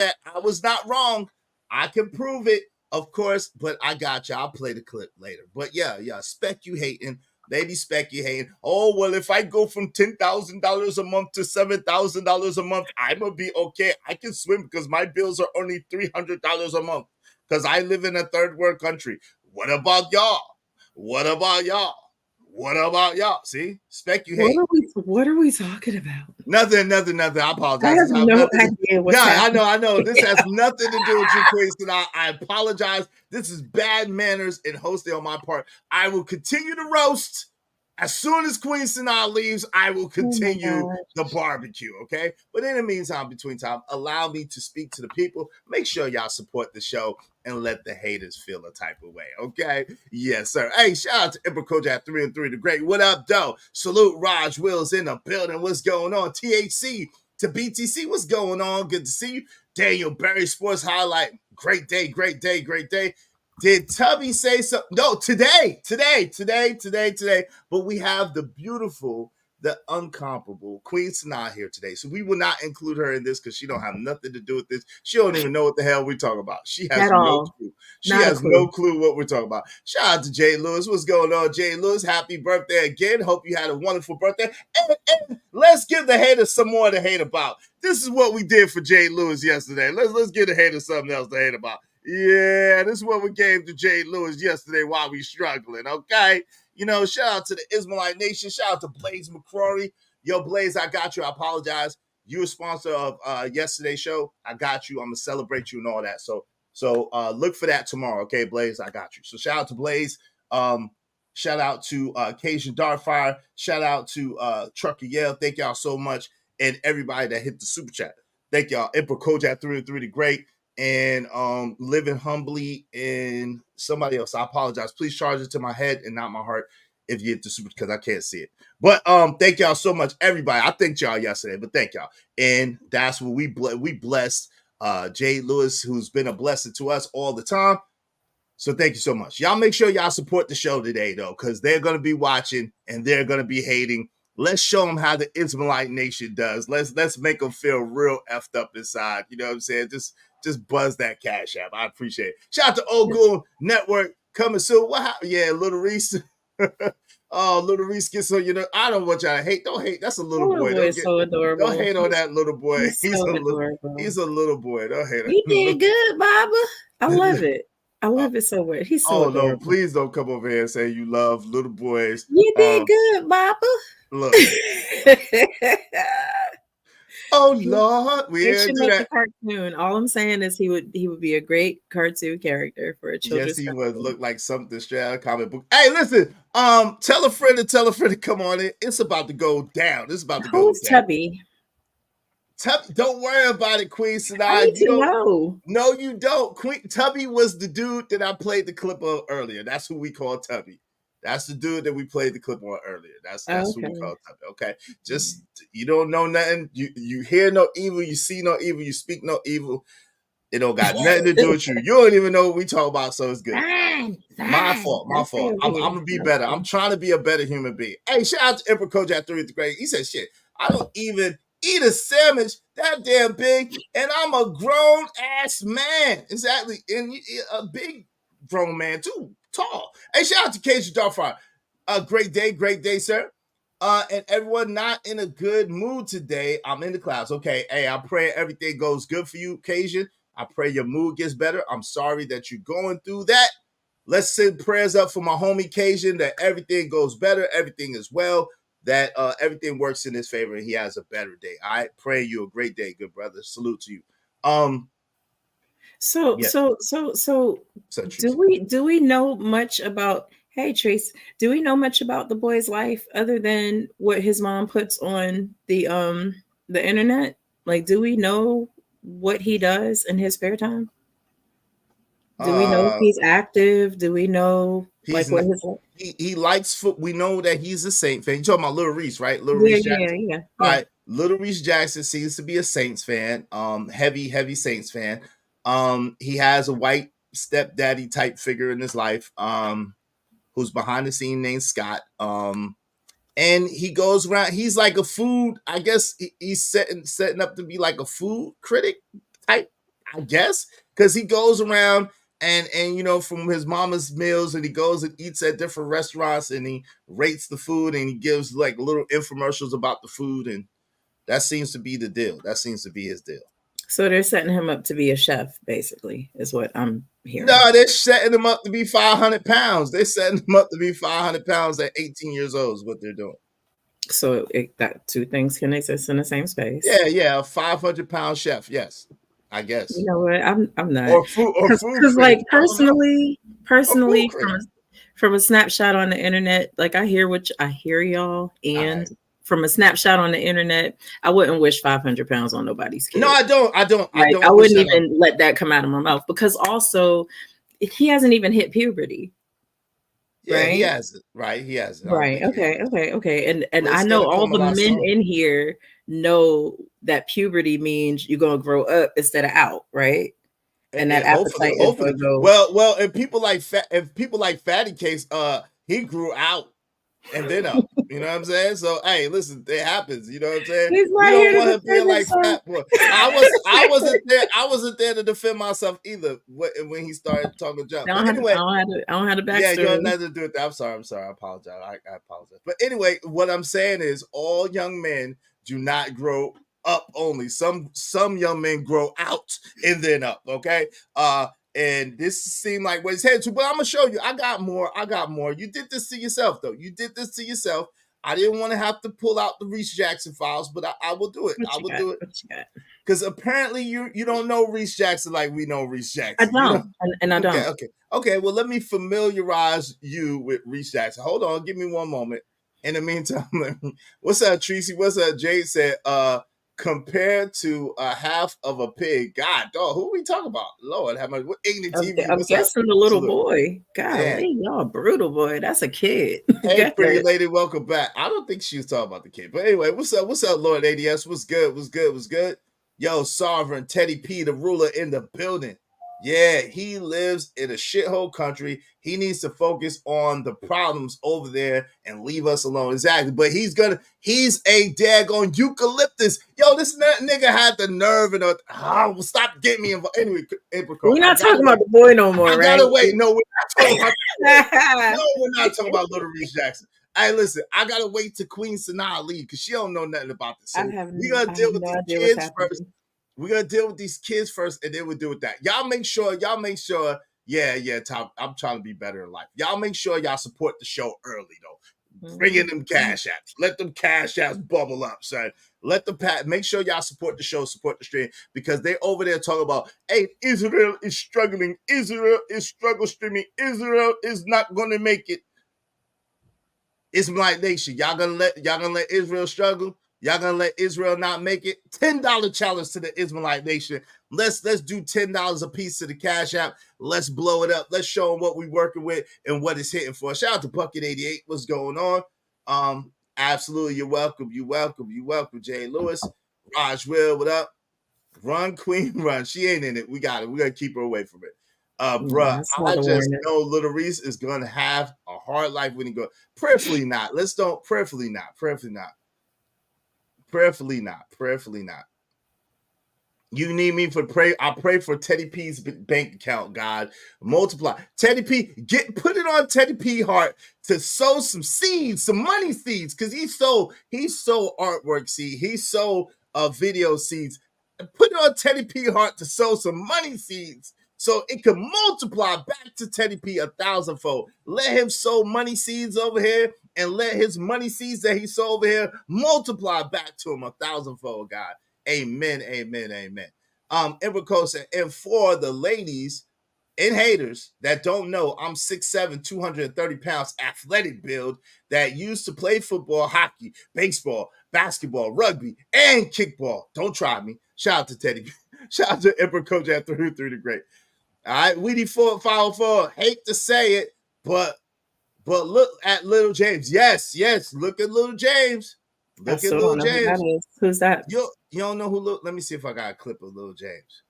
that I was not wrong. I can prove it, of course, but I got you. I'll play the clip later. But yeah, spec you hating. Lady spec you hating. Oh, well, if I go from $10,000 a month to $7,000 a month, I'm going to be okay. I can swim because my bills are only $300 a month because I live in a third world country. What about y'all? What about y'all? What about y'all? See? Spec you hate. What are we talking about? Nothing. I I apologize. have This has no nothing to, idea what's yeah, happening. I know. This has nothing to do with you, Queen Sanaa. I apologize. This is bad manners and hosting on my part. I will continue to roast. As soon as Queen Sanaa leaves, I will continue the barbecue, okay? But in the meantime, between time, allow me to speak to the people. Make sure y'all support the show and let the haters feel a type of way, okay? Yes, sir. Hey, shout out to Emperor Kojak 3 and 3 the Great. What up, though? Salute Raj Wills in the building. What's going on? THC to BTC. What's going on? Good to see you. Daniel Berry Sports Highlight. Great day, great day, great day. Did Tubby say something? No, today. But we have the beautiful, the uncomparable Queen Sanaa here today. So we will not include her in this because she don't have nothing to do with this. She don't even know what the hell we're talking about. She has no clue. She has no clue what we're talking about. Shout out to Jay Lewis. What's going on, Jay Lewis? Happy birthday again. Hope you had a wonderful birthday. And let's give the haters some more to hate about. This is what we did for Jay Lewis yesterday. Let's give the haters something else to hate about. Yeah, this is what we gave to Jay Lewis yesterday while we struggling, okay? You know, shout out to the Ismailite Nation. Shout out to Blaze McCrory. Yo, Blaze, I got you. I apologize. You a sponsor of yesterday's show. I got you. I'm going to celebrate you and all that. So look for that tomorrow, okay, Blaze? I got you. So shout out to Blaze. Shout out to Cajun Dartfire. Shout out to Trucker Yale. Thank y'all so much. And everybody that hit the super chat. Thank y'all. Emperor Kojak 3 and 3 the Great. And living humbly in somebody else. I apologize. Please charge it to my head and not my heart if you hit the super because I can't see it. But thank y'all so much, everybody. I thanked y'all yesterday, but thank y'all. And that's what we blessed Jay Lewis, who's been a blessing to us all the time. So thank you so much. Y'all make sure y'all support the show today, though, because they're going to be watching and they're going to be hating. Let's show them how the Ismailite Nation does. Let's make them feel real effed up inside. You know what I'm saying? Just buzz that cash app. I appreciate it. Shout out to Old Goon Network coming soon. What happened? Yeah, Little Reese. Oh, Little Reese gets so I don't want y'all to hate. Don't hate. That's a little boy. Boy is so adorable. Don't hate on that little boy. He's a little boy. Don't hate him. He did good, Baba. I love it. I love it so much. He's so adorable. No, please don't come over here and say you love little boys. You did good, Baba. Look. Oh Lord, we should make a cartoon. All I'm saying is he would be a great cartoon character for a children's. Yes, he would look like something straight out of comic book. Hey, listen, tell a friend to come on in. It's about to go down. It's about to go down. Who's Tubby? Don't worry about it, Queen Sanaa. I need to know. No, you don't. Tubby was the dude that I played the clip of earlier. That's who we call Tubby. That's the dude that we played the clip on earlier. That's who we call Tubby. Okay, just you don't know nothing. You hear no evil. You see no evil. You speak no evil. It don't got nothing to do with you. You don't even know what we talk about, so it's good. My fault. I'm gonna be better. I'm trying to be a better human being. Hey, shout out to Emperor Kojak 3 the Great. He said, "Shit, I don't even eat a sandwich that damn big, and I'm a grown ass man." Exactly, and a big grown man too, tall. Hey, shout out to Cajun Dartfire. Great day, sir. And everyone not in a good mood today. I'm in the clouds. Okay, hey, I pray everything goes good for you, Cajun. I pray your mood gets better. I'm sorry that you're going through that. Let's send prayers up for my homie Cajun that everything goes better, everything is well, that everything works in his favor and he has a better day. I pray you a great day, good brother. Salute to you. So do we know much about hey Trace, do we know much about the boy's life other than what his mom puts on the internet? Like, do we know what he does in his spare time? Do we know if he's active? Do we know what his he likes foot? We know that he's a Saint fan. You're talking about Little Reese, right? Little Reese Jackson. Yeah. All right. Little Reese Jackson seems to be a Saints fan. Heavy Saints fan. He has a white stepdaddy type figure in his life. Who's behind the scene named Scott. And he goes around. He's like a food. I guess he's setting up to be like a food critic type I guess, because he goes around and from his mama's meals, and he goes and eats at different restaurants, and he rates the food, and he gives like little infomercials about the food, and that seems to be the deal. That seems to be his deal. So they're setting him up to be a chef, basically, is what I'm hearing. No, they're setting him up to be 500 pounds. They're setting him up to be 500 pounds at 18 years old is what they're doing. So that two things can exist in the same space. Yeah, a 500-pound chef. Yes, I guess. You know what? I'm not. Or food Because like personally, critic. from a snapshot on the internet, like I hear y'all, and from a snapshot on the internet, I wouldn't wish 500 pounds on nobody's kid. No, I don't. Like, I wouldn't even let that come out of my mouth, because also he hasn't even hit puberty. Yeah, right? he has it. Right, he has it. Right. Okay. And I know all the men in here know that puberty means you're gonna grow up instead of out, right? And that appetite is gonna go. Well, if people like Fatty Case, he grew out and then up. You know what I'm saying? So hey, listen, it happens. You know what I'm saying? He's you don't want him being like Fat Boy. I wasn't there to defend myself either when he started talking junk. But anyway, I don't have the backstory. Yeah, you have nothing to do with that. I'm sorry. I apologize. I apologize. But anyway, what I'm saying is, all young men do not grow up only. Some young men grow out and then up. Okay. And this seemed like what he's headed to, but I'm gonna show you. I got more. You did this to yourself, though. You did this to yourself. I didn't want to have to pull out the Reese Jackson files, but I will do it. I will do it. What you got? Because apparently you don't know Reese Jackson like we know Reese Jackson. I don't, and I don't. Okay. Well, let me familiarize you with Reese Jackson. Hold on, give me one moment. In the meantime, what's up, Tracy? What's up? Jade said, compared to a half of a pig. God, dog, who are we talking about? Lord, how much? What ignorant TV? I'm guessing the little boy. God, y'all brutal, boy. That's a kid. Hey, pretty lady, welcome back. I don't think she was talking about the kid, but anyway, what's up? What's up, Lord ADS? What's good? What's good? What's good? Yo, Sovereign Teddy P, the ruler in the building. Yeah, he lives in a shithole country. He needs to focus on the problems over there and leave us alone. Exactly. But he's a daggone eucalyptus. Yo, this nigga had the nerve and stop getting me involved. Anyway, we're not talking about the boy no more, right? I gotta wait. No, we're not talking about Little Reese Jackson. Hey, listen, I gotta wait till Queen Sanaa leave because she don't know nothing about this. So we gotta deal with these kids first. We're gonna deal with these kids first, and then we'll deal with that. Y'all make sure. Yeah, Tom. I'm trying to be better in life. Y'all make sure y'all support the show early, though. Bring in them cash apps. Let them cash apps bubble up, son. Make sure y'all support the show, support the stream, because they're over there talking about, hey, Israel is struggling. Israel is struggle streaming. Israel is not gonna make it. Israelite Nation, y'all gonna let Israel struggle? Y'all gonna let Israel not make it? $10 challenge to the Israelite Nation. Let's do $10 a piece to the Cash App. Let's blow it up. Let's show them what we're working with and what it's hitting for. Shout out to Bucket88. What's going on? Absolutely, you're welcome. You're welcome, Jay Lewis. Raj Will, what up? Run, Queen, run. She ain't in it. We got it. We gotta keep her away from it. Bruh, I just know Little Reese is gonna have a hard life when he goes. Prayerfully not. Prayerfully not. You need me for pray. I pray for Teddy P's bank account, God. Multiply. Teddy P, put it on Teddy P heart to sow some seeds, some money seeds, because he sold artwork seeds, he sold video seeds. Put it on Teddy P heart to sow some money seeds, so it can multiply back to Teddy P 1,000-fold. Let him sow money seeds over here, and let his money seeds that he sold over here multiply back to him 1,000-fold, God. Amen. Ember said, and for the ladies and haters that don't know, I'm 6'7", 230 pounds, athletic build that used to play football, hockey, baseball, basketball, rugby, and kickball. Don't try me. Shout out to Teddy. Shout out to Ember Coach at through the great. All right, Weedy 454. Hate to say it, but look at Little James. Yes. Look at Little James. Look at Little James. Who's that? You don't know who? Let me see if I got a clip of Little James.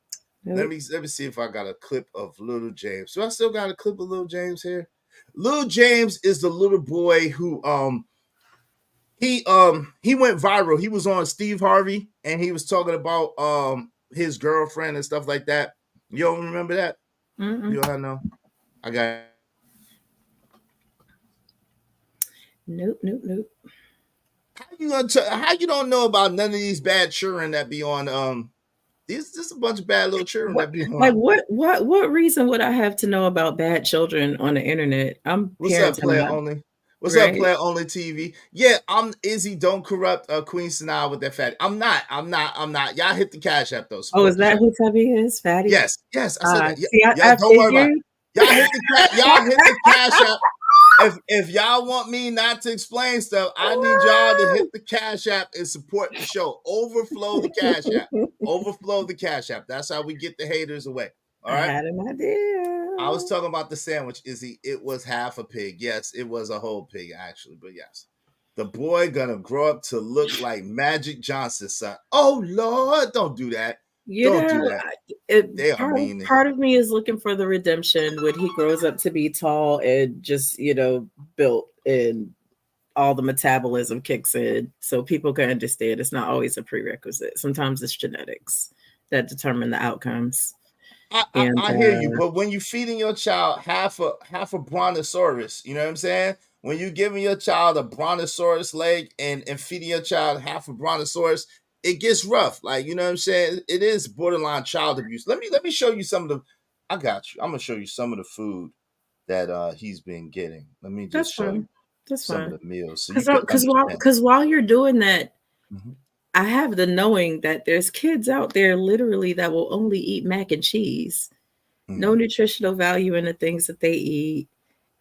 Let me see if I got a clip of Little James. So I still got a clip of Little James here. Little James is the little boy who he went viral. He was on Steve Harvey, and he was talking about his girlfriend and stuff like that. You don't remember that? Mm-mm. You don't know? I got. Nope. How you don't know about none of these bad children that be on These just a bunch of bad little children that be on. Like what reason would I have to know about bad children on the internet? I'm What's parents. up, Player Only? What's up, Player Only TV? Yeah, I'm Izzy. Don't corrupt Queen Sanaa with that fatty. I'm not. Y'all hit the Cash App though. Oh, is that who Tubby is? Fatty? Yes. I said that. See, Yeah, don't worry about it. Y'all hit the Cash App. If y'all want me not to explain stuff, I need y'all to hit the Cash App and support the show. Overflow the Cash App. Overflow the Cash App. That's how we get the haters away. All right. I had an idea. I was talking about the sandwich, Izzy. It was half a pig. Yes, it was a whole pig, actually. But yes. The boy gonna grow up to look like Magic Johnson's son. Oh Lord, don't do that. Don't do that. Part of me is looking for the redemption when he grows up to be tall and just, built and all the metabolism kicks in so people can understand it's not always a prerequisite. Sometimes it's genetics that determine the outcomes. I hear you, but when you're feeding your child half a brontosaurus, you know what I'm saying? When you're giving your child a brontosaurus leg and feeding your child half a brontosaurus, it gets rough. Like, you know what I'm saying? It is borderline child abuse. Let me show you some of the. I got you. I'm gonna show you some of the food that he's been getting. Let me just show you some of the meals. Because while you're doing that, I have the knowing that there's kids out there literally that will only eat mac and cheese. No nutritional value in the things that they eat.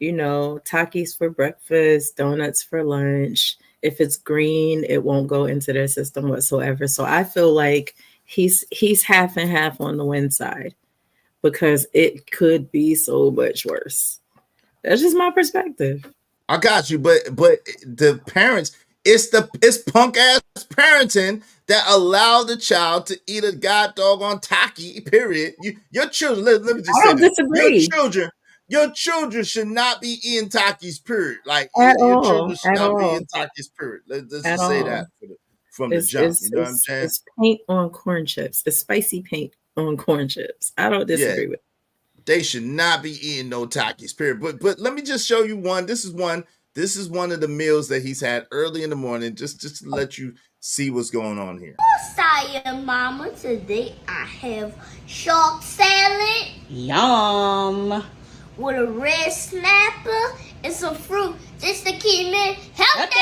Takis for breakfast, donuts for lunch. If it's green, it won't go into their system whatsoever. So I feel like he's half and half on the win side because it could be so much worse. That's just my perspective. I got you, but the parents, it's punk ass parenting that allow the child to eat a god doggone taki. Period. Your children. Let me just say that. Disagree. Your children should not be eating Takis, period. Like your children should not be eating Takis, period. Let's just say that from the jump. You know what I'm saying? It's paint on corn chips. It's spicy paint on corn chips. I don't disagree with it. They should not be eating no Takis, period. But let me just show you one. This is one of the meals that he's had early in the morning, just to let you see what's going on here. Saya, Mama. Today I have shark salad. Yum. With a red snapper and some fruit just to keep me healthy.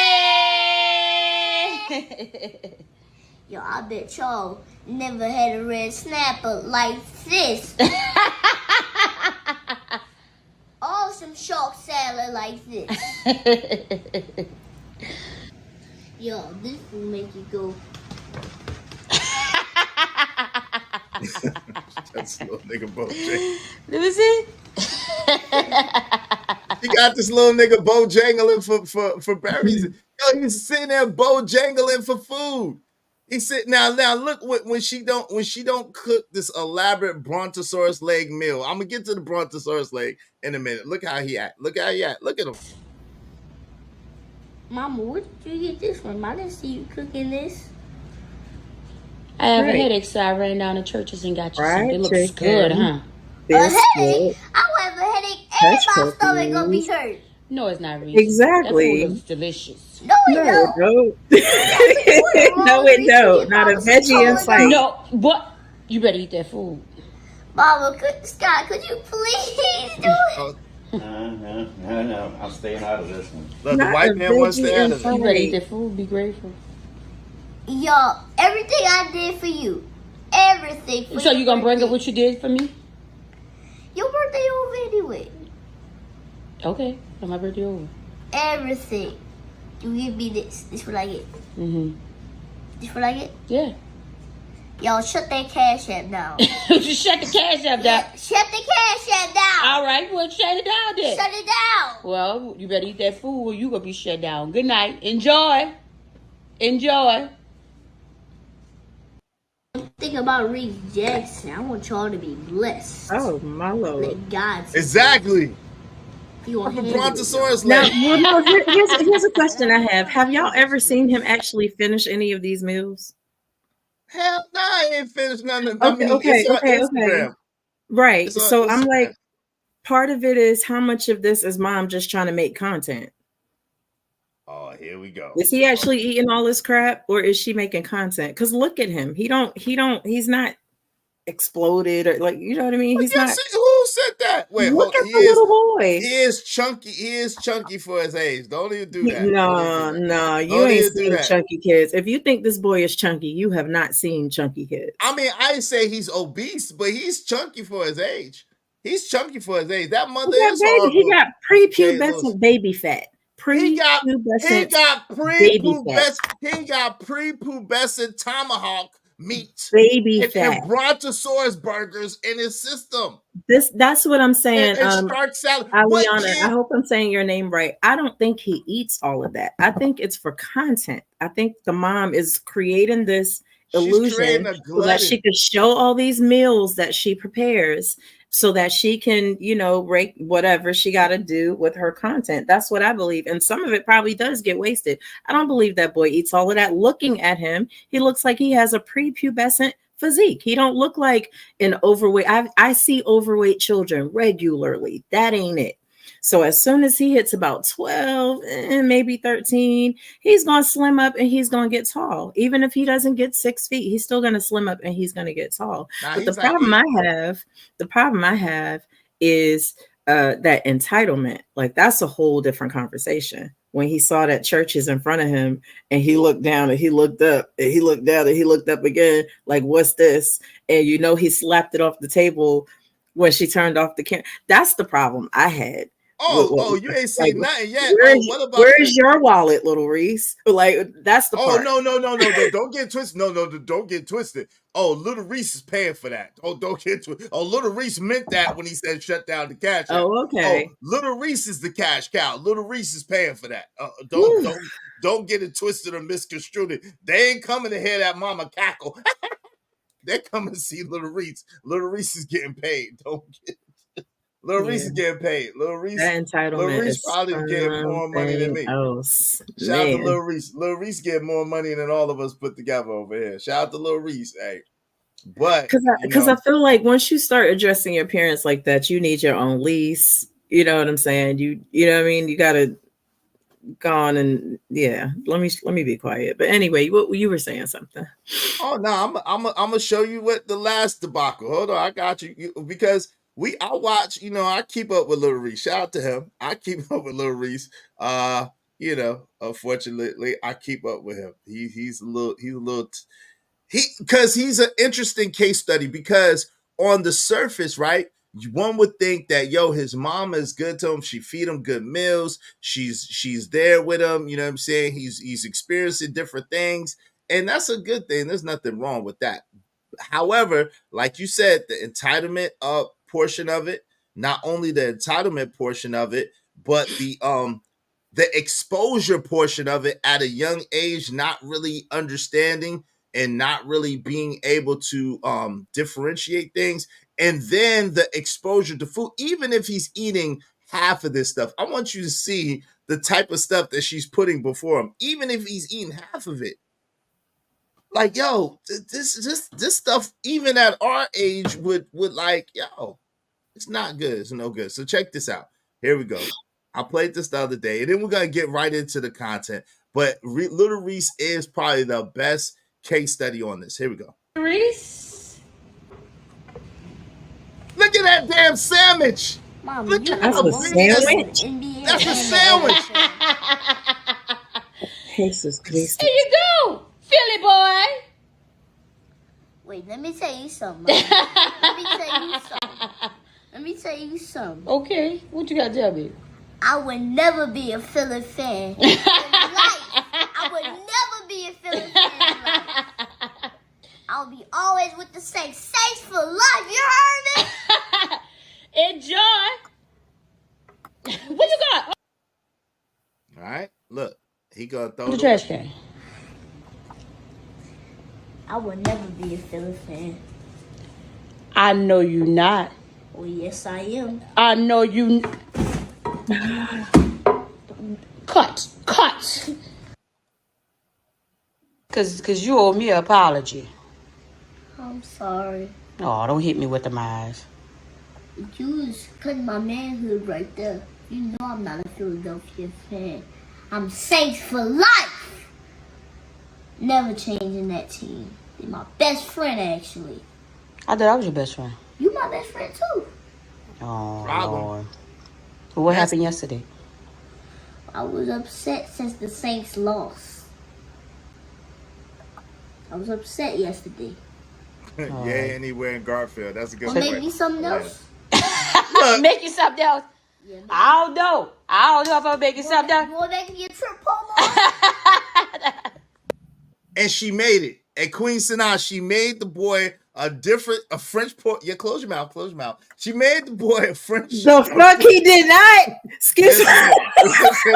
Yo, I bet y'all never had a red snapper like this. Awesome shark salad like this. Yo, this will make you go. That's a little nigga Bojangling. Let me see. He got this little nigga Bojangling for berries. Yo, he's sitting there Bojangling for food. He's sitting now look when she don't cook this elaborate brontosaurus leg meal. I'm gonna get to the brontosaurus leg in a minute. Look how he act. Look at him. Mama, where did you get this from? I didn't see you cooking this. I have a headache, so I ran down to churches and got you something. It looks good, huh? A headache? I will have a headache and my stomach gonna be hurt. No, it's not, Reese. Exactly. That food looks delicious. No, it don't. No, it don't. Not a veggie in sight. No, what? You better eat that food. Mama, Scott, could you please do it? No. I'm staying out of this one. Look, the white man wants to out of it. You better eat that food. Be grateful. Yo, everything I did for you. Everything for you. So you gonna bring up what you did for me? Your birthday over anyway. Okay, so my birthday over. Everything. You give me this. This what I get. This what I get? Yeah. Y'all shut that Cash App down. Just shut the Cash App down. Yeah, shut the Cash App down. All right, well, shut it down then. Shut it down. Well, you better eat that food or you gonna be shut down. Good night. Enjoy. Think about Reese Jackson. I want y'all to be blessed. Oh, my Lord. Let God Exactly. You want the brontosaurus now, leg. well, no, here's a question I have. Have y'all ever seen him actually finish any of these meals? Hell no, I ain't finished nothing. I Okay, mean, okay, it's on okay, okay. Instagram. Right. It's on So I'm Instagram. like, part of it is how much of this is mom just trying to make content? Oh, here we go. Is he actually eating all this crap, or is she making content? Because look at him. He's not exploded, or like, you know what I mean? He's not. Who said that? Wait, Look hold. at the little boy. He is chunky. He is chunky for his age. Don't even do that. No, you ain't seen chunky kids. If you think this boy is chunky, you have not seen chunky kids. I mean, I didn't say he's obese, but he's chunky for his age. He's chunky for his age. That mother is horrible. He got prepubescent baby fat. He got prepubescent tomahawk meat, baby fat, and brontosaurus burgers in his system. That's what I'm saying. And shark salad. Aliana, I hope I'm saying your name right. I don't think he eats all of that. I think it's for content. I think the mom is creating this illusion so that she could show all these meals that she prepares, so that she can, rake whatever she got to do with her content. That's what I believe. And some of it probably does get wasted. I don't believe that boy eats all of that. Looking at him, he looks like he has a prepubescent physique. He don't look like an overweight. I see overweight children regularly. That ain't it. So as soon as he hits about 12 and maybe 13, he's going to slim up and he's going to get tall. Even if he doesn't get 6 feet, he's still going to slim up and he's going to get tall. But the problem I have is that entitlement. Like, that's a whole different conversation. When he saw that church is in front of him and he looked down and he looked up and he looked down and he looked up again, like, what's this? And he slapped it off the table when she turned off the camera. That's the problem I had. You ain't seen nothing yet. Where's your wallet, little Reese? Like, that's the part. No, don't get twisted. No, don't get twisted. Oh, little Reese is paying for that. Oh, don't get twisted. Oh, little Reese meant that when he said shut down the cash. Oh, okay. Oh, little Reese is the cash cow. Little Reese is paying for that. Don't get it twisted or misconstrued. They ain't coming to hear that mama cackle. They're coming to see little Reese. Little Reese is getting paid. Don't get Little Reese is getting paid. Little Reese probably getting more money than me. Shout out to Little Reese. Little Reese getting more money than all of us put together over here. Shout out to Little Reese. Hey, but because I feel like once you start addressing your parents like that, you need your own lease. You know what I'm saying? You know what I mean? You gotta go on and let me be quiet. But anyway, you were saying something. Oh no, I'm gonna show you what the last debacle. Hold on, I got you because. I watch, I keep up with Little Reese. Shout out to him. I keep up with Little Reese. Unfortunately, I keep up with him. He's an interesting case study because on the surface, right, one would think that his mom is good to him. She feed him good meals. She's there with him. You know what I'm saying? He's experiencing different things, and that's a good thing. There's nothing wrong with that. However, like you said, the entitlement portion of it, not only the entitlement portion of it, but the exposure portion of it at a young age, not really understanding and not really being able to differentiate things. And then the exposure to food, even if he's eating half of this stuff, I want you to see the type of stuff that she's putting before him, even if he's eating half of it. Like, this stuff, even at our age, would like, it's not good. It's no good. So check this out. Here we go. I played this the other day, and then we're gonna get right into the content. But Little Reese is probably the best case study on this. Here we go. Reese, look at that damn sandwich. Mom, look at that's a sandwich. That's a sandwich. Jesus Christ. There you go. Philly boy. Wait, let me tell you something. Let me tell you something. Okay, what you got to tell me? I would never be a Philly fan in life. I would never be a Philly fan in life. I'll be always with the Saints. Saints for life, you heard me? Enjoy. What you got? All right, look. He gonna throw the trash can. I would never be a Philly fan. I know you not. Oh, yes, I am. I know you. Cut. Cause you owe me an apology. I'm sorry. Oh, don't hit me with the eyes. You was cutting my manhood right there. You know I'm not a Philadelphia fan. I'm Saints for life. Never changing that team. They're my best friend, actually. I thought I was your best friend. You my best friend, too. Oh, Problem. Lord. What happened yesterday? I was upset since the Saints lost. I was upset yesterday. Yeah, anywhere in Garfield. That's a good Well, point. maybe something else. Look, Make you something else. Yeah, I don't know if I'm making something else. you want to make me a trip home? and she made it. And Queen Sanaa, she made the boy a French port. Yeah, close your mouth. She made the boy a French. The fuck he did not. Excuse me. Yes, he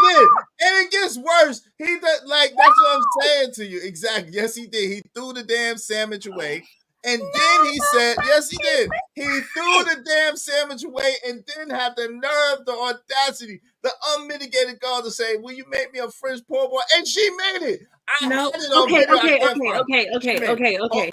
did. And it gets worse. He did, that's what I'm saying to you. Exactly. Yes, he did. He threw the damn sandwich away. And then he said, yes, he did. He threw the damn sandwich away and then had the nerve, the audacity, the unmitigated gall to say, will you make me a French poor boy? And she made it. No. Okay.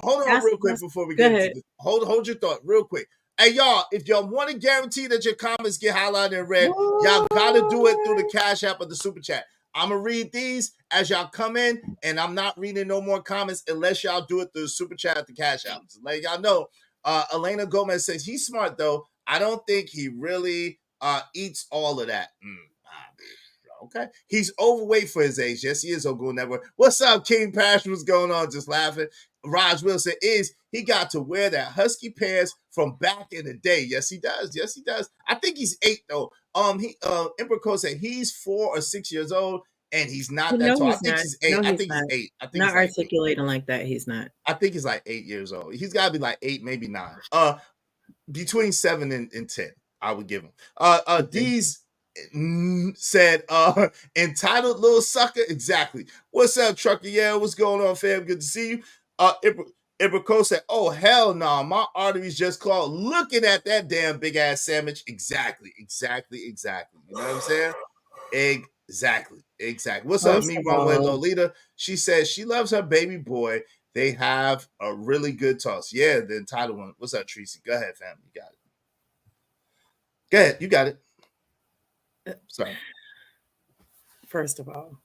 Hold on real quick before we get into this. Hold your thought real quick. Hey, y'all, if y'all want to guarantee that your comments get highlighted and read, y'all got to do it through the Cash App or the Super Chat. I'm going to read these as y'all come in, and I'm not reading no more comments unless y'all do it through the Super Chat at the Cash App. So let y'all know. Elena Gomez says, he's smart, though. I don't think he really eats all of that. Okay. He's overweight for his age. Yes, he is. Ogo Network. What's up, King Passion? What's going on? Just laughing. Raj Wilson he got to wear that husky pants from back in the day. Yes, he does. I think he's 8 though. Emperor Cole said he's 4 or 6 years old and he's not that tall. I think he's 8. I think he's 8. I think not he's like articulating 8. Like that. He's not. I think he's like 8 years old. He's got to be like 8, maybe 9. Between 7 and 10, I would give him. These said entitled little sucker. Exactly. What's up, Trucker? Yeah, what's going on, fam? Good to see you. Ibrako said, oh hell no, my arteries just clogged looking at that damn big ass sandwich. Exactly. You know what I'm saying? Exactly. What's up, me Runway Lolita? She says she loves her baby boy. They have a really good toss. Yeah, the entitled one. What's up, Tracy? Go ahead, fam. You got it. Go ahead. You got it. Sorry. First of all,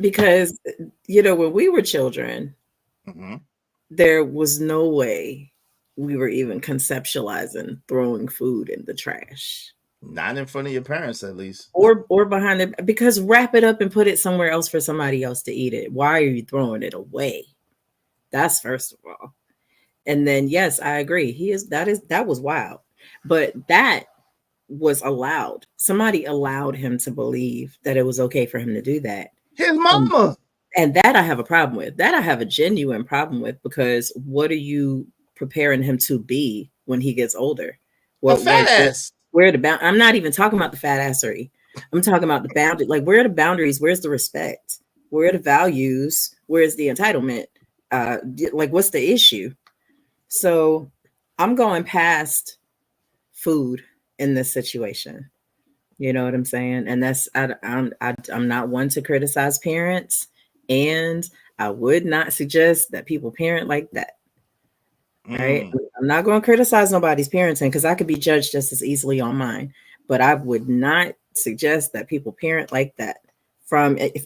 because, when we were children, there was no way we were even conceptualizing throwing food in the trash. Not in front of your parents, at least. Or behind it, because wrap it up and put it somewhere else for somebody else to eat it. Why are you throwing it away? That's first of all. And then, yes, I agree. That was wild. But that was allowed. Somebody allowed him to believe that it was okay for him to do that. His mama. And that I have a problem with. That I have a genuine problem with, because what are you preparing him to be when he gets older? Well, fat ass. I'm not even talking about the fat assery. I'm talking about the boundary. Like, where are the boundaries? Where's the respect? Where are the values? Where's the entitlement? What's the issue? So I'm going past food in this situation. You know what I'm saying? And that's I'm not one to criticize parents, and I would not suggest that people parent like that. Right? I'm not going to criticize nobody's parenting, because I could be judged just as easily on mine. But I would not suggest that people parent like that.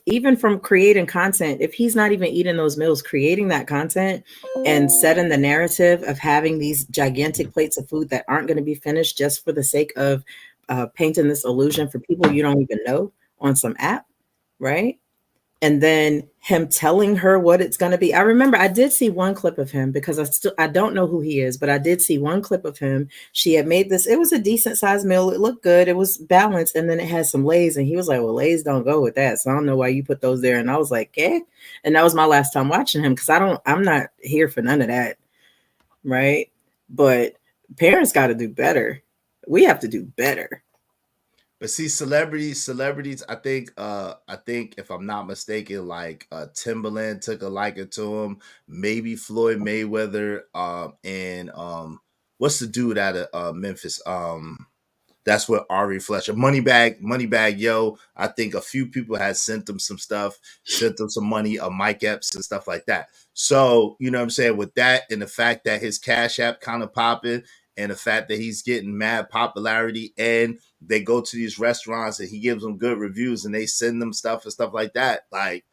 Even from creating content, if he's not even eating those meals, creating that content and setting the narrative of having these gigantic plates of food that aren't going to be finished just for the sake of painting this illusion for people you don't even know on some app, right? And then him telling her what it's going to be. I remember I did see one clip of him, because I don't know who he is, but I did see one clip of him. She had made this. It was a decent sized meal. It looked good. It was balanced. And then it had some Lay's. And he was like, well, Lay's don't go with that. So I don't know why you put those there. And I was like, eh. And that was my last time watching him, because I'm not here for none of that. Right. But parents got to do better. We have to do better. But see, celebrities, I think if I'm not mistaken, like Timberland took a liking to him, maybe Floyd Mayweather, and what's the dude out of Memphis? That's what Ari Fletcher, Moneybag Yo. I think a few people had sent them some stuff, sent them some money, Mike Epps and stuff like that. So, you know what I'm saying? With that and the fact that his Cash App kind of popping and the fact that he's getting mad popularity and they go to these restaurants and he gives them good reviews and they send them stuff and stuff like that. Like,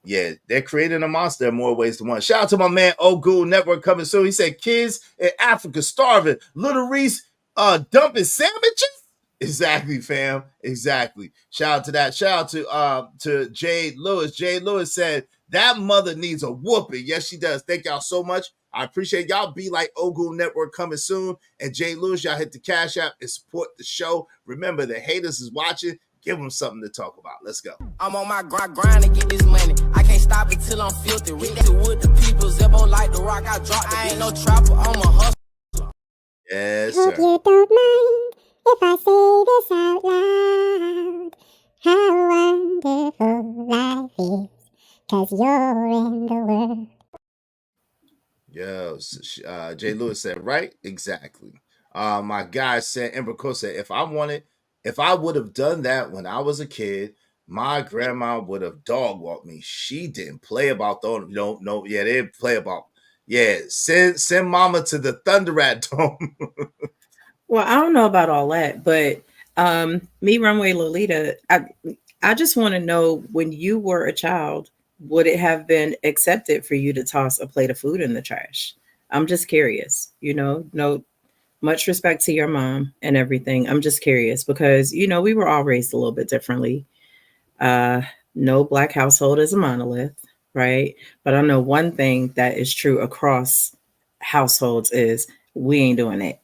yeah, they're creating a monster in more ways than one. Shout out to my man Ogu Network coming soon. He said kids in Africa starving. Little Reese dumping sandwiches. Exactly, fam. Exactly. Shout out to that. Shout out to Jade Lewis. Jade Lewis said that mother needs a whooping. Yes, she does. Thank y'all so much. I appreciate y'all. Be like Ogu Network coming soon. And Jade Lewis, y'all hit the Cash App and support the show. Remember, the haters is watching. Give them something to talk about. Let's go. I'm on my grind to get this money. I can't stop until I'm filthy. With the people, Zebo like the rock. I drop. I ain't no trapper. I'm a hustler. Yes, Hope sir. you don't mind if I say this out loud. How wonderful life is, 'cause you're in the world. Yo, Jay Lewis said, right? Exactly. My guy said, Ember Co said, if I would have done that when I was a kid, my grandma would have dog walked me. She didn't play about throwing. No, yeah, they didn't play about. Yeah, send mama to the Thunder Rat Dome. Well, I don't know about all that, but me, Runway Lolita, I just want to know, when you were a child, would it have been accepted for you to toss a plate of food in the trash? I'm just curious, no, much respect to your mom and everything. I'm just curious because, we were all raised a little bit differently. No Black household is a monolith, right? But I know one thing that is true across households is we ain't doing it.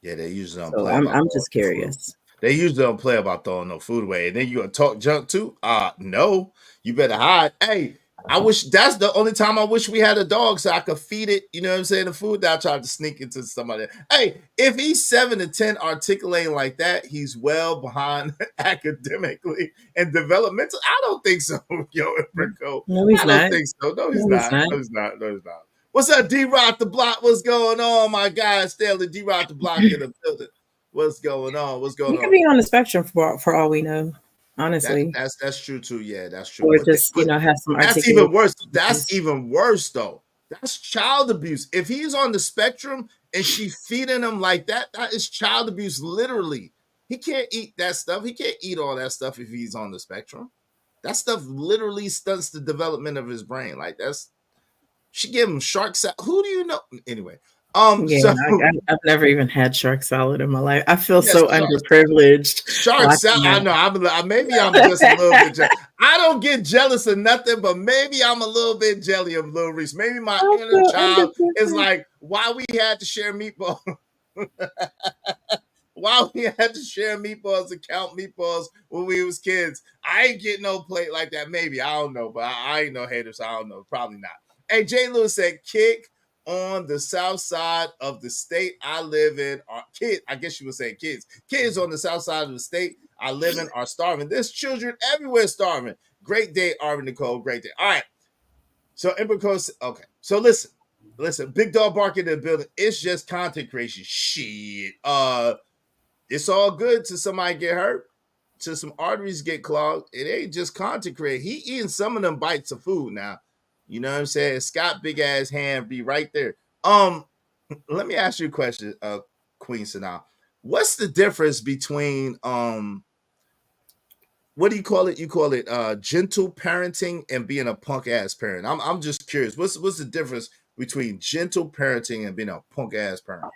Yeah, they usually don't So play. I'm just curious. They usually don't play about throwing no food away. And then you gonna talk junk too? No. You better hide. Hey, I wish that's the only time I wish we had a dog so I could feed it, you know what I'm saying, the food that I tried to sneak into somebody. Hey, if he's 7 to 10 articulating like that, he's well behind academically and developmental. I don't think so, yo, Enrico. No, he's I not. don't think so. No, he's No, not. he's not. No, he's not. What's up, D-Rock the Block? What's going on, my guy? Stanley D-Rock the Block in the building. What's going on? What's going You on? could be on the spectrum for all we know, honestly. That's true too. Yeah, that's true. Or just have some. That's even worse. That's even worse though. That's child abuse. If he's on the spectrum and she feeding him like that, that is child abuse. Literally, he can't eat that stuff. He can't eat all that stuff if he's on the spectrum. That stuff literally stunts the development of his brain. Like she gave him shark salad. Who do you know? Anyway. Yeah, I've never even had shark salad in my life. I feel so underprivileged. Shark salad. I know. Maybe I'm just a little bit jealous. I don't get jealous of nothing, but maybe I'm a little bit jelly of Lil Reese. Maybe my inner child is like, why we had to share meatballs? Why we had to share meatballs and count meatballs when we was kids? I ain't getting no plate like that. Maybe. I don't know, but I ain't no hater, so I don't know. Probably not. Hey, Jay Lewis said, kick on the south side of the state I live in. I guess you would say kids. Kids on the south side of the state I live in are starving. There's children everywhere starving. Great day, Arvin Nicole. Great day. All right. So Ember Coast. Okay. So listen. Big dog bark in the building. It's just content creation. Shit. It's all good till somebody get hurt, till some arteries get clogged. It ain't just content creation. He eating some of them bites of food now. You know what I'm saying? Scott big ass hand be right there. Let me ask you a question, Queen Sanaa. What's the difference between what do you call it? You call it gentle parenting and being a punk ass parent. I'm just curious. What's the difference between gentle parenting and being a punk ass parent?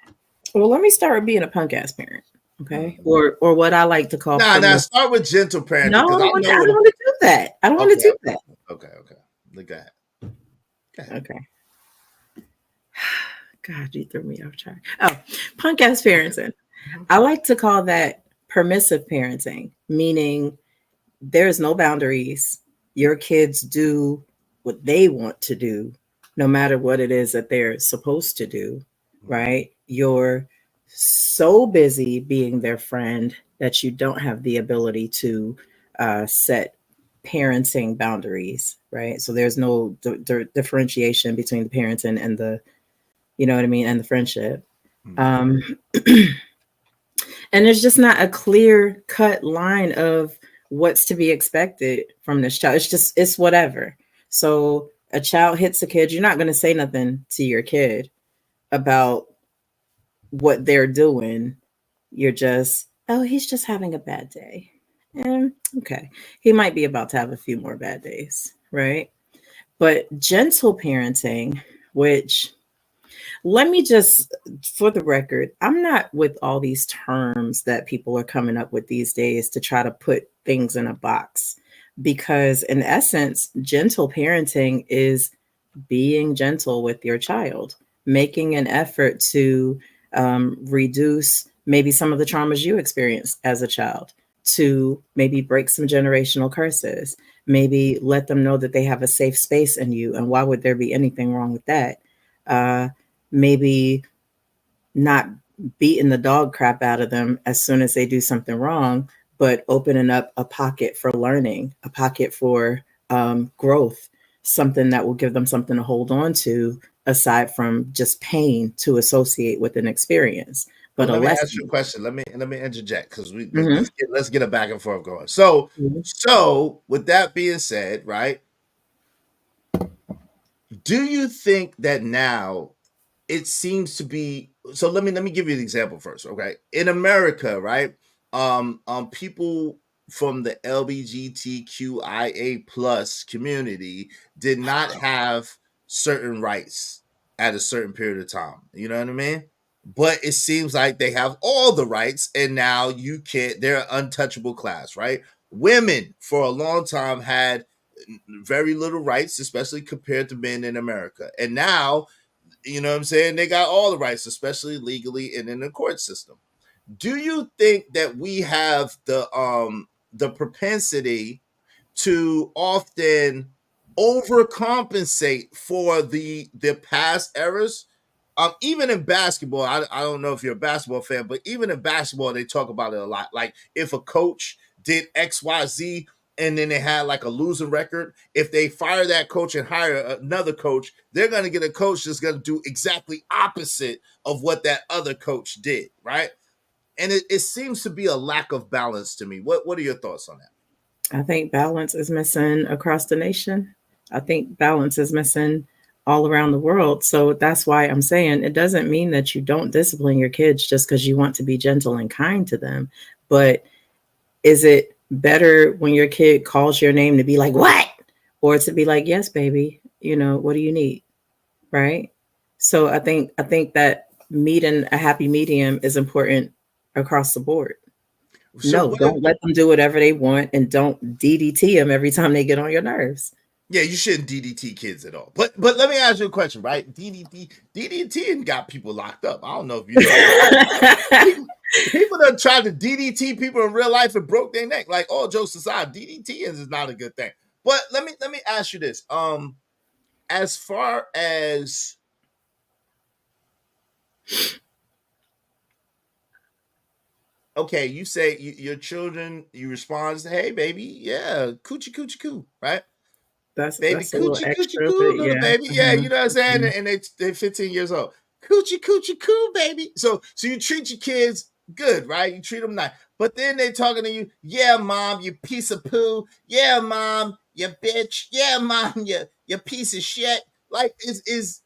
Well, let me start with being a punk ass parent. Okay. Or what I like to call. Start with gentle parenting. No, I don't want to do that. I don't want to do that. Okay. Look at it. Okay. God, you threw me off track. Oh, punk ass parenting. I like to call that permissive parenting, meaning there's no boundaries. Your kids do what they want to do, no matter what it is that they're supposed to do, right? You're so busy being their friend that you don't have the ability to set parenting boundaries, right? So there's no differentiation between the parenting and the, you know what I mean, and the friendship. And there's just not a clear cut line of what's to be expected from this child. It's whatever. So a child hits a kid, you're not going to say nothing to your kid about what they're doing. You're just, oh, he's just having a bad day. And okay, he might be about to have a few more bad days, right? But gentle parenting, which, let me just, for the record, I'm not with all these terms that people are coming up with these days to try to put things in a box. Because in essence, gentle parenting is being gentle with your child, making an effort to reduce maybe some of the traumas you experienced as a child, to maybe break some generational curses, maybe let them know that they have a safe space in you. And why would there be anything wrong with that? Maybe not beating the dog crap out of them as soon as they do something wrong, but opening up a pocket for learning, a pocket for growth, something that will give them something to hold on to aside from just pain to associate with an experience. But let me ask you a question. Let me interject, because let's get a back and forth going. So with that being said, right? Do you think that now it seems to be, so let me give you an example first, okay? In America, right? People from the LGBTQIA plus community did not have certain rights at a certain period of time. You know what I mean? But it seems like they have all the rights, and now you can't, they're an untouchable class, right? Women for a long time had very little rights, especially compared to men in America. And now, you know what I'm saying, they got all the rights, especially legally and in the court system. Do you think that we have the propensity to often overcompensate for the past errors? Even in basketball, I don't know if you're a basketball fan, but even in basketball, they talk about it a lot. Like, if a coach did XYZ and then they had like a losing record, if they fire that coach and hire another coach, they're going to get a coach that's going to do exactly opposite of what that other coach did, right? And it seems to be a lack of balance to me. What are your thoughts on that? I think balance is missing across the nation. I think balance is missing all around the world. So that's why I'm saying it doesn't mean that you don't discipline your kids just because you want to be gentle and kind to them. But is it better when your kid calls your name to be like, what? Or to be like, yes, baby, you know, what do you need? Right? So I think that meeting a happy medium is important across the board. So don't let them do whatever they want, and don't DDT them every time they get on your nerves. Yeah, you shouldn't DDT kids at all. But let me ask you a question, right? DDT got people locked up. I don't know if you know. People that tried to DDT people in real life and broke their neck. Like, all jokes aside, DDT is not a good thing. But let me ask you this. As far as okay, you say your children, you respond and say, hey, baby, yeah, coochie, coochie, coo, right? That's baby, that's coochie, coochie, coo, little baby. Yeah, you know what I'm saying? And they're 15 years old. Coochie, coochie, coo, baby. So you treat your kids good, right? You treat them nice. But then they talking to you, yeah, mom, you piece of poo. Yeah, mom, you bitch. Yeah, mom, you piece of shit. Like, is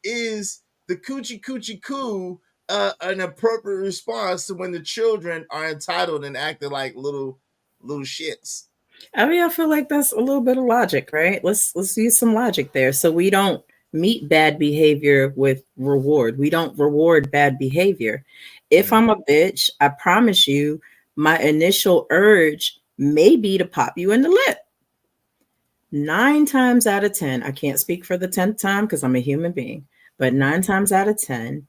the coochie, coochie, coo an appropriate response to when the children are entitled and acting like little shits? I mean, I feel like that's a little bit of logic, right? Let's use some logic there. So we don't meet bad behavior with reward. We don't reward bad behavior. If I'm a bitch, I promise you, my initial urge may be to pop you in the lip. 9 times out of 10, I can't speak for the 10th time because I'm a human being, but 9 times out of 10,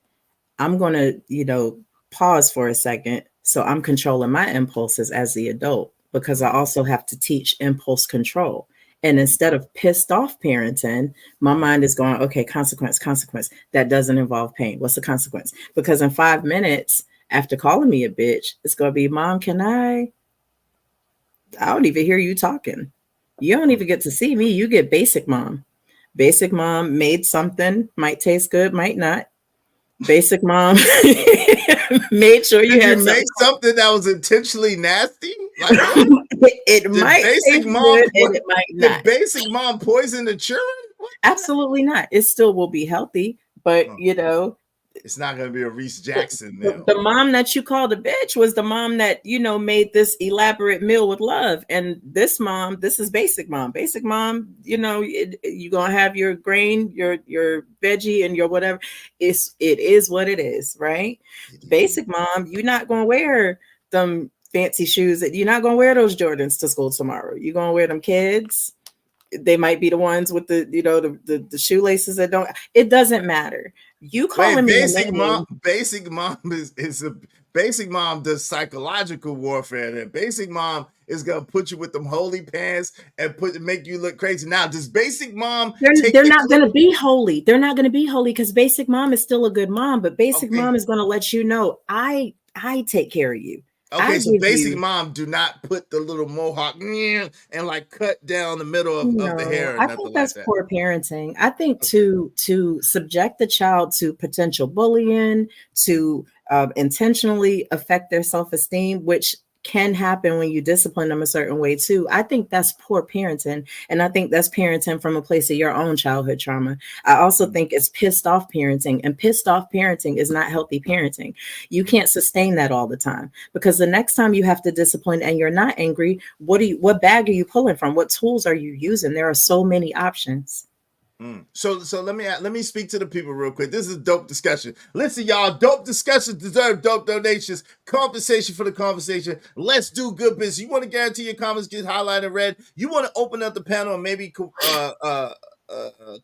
I'm going to, pause for a second. So I'm controlling my impulses as the adult, because I also have to teach impulse control. And instead of pissed off parenting, my mind is going, okay, consequence. That doesn't involve pain. What's the consequence? Because in 5 minutes after calling me a bitch, it's going to be, Mom, I don't even hear you talking. You don't even get to see me. You get basic mom. Basic mom made something, might taste good, might not. Basic mom made sure you Did had you make something that was intentionally nasty? Like, it might basic taste mom good and it might not. did basic mom poison the children? What? Absolutely not. It still will be healthy, but Oh. you know, It's not going to be a Reese Jackson the, meal. the mom that you called a bitch was the mom that, you know, made this elaborate meal with love. And this mom, this is basic mom. Basic mom, you know, you're going to have your grain, your veggie and your whatever. It is what it is, right? Basic mom, you're not going to wear them fancy shoes. You're not going to wear those Jordans to school tomorrow. You're going to wear them kids. They might be the ones with the, you know, the shoelaces that don't, it doesn't matter. You calling me basic mom is a basic mom does psychological warfare. And basic mom is gonna put you with them holy pants and make you look crazy. Now, does basic mom they're not gonna be holy? They're not gonna be holy because basic mom is still a good mom, but basic mom is gonna let you know I take care of you. Okay, so basic mom do not put the little mohawk and like cut down the middle of the hair. I think that's poor parenting. I think to subject the child to potential bullying, to intentionally affect their self-esteem, which can happen when you discipline them a certain way too. I think that's poor parenting. And I think that's parenting from a place of your own childhood trauma. I also think it's pissed off parenting, and pissed off parenting is not healthy parenting. You can't sustain that all the time, because the next time you have to discipline and you're not angry, what bag are you pulling from? What tools are you using? There are so many options. So let me speak to the people real quick. This is a dope discussion. Listen, y'all, dope discussions deserve dope donations. Compensation for the conversation. Let's do good business. You want to guarantee your comments get highlighted red? You want to open up the panel and maybe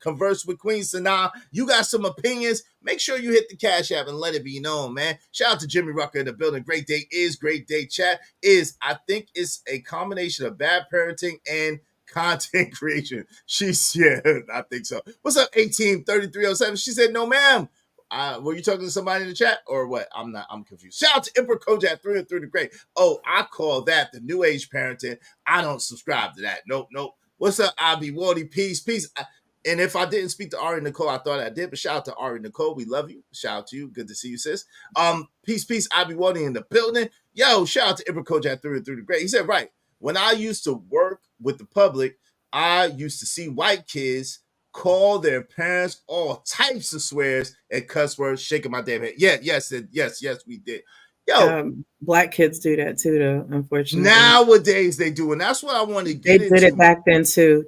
converse with Queen Sanaa? You got some opinions? Make sure you hit the Cash App and let it be known, man. Shout out to Jimmy Rucker in the building. Great day is great day. Chat is, I think it's a combination of bad parenting and content creation. I think so. What's up, 183307? She said, no, ma'am. Were you talking to somebody in the chat or what? I'm confused. Shout out to Emperor Kojak through and through the great. Oh, I call that the new age parenting. I don't subscribe to that. Nope. What's up, Abby Wardy? Peace. And if I didn't speak to Ari Nicole, I thought I did, but shout out to Ari Nicole. We love you. Shout out to you. Good to see you, sis. Peace. Abby Wardy in the building. Yo, shout out to Emperor Kojak through and through the great. He said, right. When I used to work with the public, I used to see white kids call their parents all types of swears and cuss words, shaking my damn head. Yes, we did. Yo, black kids do that too, though, unfortunately. Nowadays they do, and that's what I want to get into. They did it back then too.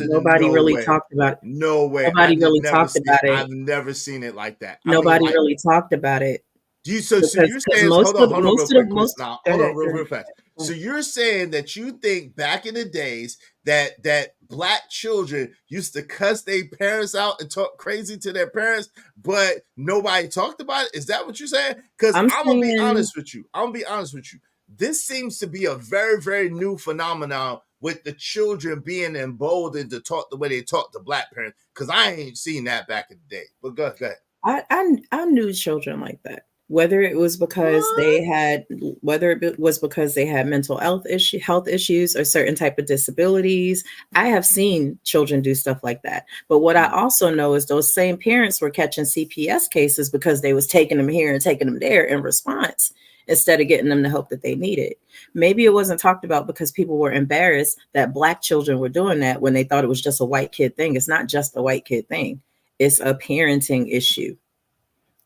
Nobody really talked about it. No way. Nobody really talked about it. I've never seen it like that. Nobody really talked about it. So you're saying, hold on real fast. So you're saying that you think back in the days that black children used to cuss their parents out and talk crazy to their parents, but nobody talked about it? Is that what you're saying? Because I'm gonna be honest with you. This seems to be a very, very new phenomenon with the children being emboldened to talk the way they talk to black parents. Because I ain't seen that back in the day. But go ahead. I knew children like that. Whether it was because they had mental health issues or certain type of disabilities, I have seen children do stuff like that. But what I also know is those same parents were catching CPS cases because they was taking them here and taking them there in response, instead of getting them the help that they needed. Maybe it wasn't talked about because people were embarrassed that black children were doing that when they thought it was just a white kid thing. It's not just a white kid thing. It's a parenting issue.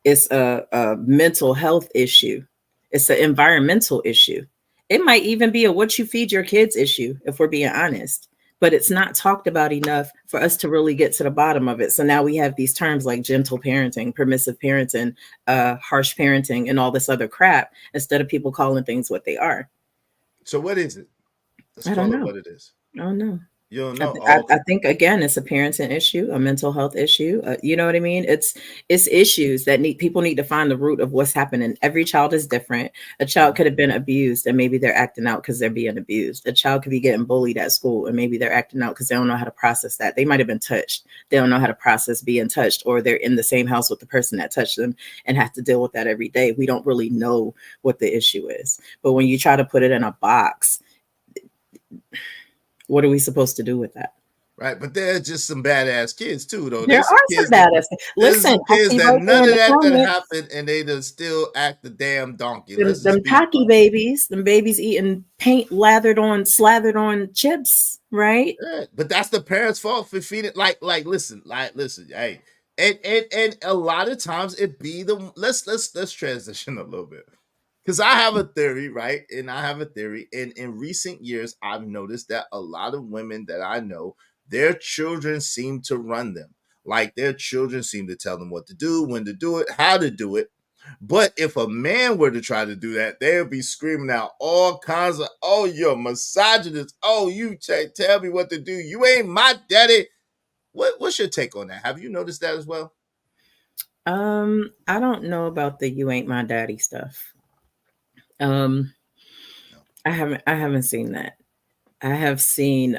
It's a mental health issue. It's an environmental issue. It might even be a what you feed your kids issue, if we're being honest. But it's not talked about enough for us to really get to the bottom of it. So now we have these terms like gentle parenting, permissive parenting, harsh parenting, and all this other crap, instead of people calling things what they are. So what is it? I don't know what it is. I don't know. You don't know. I think, again, it's a parenting issue, a mental health issue. You know what I mean? It's issues that people need to find the root of what's happening. Every child is different. A child could have been abused and maybe they're acting out because they're being abused. A child could be getting bullied at school and maybe they're acting out because they don't know how to process that. They might have been touched. They don't know how to process being touched, or they're in the same house with the person that touched them and have to deal with that every day. We don't really know what the issue is. But when you try to put it in a box, what are we supposed to do with that? Right, but they're just some badass kids too, though. There There's some are some kids that badass. Listen, I kids see that right there none in of the that comments, happened, and they just still act the damn donkey. them, Let's just be cocky babies, them babies eating paint slathered on chips, right? yeah, but that's the parents' fault for feeding. Listen, hey, and a lot of times it be the let's transition a little bit. Because I have a theory, right? And I have a theory. And in recent years, I've noticed that a lot of women that I know, their children seem to run them. Like their children seem to tell them what to do, when to do it, how to do it. But if a man were to try to do that, they would be screaming out all kinds of, oh, you're misogynist. Oh, you tell me what to do. You ain't my daddy. What's your take on that? Have you noticed that as well? I don't know about the "you ain't my daddy" stuff. No. I haven't seen that. I have seen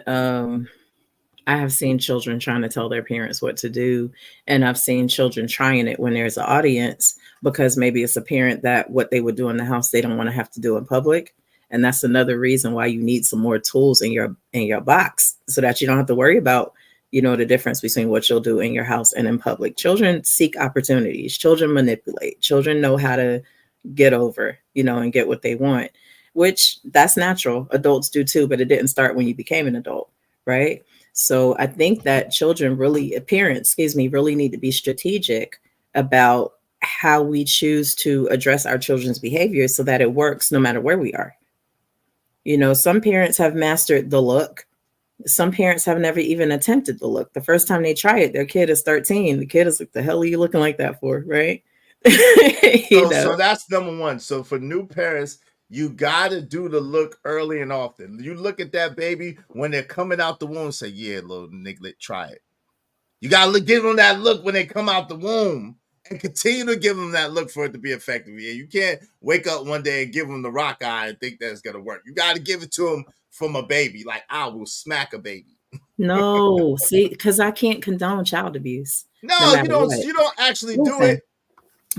children trying to tell their parents what to do, and I've seen children trying it when there's an audience, because maybe it's a parent that what they would do in the house they don't want to have to do in public. And that's another reason why you need some more tools in your box, so that you don't have to worry about, the difference between what you'll do in your house and in public. Children seek opportunities. Children manipulate. Children know how to get over, and get what they want, which that's natural. Adults do too, but it didn't start when you became an adult, right? So I think that parents really need to be strategic about how we choose to address our children's behavior so that it works no matter where we are. Some parents have mastered the look. Some parents have never even attempted the look. The first time they try it, their kid is 13. The kid is like, the hell are you looking like that for, right? So that's number one. So for new parents, you got to do the look early and often. You look at that baby when they're coming out the womb, say, yeah, little niglet, try it. You got to give them that look when they come out the womb and continue to give them that look for it to be effective. Yeah, you can't wake up one day and give them the rock eye and think that's going to work. You got to give it to them from a baby. Like, I will smack a baby. No, see, because I can't condone child abuse. No, you don't actually do it.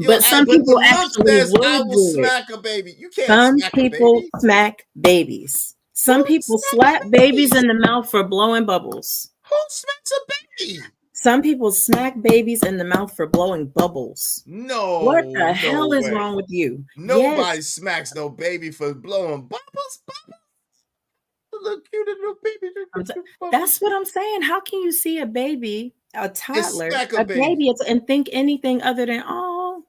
But some people actually would I will do smack a baby. You can't Some smack a baby. people smack babies. Some people slap babies in the mouth for blowing bubbles. Who smacks a baby? Some people smack babies in the mouth for blowing bubbles. No. What the hell is wrong with you? Nobody smacks no baby for blowing bubbles. Look cute little baby. That's what I'm saying. How can you see a baby, a toddler, a baby, and think anything other than, oh?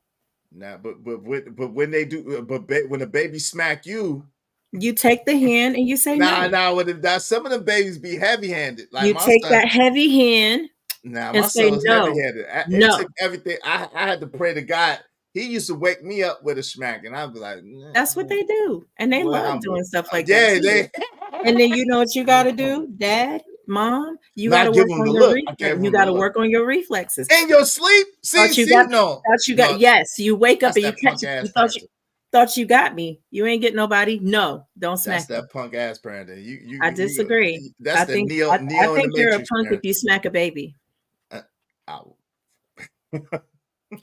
Nah, but when they do, when a baby smack you, you take the hand and you say no. Nah, some of the babies be heavy-handed. Like you take that heavy hand. Nah, my son was heavy-handed. It took everything. I had to pray to God. He used to wake me up with a smack, and I'd be like, nah, that's what they do, and they love doing stuff like that. Yeah, and then you know what you got to do, Dad, Mom. You got to work on your you got to work on your reflexes in your sleep. Yes, you wake up and you catch it. Thought you got me. You ain't get nobody. No, don't smack. That's that punk ass Brandon. I disagree. I think you're a punk if you smack a baby.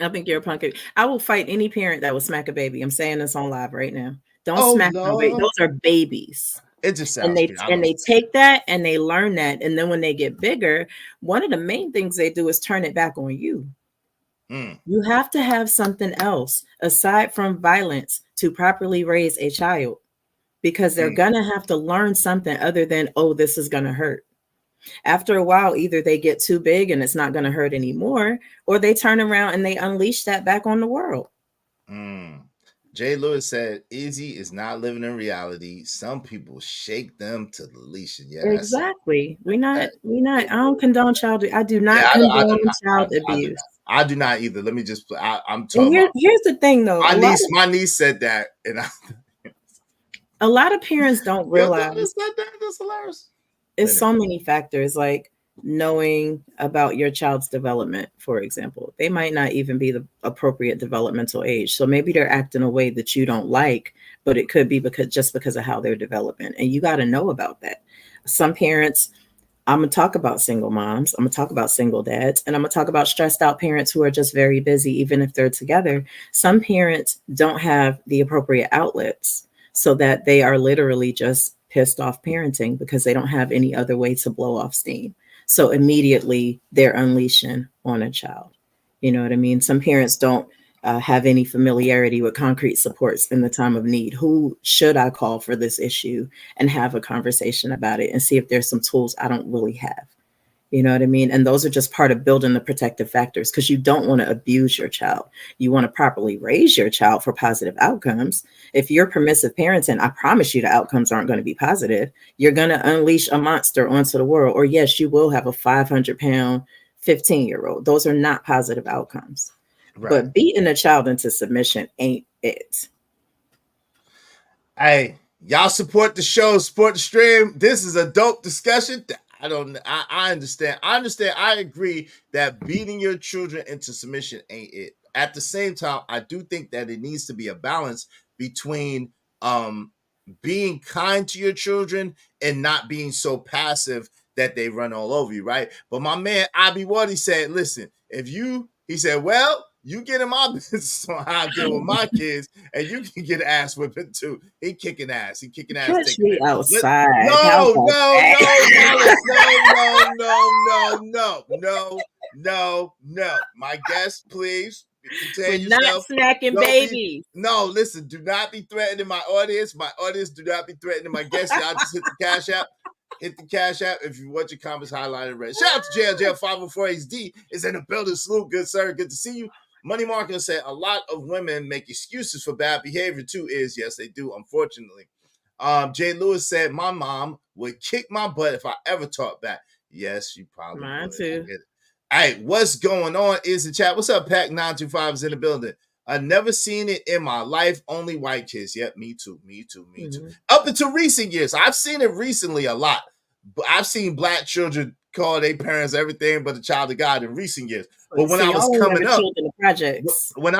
I think you're a punk. I will fight any parent that will smack a baby. I'm saying this on live right now. Don't smack no baby. Those are babies. It just sounds and they take that and they learn that, and then when they get bigger, one of the main things they do is turn it back on you. You have to have something else aside from violence to properly raise a child, because they're gonna have to learn something other than, oh, this is gonna hurt. After a while, either they get too big and it's not going to hurt anymore, or they turn around and they unleash that back on the world. Jay Lewis said, Izzy is not living in reality. Some people shake them to the leash. Yeah, exactly. I don't condone child abuse. I do not condone child abuse. I do not either. Let me just, I'm talking here's the thing though. My niece said that. And a lot of parents don't realize. That's hilarious. It's so many factors, like knowing about your child's development, for example. They might not even be the appropriate developmental age. So maybe they're acting a way that you don't like, but it could be because of how they're developing. And you got to know about that. Some parents, I'm going to talk about single moms. I'm going to talk about single dads. And I'm going to talk about stressed out parents who are just very busy, even if they're together. Some parents don't have the appropriate outlets, so that they are literally just pissed off parenting because they don't have any other way to blow off steam. So immediately they're unleashing on a child. You know what I mean? Some parents don't have any familiarity with concrete supports in the time of need. Who should I call for this issue, and have a conversation about it and see if there's some tools I don't really have. You know what I mean? And those are just part of building the protective factors, because you don't want to abuse your child. You want to properly raise your child for positive outcomes. If you're permissive parenting, I promise you the outcomes aren't going to be positive. You're going to unleash a monster onto the world. Or yes, you will have a 500-pound 15-year-old. Those are not positive outcomes. Right. But beating a child into submission ain't it. Hey, y'all support the show, support the stream. This is a dope discussion. I understand. I agree that beating your children into submission ain't it. At the same time, I do think that it needs to be a balance between being kind to your children and not being so passive that they run all over you, right? But my man Abi Wadi said, listen, he said, well, you get in my business on how I deal with my kids, and you can get ass whipping too. He kicking ass. Catch me outside. No. My guest, please. We're not smacking babies. No, listen, do not be threatening my audience. My audience, do not be threatening my guests. Y'all just hit the Cash App. Hit the Cash App if you want your comments highlighted red. Shout out to JLJ 504HD is in the building. Salute, good sir. Good to see you. Money Marketer said a lot of women make excuses for bad behavior too. Yes, they do, unfortunately. Jay Lewis said, my mom would kick my butt if I ever taught back. Yes, she probably Mine would. too. All right, what's going on is the chat. What's up, Pack 925 is in the building. I've never seen it in my life. Only white kids. Yep, me too. Up until recent years. I've seen it recently a lot. But I've seen black children call their parents everything but a child of God in recent years. But when I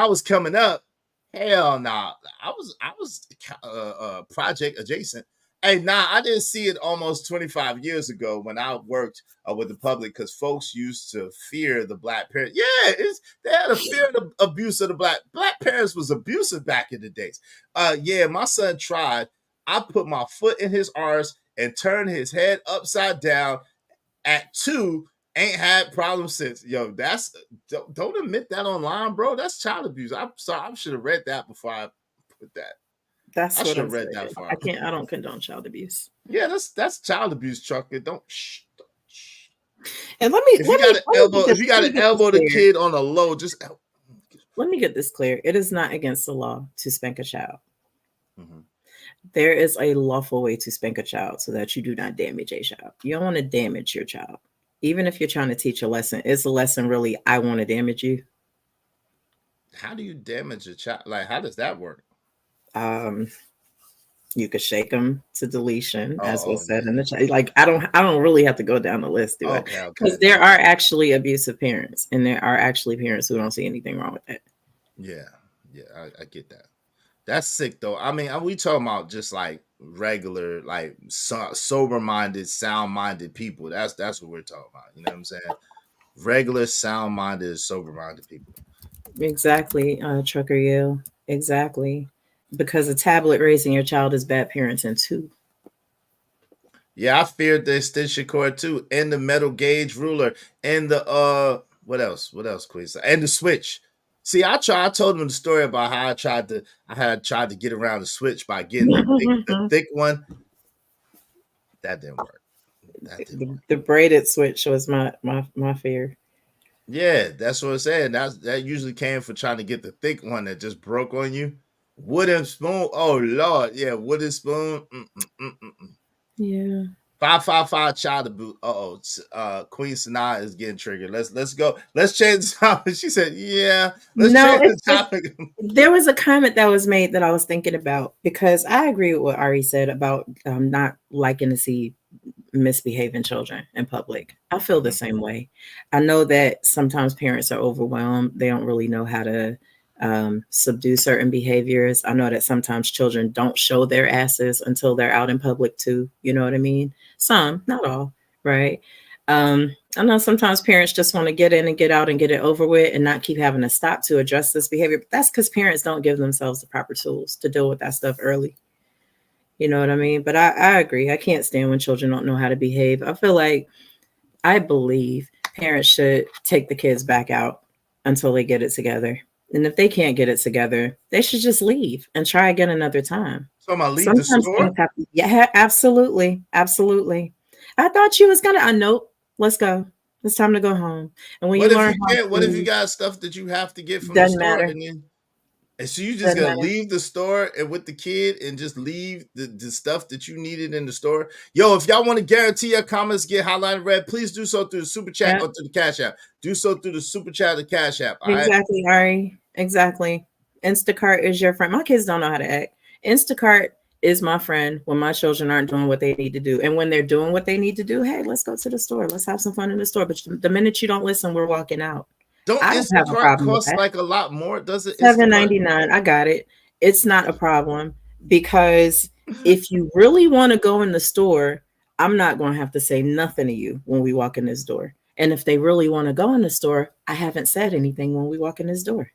was coming up, hell nah. I was project adjacent. Hey, nah, I didn't see it almost 25 years ago when I worked with the public, because folks used to fear the black parent. Yeah, they had a fear of the abuse of the black parents was abusive back in the days. Yeah, my son tried. I put my foot in his arse and turned his head upside down at 2. Ain't had problems since. Yo, don't admit that online, bro. That's child abuse. I'm sorry. I should have read that before I put that. That's what I'm saying. I don't condone child abuse. Yeah, that's child abuse, Chuck. Don't. And if you got to elbow the kid on a low, just let me get this clear. It is not against the law to spank a child. Mm-hmm. There is a lawful way to spank a child so that you do not damage a child. You don't want to damage your child. Even if you're trying to teach a lesson, is a lesson really, I want to damage you? How do you damage a child? Like, how does that work? You could shake them to deletion, as was said in the chat. Like, I don't really have to go down the list, do it? Because there are actually abusive parents, and there are actually parents who don't see anything wrong with it. Yeah, I get that. That's sick, though. I mean, we talking about just like regular, like sober-minded, sound-minded people. That's what we're talking about. You know what I'm saying? Regular, sound-minded, sober-minded people. Exactly, Trucker Yale. Exactly. Because a tablet raising your child is bad parenting too. Yeah, I feared the extension cord too, and the metal gauge ruler, and the what else, Queen? And the switch. See, I told them the story about how I had tried to get around the switch by getting the thick one. That didn't work. The braided switch was my fear. Yeah, that's what I'm saying. That usually came for trying to get the thick one that just broke on you. Wooden spoon. Oh Lord, yeah, wooden spoon. Yeah. 555 child abuse. Queen Sanaa is getting triggered. Let's go. Let's change the topic. She said, "Yeah." Let's change the topic. There was a comment that was made that I was thinking about, because I agree with what Ari said about not liking to see misbehaving children in public. I feel the same way. I know that sometimes parents are overwhelmed. They don't really know how to subdue certain behaviors. I know that sometimes children don't show their asses until they're out in public too. You know what I mean? Some, not all, right? I know sometimes parents just want to get in and get out and get it over with and not keep having to stop to address this behavior. But that's because parents don't give themselves the proper tools to deal with that stuff early. You know what I mean? But I agree. I can't stand when children don't know how to behave. I feel like I believe parents should take the kids back out until they get it together. And if they can't get it together, they should just leave and try again another time. So I'm gonna leave Sometimes the store. things happen. Yeah, absolutely. Absolutely. I thought you was gonna nope, let's go. It's time to go home. And when What you if learn you how can't? What if you to, got stuff that you have to get from the doesn't store, matter. and so you just Doesn't gonna matter. leave the store and with the kid and just leave the stuff that you needed in the store? Yo, if y'all want to guarantee your comments get highlighted red, please do so through the super chat or through the Cash App. Do so through the super chat or the Cash App. All right. Exactly, Ari. Exactly. Instacart is your friend. My kids don't know how to act. Instacart is my friend when my children aren't doing what they need to do. And when they're doing what they need to do, hey, let's go to the store. Let's have some fun in the store. But the minute you don't listen, we're walking out. Don't I don't have a Instacart problem with cost that. like a lot more? Does it? $7.99. I got it. It's not a problem because if you really want to go in the store, I'm not going to have to say nothing to you when we walk in this door. And if they really want to go in the store, I haven't said anything when we walk in this door.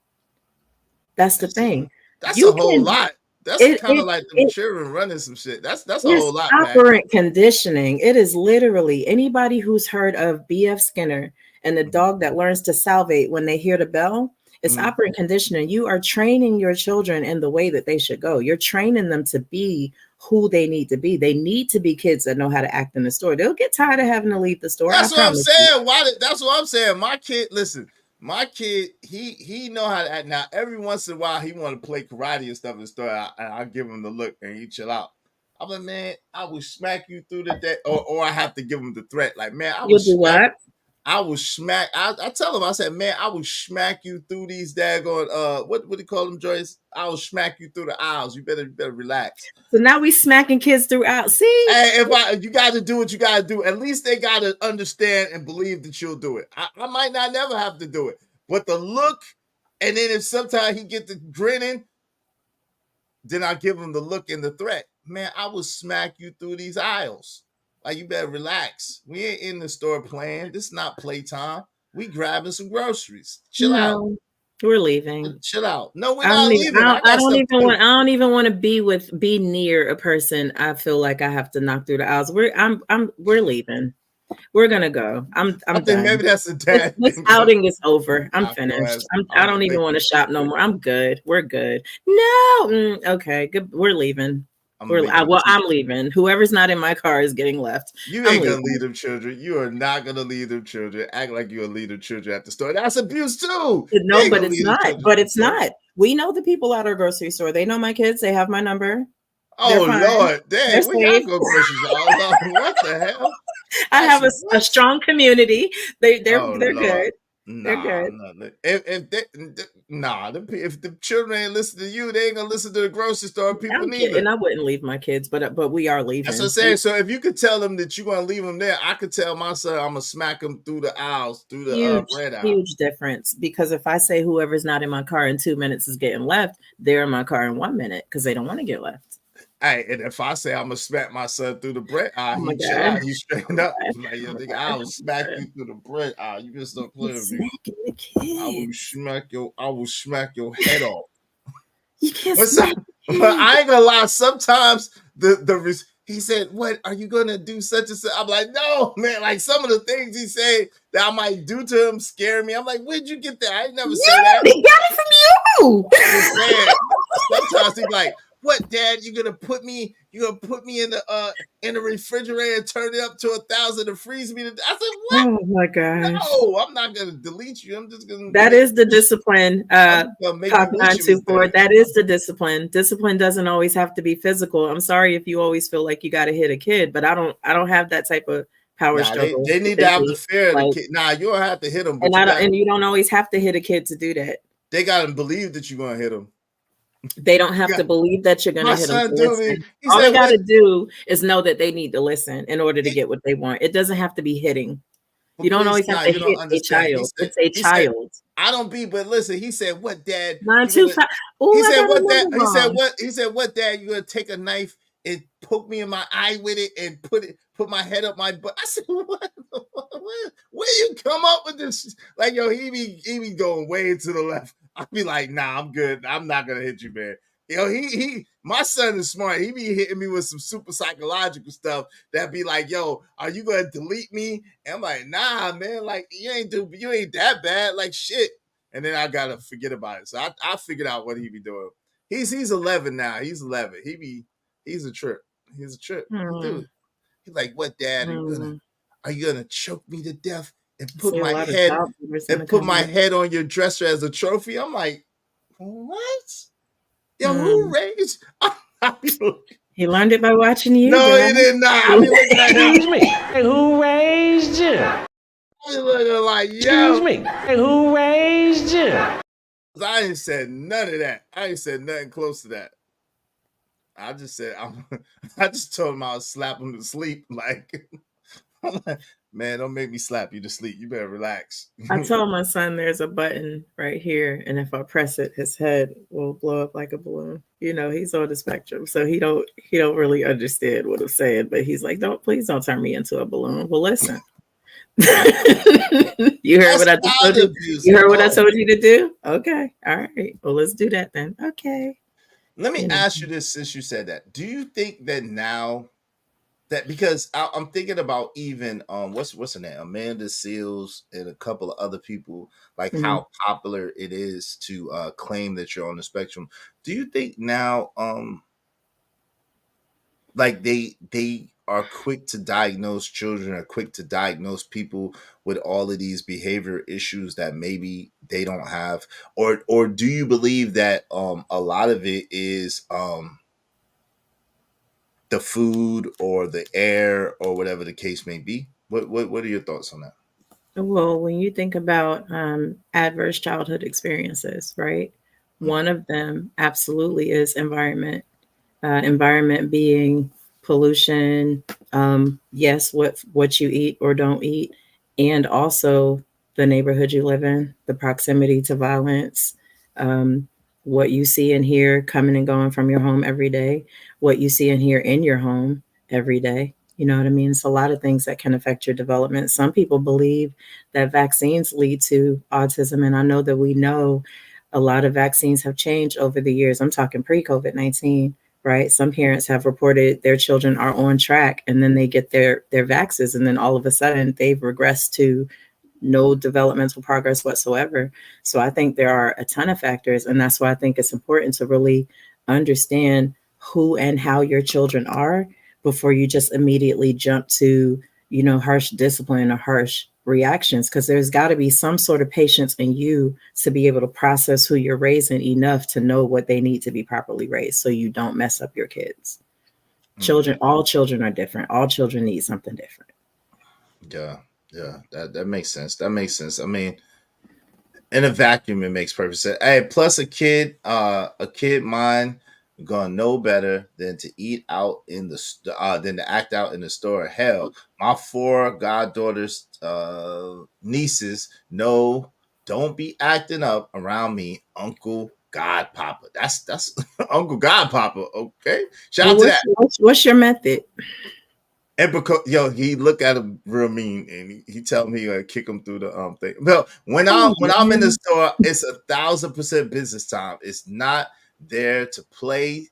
That's the thing. That's a whole lot. That's kind of like the children running some shit. That's a whole lot. Operant conditioning. It is literally anybody who's heard of B.F. Skinner and the dog that learns to salivate when they hear the bell. It's operant conditioning. You are training your children in the way that they should go. You're training them to be who they need to be. They need to be kids that know how to act in the store. They'll get tired of having to leave the store. That's what I'm saying. That's what I'm saying. My kid, listen, my kid, he know how to act. Now, every once in a while, he want to play karate and stuff in the store. I give him the look and he chill out. I'm like, man, I will smack you through the day, or I have to give him the threat. Like, man, I will smack. I will smack. I tell him, I said, man, I will smack you through these daggone what do you call them, Joyce? I will smack you through the aisles. You better relax. So now we smacking kids throughout. See, hey, you got to do what you got to do. At least they got to understand and believe that you'll do it. I might not never have to do it, but the look, and then if sometimes he get the grinning, then I give him the look and the threat. Man, I will smack you through these aisles. Like, you better relax. We ain't in the store playing. This is not playtime. We grabbing some groceries. Chill out. We're leaving. Chill out. No, we're not leaving. I don't even want to be near a person. I feel like I have to knock through the aisles. We're leaving. We're gonna go. I think done. Maybe that's a dad. This outing is over. I'm finished. I don't even want to shop no more. I'm good. We're good. No. Okay. Good. We're leaving. I'm leaving. Whoever's not in my car is getting left. You ain't gonna leave them children. You are not gonna leave them children. Act like you're gonna leave them children at the store. That's abuse too. No, but it's not. But it's not. We know the people at our grocery store. They know my kids. They have my number. Oh Lord, damn! We gotta go groceries. What the hell? I have a strong community. They're good. They're good. If the children ain't listening to you, they ain't gonna listen to the grocery store people neither. And I wouldn't leave my kids, but we are leaving. That's what I'm saying. So if you could tell them that you're gonna leave them there, I could tell my son I'm gonna smack them through the aisles, through the bread aisle. Huge difference, because if I say whoever's not in my car in 2 minutes is getting left, they're in my car in 1 minute because they don't want to get left. Hey, and if I say I'm gonna smack my son through the bread aisle, he straightened up. Like, yo, nigga, I will smack you through the bread aisle. You just don't play with me. I will smack your head off. You can't smack. But I ain't gonna lie. Sometimes he said, "What are you gonna do?" Such and such. I'm like, "No, man." Like, some of the things he said that I might do to him scare me. I'm like, "Where'd you get that?" I ain't never said that. They got it from you. Sometimes he's like, "What, Dad? You gonna put me in the refrigerator and turn it up to 1,000 to freeze me?" I said, "What? Oh my gosh! No, I'm not gonna delete you. I'm just gonna." That is the discipline. Pop 924. That is the discipline. Discipline doesn't always have to be physical. I'm sorry if you always feel like you got to hit a kid, but I don't have that type of power struggle. They need to have the fear of the kid. Nah, you don't have to hit them. And you don't always have to hit a kid to do that. They gotta believe that you're gonna hit them. They don't have to believe that you're going to hit them. All they got to do is know that they need to listen in order to get what they want. It doesn't have to be hitting. You don't always have to hit a child. It's a child. I don't be, but listen, he said, "What, Dad?" 925. He said, "What, Dad?" He said, "What, Dad? You gonna take a knife and poke me in my eye with it and put my head up my butt?" I said, "What? Where you come up with this?" Like, yo, he be going way to the left. I'd be like, "Nah, I'm good. I'm not gonna hit you, man." My son is smart. He be hitting me with some super psychological stuff that be like, yo, are you gonna delete me? And I'm like, nah, man, like you ain't that bad, like shit. And then I gotta forget about it. So I figured out what he be doing. He's 11 now. He's 11. He's a trip. He's a trip. Dude. He's like, what, Dad? Are you gonna choke me to death and put my head on your dresser as a trophy? I'm like, what? Yo, who raised? He learned it by watching you. No, he did not. I be looking at him. Excuse me. Who raised you? I be looking like, yo. Excuse me. Who raised you? I ain't said none of that. I ain't said nothing close to that. I just said, I just told him I would slap him to sleep. Like, man, don't make me slap you to sleep. You better relax. I told my son there's a button right here, and if I press it, his head will blow up like a balloon. You know, he's on the spectrum, so he don't really understand what I'm saying. But he's like, please don't turn me into a balloon. Well, listen. You heard what I told you? You heard what I told you to do? Okay. All right. Well, let's do that then. Okay. Let me ask you this since you said that. Do you think that now that, because I'm thinking about even what's her name? Amanda Seals and a couple of other people, like how popular it is to claim that you're on the spectrum. Do you think now like they are quick to diagnose children, are quick to diagnose people with all of these behavior issues that maybe they don't have, or do you believe that a lot of it is the food or the air or whatever the case may be? What are your thoughts on that? Well, when you think about adverse childhood experiences, right? One of them absolutely is environment. Environment being pollution, yes, what you eat or don't eat, and also the neighborhood you live in, the proximity to violence, what you see and hear coming and going from your home every day, what you see and hear in your home every day. You know what I mean? It's a lot of things that can affect your development. Some people believe that vaccines lead to autism, and I know that we know a lot of vaccines have changed over the years. I'm talking pre-COVID-19. Right. Some parents have reported their children are on track, and then they get their vaxes, and then all of a sudden they've regressed to no developmental progress whatsoever. So I think there are a ton of factors, and that's why I think it's important to really understand who and how your children are before you just immediately jump to, you know, harsh discipline or harsh reactions, because there's got to be some sort of patience in you to be able to process who you're raising enough to know what they need to be properly raised, so you don't mess up your kids. All children are different. All children need something different. Yeah, that makes sense. That makes sense. I mean, in a vacuum, it makes perfect sense. Hey, plus a kid mind gonna know better than to eat out in the than to act out in the store. Hell, my 4 goddaughters, nieces, no, don't be acting up around me, Uncle Godpapa. That's Uncle Godpapa. Okay, shout out to that. What's your method? And because he look at him real mean, and he tell me he kick him through the thing. Well, when I'm in the store, it's 1,000% business time. It's not there to play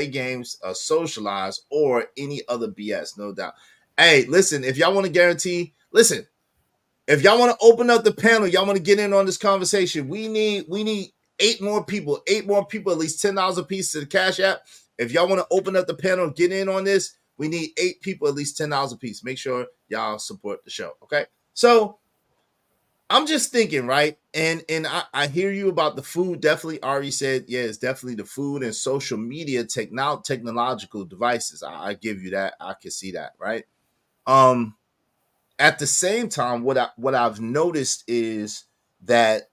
games, socialize, or any other BS. No doubt. Hey, listen, if y'all want to guarantee, if y'all want to open up the panel, y'all want to get in on this conversation. We need 8 more people, at least $10 a piece to the Cash App. If y'all want to open up the panel, get in on this. We need 8 people, at least $10 a piece. Make sure y'all support the show, okay? So I'm just thinking, right? And I hear you about the food. Definitely, Ari said, yeah, it's definitely the food and social media technological devices. I give you that. I can see that, right? At the same time, what I've noticed is that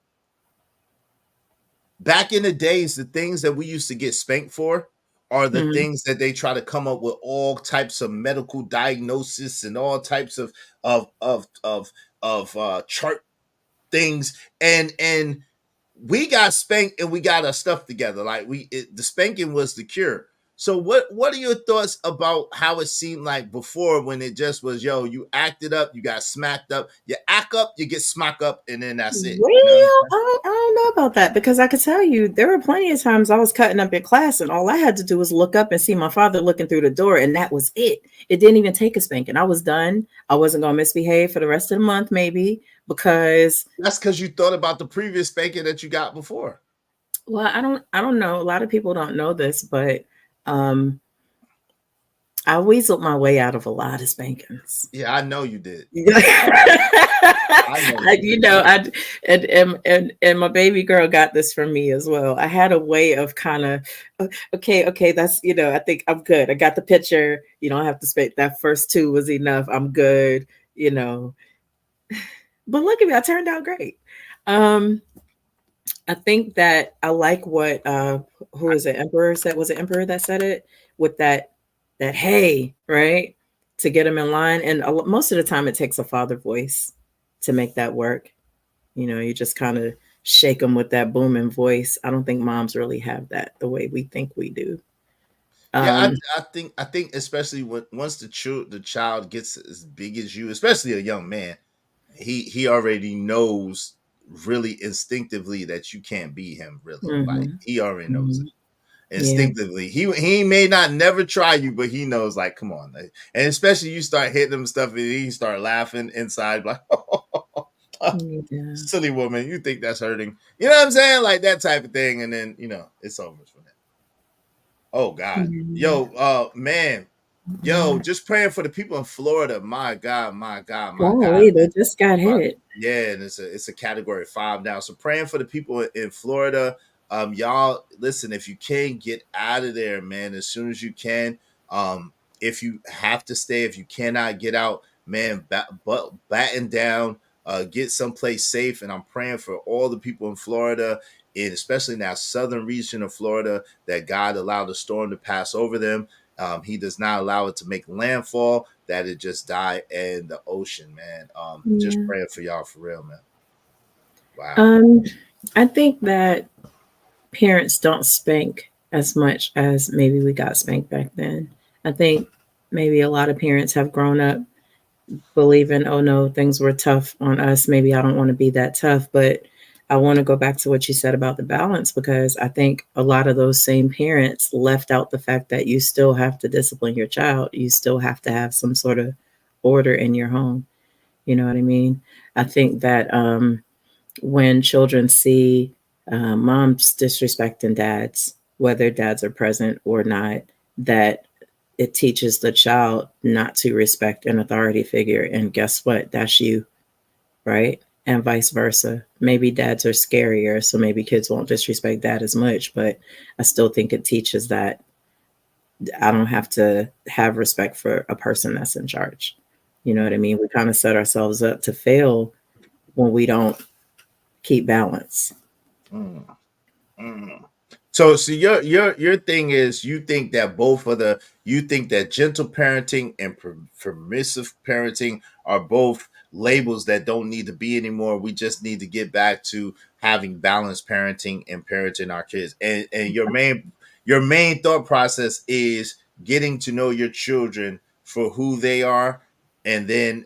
back in the days, the things that we used to get spanked for are the things that they try to come up with all types of medical diagnosis and all types of chart things, and we got spanked and we got our stuff together. Like the spanking was the cure. So what are your thoughts about how it seemed like before, when it just was, yo, you acted up, you got smacked up, you act up, you get smacked up, and then that's it. Well, You know? I don't know about that, because I could tell you there were plenty of times I was cutting up in class and all I had to do was look up and see my father looking through the door, and that was it. It didn't even take a spanking. I was done. I wasn't going to misbehave for the rest of the month, maybe, because That's because you thought about the previous spanking that you got before. well, I don't know. A lot of people don't know this, but I weaseled my way out of a lot of spankings. Yeah, I know you did. And my baby girl got this from me as well. I had a way of kind of, okay, that's, I think I'm good. I got the picture. You don't have to spank. That first 2 was enough. I'm good, But look at me, I turned out great. I think that I like what who is it? Emperor said. Was it Emperor that said it? With that hey, right? To get them in line. And most of the time it takes a father voice to make that work. You just kind of shake them with that booming voice. I don't think moms really have that the way we think we do. Yeah, I think especially once the child gets as big as you, especially a young man, he already knows really instinctively that you can't beat him. Really, like he already knows it instinctively. Yeah. He may not never try you, but he knows, like, come on. And especially you start hitting him stuff and he start laughing inside, like, silly woman, you think that's hurting? You know what I'm saying? Like that type of thing. And then it's over for that. Oh God. Yo, man. Yo, just praying for the people in Florida. My God. They just got hit. Yeah, and it's a category 5 now. So praying for the people in Florida. Y'all, listen, if you can, get out of there, man, as soon as you can. If you have to stay, if you cannot get out, man, batten down, get someplace safe. And I'm praying for all the people in Florida, and especially in that southern region of Florida, that God allowed the storm to pass over them. He does not allow it to make landfall, that it just die in the ocean, man. Just praying for y'all for real, man. Wow. I think that parents don't spank as much as maybe we got spanked back then. I think maybe a lot of parents have grown up believing, oh no, things were tough on us. Maybe I don't want to be that tough, but I want to go back to what you said about the balance, because I think a lot of those same parents left out the fact that you still have to discipline your child. You still have to have some sort of order in your home. You know what I mean? I think that when children see moms disrespecting dads, whether dads are present or not, that it teaches the child not to respect an authority figure. And guess what? That's you, right? And vice versa. Maybe dads are scarier, so maybe kids won't disrespect dad as much, but I still think it teaches that I don't have to have respect for a person that's in charge. You know what I mean? We kind of set ourselves up to fail when we don't keep balance. So your thing is, you think that you think that gentle parenting and permissive parenting are both labels that don't need to be anymore. We just need to get back to having balanced parenting and parenting our kids. And your main thought process is getting to know your children for who they are, and then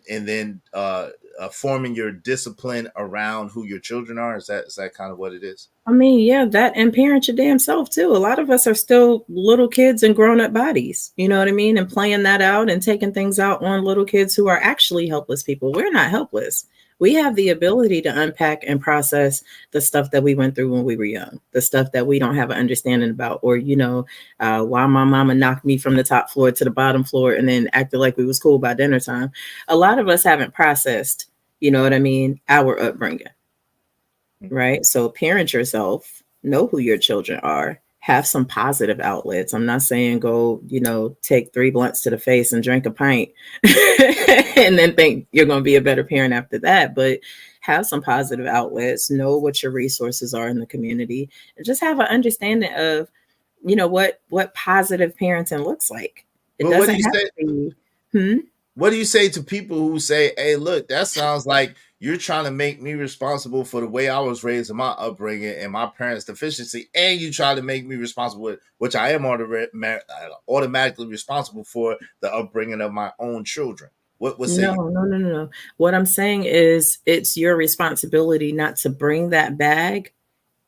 forming your discipline around who your children are. Is that kind of what it is? I mean, yeah, that, and parent your damn self too. A lot of us are still little kids in grown-up bodies, you know what I mean? And playing that out and taking things out on little kids who are actually helpless people. We're not helpless. We have the ability to unpack and process the stuff that we went through when we were young, the stuff that we don't have an understanding about, or, why my mama knocked me from the top floor to the bottom floor and then acted like we was cool by dinner time. A lot of us haven't processed, you know what I mean, our upbringing. Right. So parent yourself, know who your children are, have some positive outlets. I'm not saying go, take 3 blunts to the face and drink a pint and then think you're going to be a better parent after that. But have some positive outlets, know what your resources are in the community, and just have an understanding of, what positive parenting looks like. It doesn't have to be. What do you say to people who say, hey, look, that sounds like, you're trying to make me responsible for the way I was raised and my upbringing and my parents' deficiency, and you try to make me responsible, which I am automatically responsible for the upbringing of my own children. What say you? No. What I'm saying is it's your responsibility not to bring that bag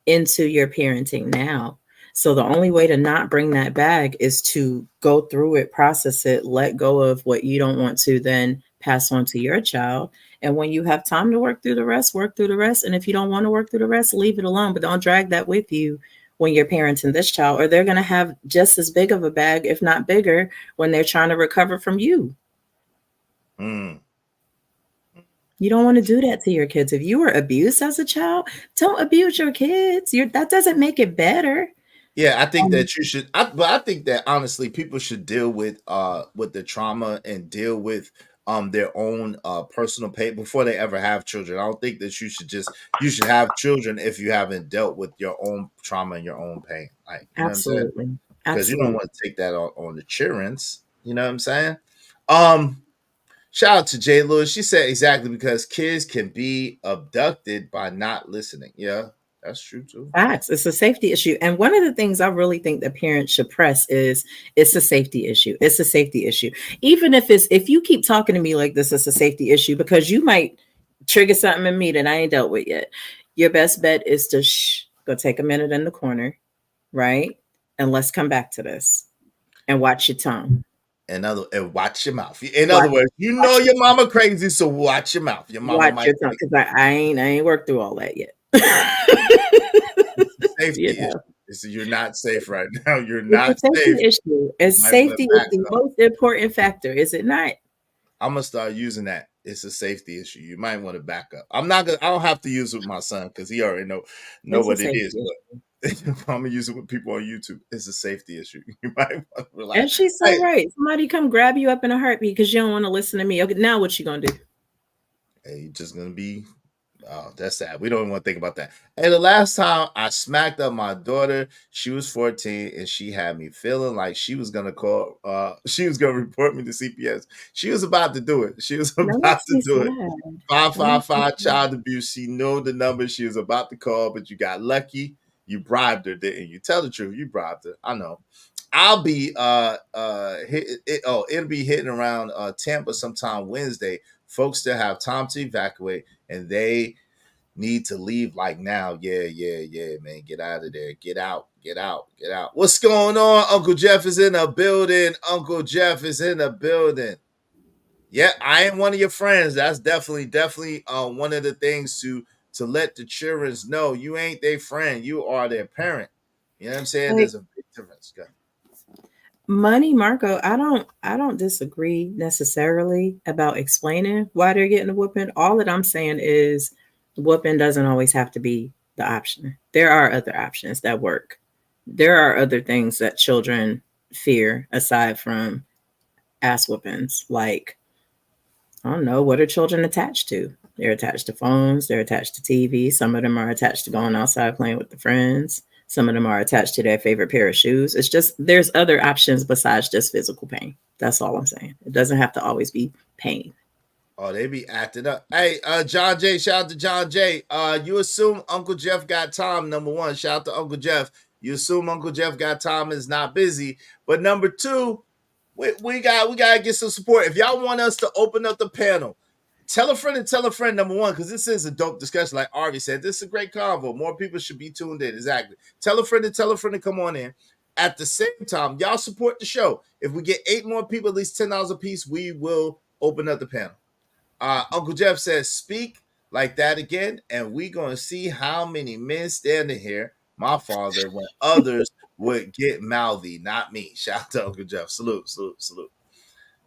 into your parenting now. So the only way to not bring that bag is to go through it, process it, let go of what you don't want to then pass on to your child. And when you have time to work through the rest, work through the rest. And if you don't want to work through the rest, leave it alone. But don't drag that with you when you're parenting this child, or they're going to have just as big of a bag, if not bigger, when they're trying to recover from you. Mm. You don't want to do that to your kids. If you were abused as a child, don't abuse your kids. That doesn't make it better. Yeah, I think that you should. But I think that honestly, people should deal with the trauma and deal with their own personal pain before they ever have children. I don't think that you should have children if you haven't dealt with your own trauma and your own pain. Like, you know what I'm saying? Because you don't want to take that on the children's. You know what I'm saying? Shout out to Jay Lewis. She said exactly, because kids can be abducted by not listening. Yeah, that's true too. Facts. It's a safety issue. And one of the things I really think that parents should press is it's a safety issue. It's a safety issue. Even if you keep talking to me like this is a safety issue, because you might trigger something in me that I ain't dealt with yet. Your best bet is to go take a minute in the corner, right? And let's come back to this and watch your tongue. And watch your mouth. In other words, you know your mama crazy, so watch your mouth. Your mama watch your tongue, because I ain't worked through all that yet. Safety issue. You're not safe right now. You're not safe. Issue. Safety is the most important factor, is it not? I'm gonna start using that. It's a safety issue. You might want to back up. I don't have to use it with my son because he already know what it is. But I'm gonna use it with people on YouTube. It's a safety issue. You might want to relax. And she's so right. Somebody come grab you up in a heartbeat because you don't want to listen to me. Okay, now what you gonna do? Hey, you're just gonna be. Oh, that's sad. We don't even want to think about that. And the last time I smacked up my daughter, she was 14, and she had me feeling like she was gonna she was gonna report me to CPS. She was about to do it. She was about to do it. 555 child abuse. She knew the number she was about to call, but you got lucky. You bribed her, didn't you? Tell the truth. You bribed her. I know. I'll be it'll be hitting around Tampa sometime Wednesday. Folks still have time to evacuate, and they need to leave like now. Yeah, man. Get out of there. Get out. What's going on? Uncle Jeff is in the building. Yeah, I ain't one of your friends. That's definitely one of the things to let the children know. You ain't their friend. You are their parent. You know what I'm saying? There's a big difference. Money, Marco, I don't disagree necessarily about explaining why they're getting a whooping. All that I'm saying is whooping doesn't always have to be the option. There are other options that work. There are other things that children fear aside from ass whoopings. Like, I don't know, what are children attached to? They're attached to phones. They're attached to TV. Some of them are attached to going outside playing with the friends. Some of them are attached to their favorite pair of shoes. It's just, there's other options besides just physical pain. That's all I'm saying. It doesn't have to always be pain. Oh, they be acting up. Hey, John J, shout out to John J. You assume Uncle Jeff got time, number one. Shout out to Uncle Jeff. You assume Uncle Jeff got time, is not busy. But number two, we gotta get some support. If y'all want us to open up the panel, tell a friend, number one, because this is a dope discussion. Like Arby said, this is a great convo. More people should be tuned in. Exactly. Tell a friend to come on in. At the same time, y'all support the show. If we get 8 more people, at least $10 a piece, we will open up the panel. Uncle Jeff says, speak like that again, and we going to see how many men standing here, my father, when others would get mouthy, not me. Shout out to Uncle Jeff. Salute.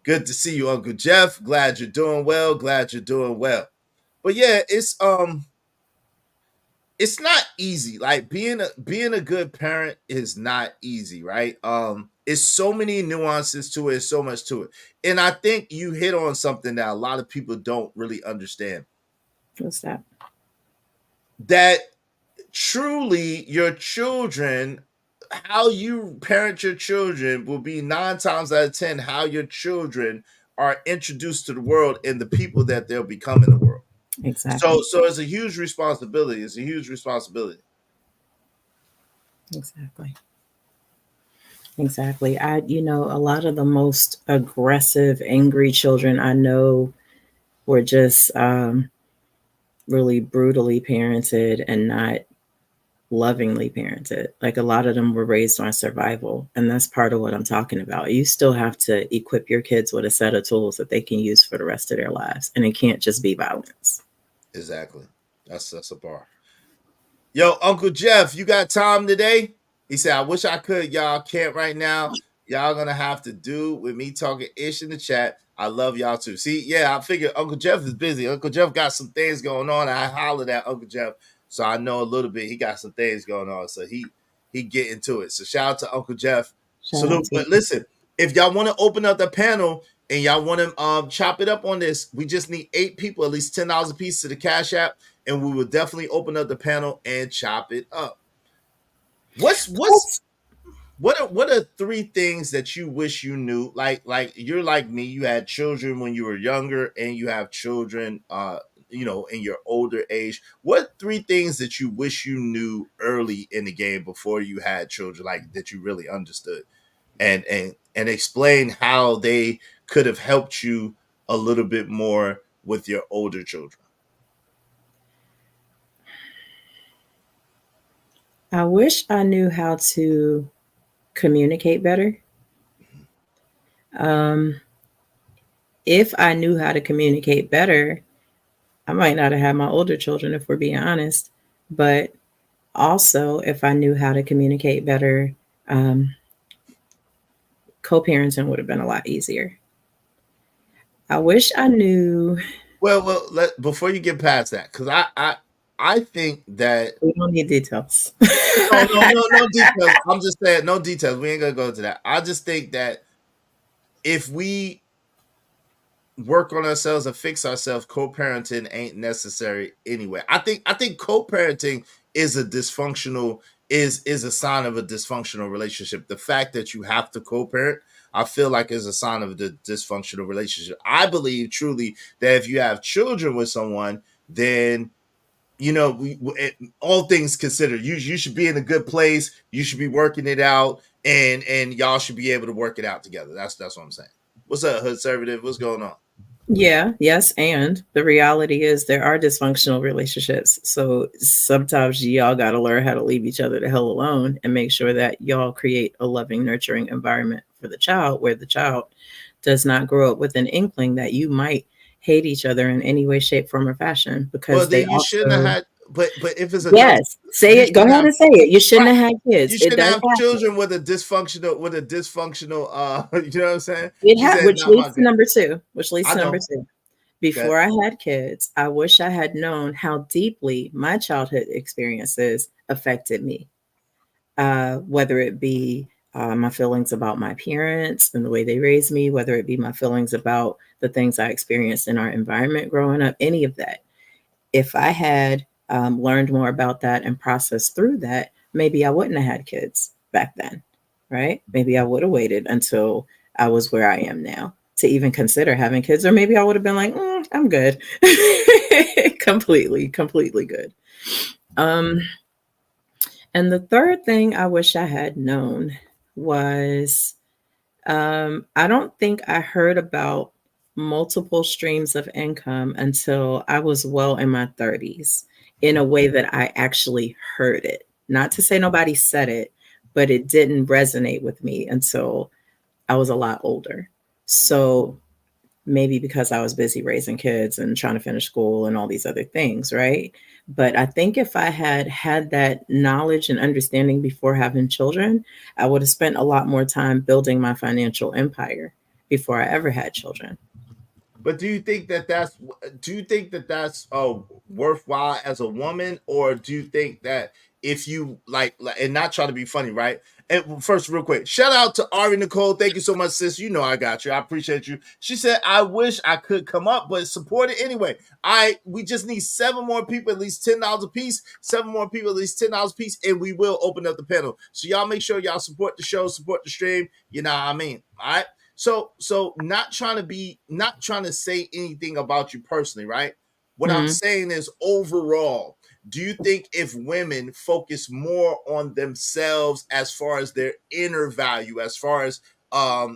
Good to see you, Uncle Jeff. Glad you're doing well. But yeah, it's not easy. Like being a good parent is not easy, right? It's so many nuances to it, so much to it. And I think you hit on something that a lot of people don't really understand. What's that? That truly your children, how you parent your children will be 9 times out of 10 how your children are introduced to the world and the people that they'll become in the world. Exactly. So it's a huge responsibility. It's a huge responsibility. Exactly. A lot of the most aggressive, angry children I know were just really brutally parented and not lovingly parented. Like a lot of them were raised on survival. And that's part of what I'm talking about. You still have to equip your kids with a set of tools that they can use for the rest of their lives. And it can't just be violence. Exactly. That's a bar. Yo, Uncle Jeff, you got time today? He said, I wish I could. Y'all can't right now. Y'all gonna have to do with me talking ish in the chat. I love y'all too. See, yeah, I figured Uncle Jeff is busy. Uncle Jeff got some things going on. I hollered at Uncle Jeff, so I know a little bit. He got some things going on, so he get into it. So shout out to Uncle Jeff. Salute. But listen, if y'all want to open up the panel and y'all want to chop it up on this, we just need 8 people, at least $10 a piece to the Cash App, and we will definitely open up the panel and chop it up. What are 3 things that you wish you knew? Like you're like me, you had children when you were younger, and you have children in your older age. What 3 things that you wish you knew early in the game before you had children, like that you really understood, and explain how they could have helped you a little bit more with your older children? I wish I knew how to communicate better. If I knew how to communicate better, I might not have had my older children, if we're being honest. But also, if I knew how to communicate better, co-parenting would have been a lot easier. I wish I knew. Well, before you get past that, because I think that we don't need details. no details. I'm just saying no details. We ain't gonna go into that. I just think that if we work on ourselves and fix ourselves, co-parenting ain't necessary anyway. I think co-parenting is a sign of a dysfunctional relationship. The fact that you have to co-parent, I feel like, is a sign of the dysfunctional relationship. I believe truly that if you have children with someone, then all things considered, you should be in a good place. You should be working it out, and y'all should be able to work it out together. That's what I'm saying. What's up, Hoodservative? What's going on? Yeah, yes, and the reality is there are dysfunctional relationships. So sometimes y'all got to learn how to leave each other the hell alone and make sure that y'all create a loving, nurturing environment for the child, where the child does not grow up with an inkling that you might hate each other in any way, shape, form, or fashion. Because shouldn't have had. But if it's a say it. Go ahead and say it. You shouldn't have had kids. You shouldn't have children with a dysfunctional. You know what I'm saying? Which leads to number 2. Before I had kids, I wish I had known how deeply my childhood experiences affected me. Whether it be my feelings about my parents and the way they raised me, whether it be my feelings about the things I experienced in our environment growing up, any of that. If I had learned more about that and processed through that, maybe I wouldn't have had kids back then, right? Maybe I would have waited until I was where I am now to even consider having kids, or maybe I would have been like, I'm good. completely good. And the third thing I wish I had known was, I don't think I heard about multiple streams of income until I was well in my 30s, in a way that I actually heard it. Not to say nobody said it, but it didn't resonate with me until I was a lot older. So maybe because I was busy raising kids and trying to finish school and all these other things, right? But I think if I had that knowledge and understanding before having children, I would have spent a lot more time building my financial empire before I ever had children. But do you think that that's worthwhile as a woman, or do you think that if you like and not try to be funny, right? And first, real quick, shout out to Ari Nicole. Thank you so much, sis. You know I got you. I appreciate you. She said, I wish I could come up, but support it anyway. We just need 7 more people, at least $10 a piece. 7 more people, at least $10 a piece, and we will open up the panel. So y'all make sure y'all support the show, support the stream. You know what I mean? All right. So not trying to say anything about you personally, right? What I'm saying is, overall, do you think if women focus more on themselves as far as their inner value, as far as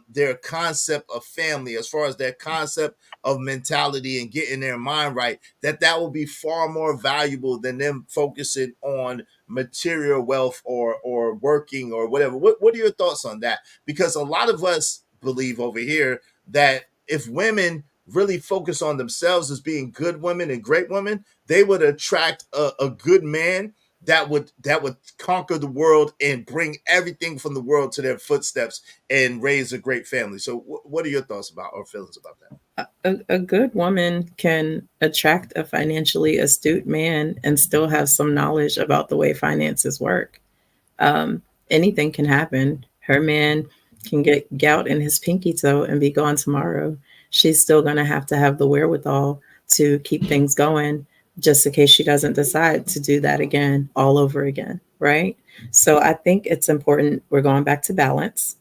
their concept of family, as far as their concept of mentality and getting their mind right, that will be far more valuable than them focusing on material wealth or working or whatever? What are your thoughts on that? Because a lot of us believe over here that if women really focus on themselves as being good women and great women, they would attract a good man that would conquer the world and bring everything from the world to their footsteps and raise a great family. So what are your thoughts about or feelings about that? A good woman can attract a financially astute man and still have some knowledge about the way finances work. Anything can happen. Her man can get gout in his pinky toe and be gone tomorrow. She's still going to have the wherewithal to keep things going, just in case she doesn't decide to do that again, all over again, right? So I think it's important. We're going back to balance.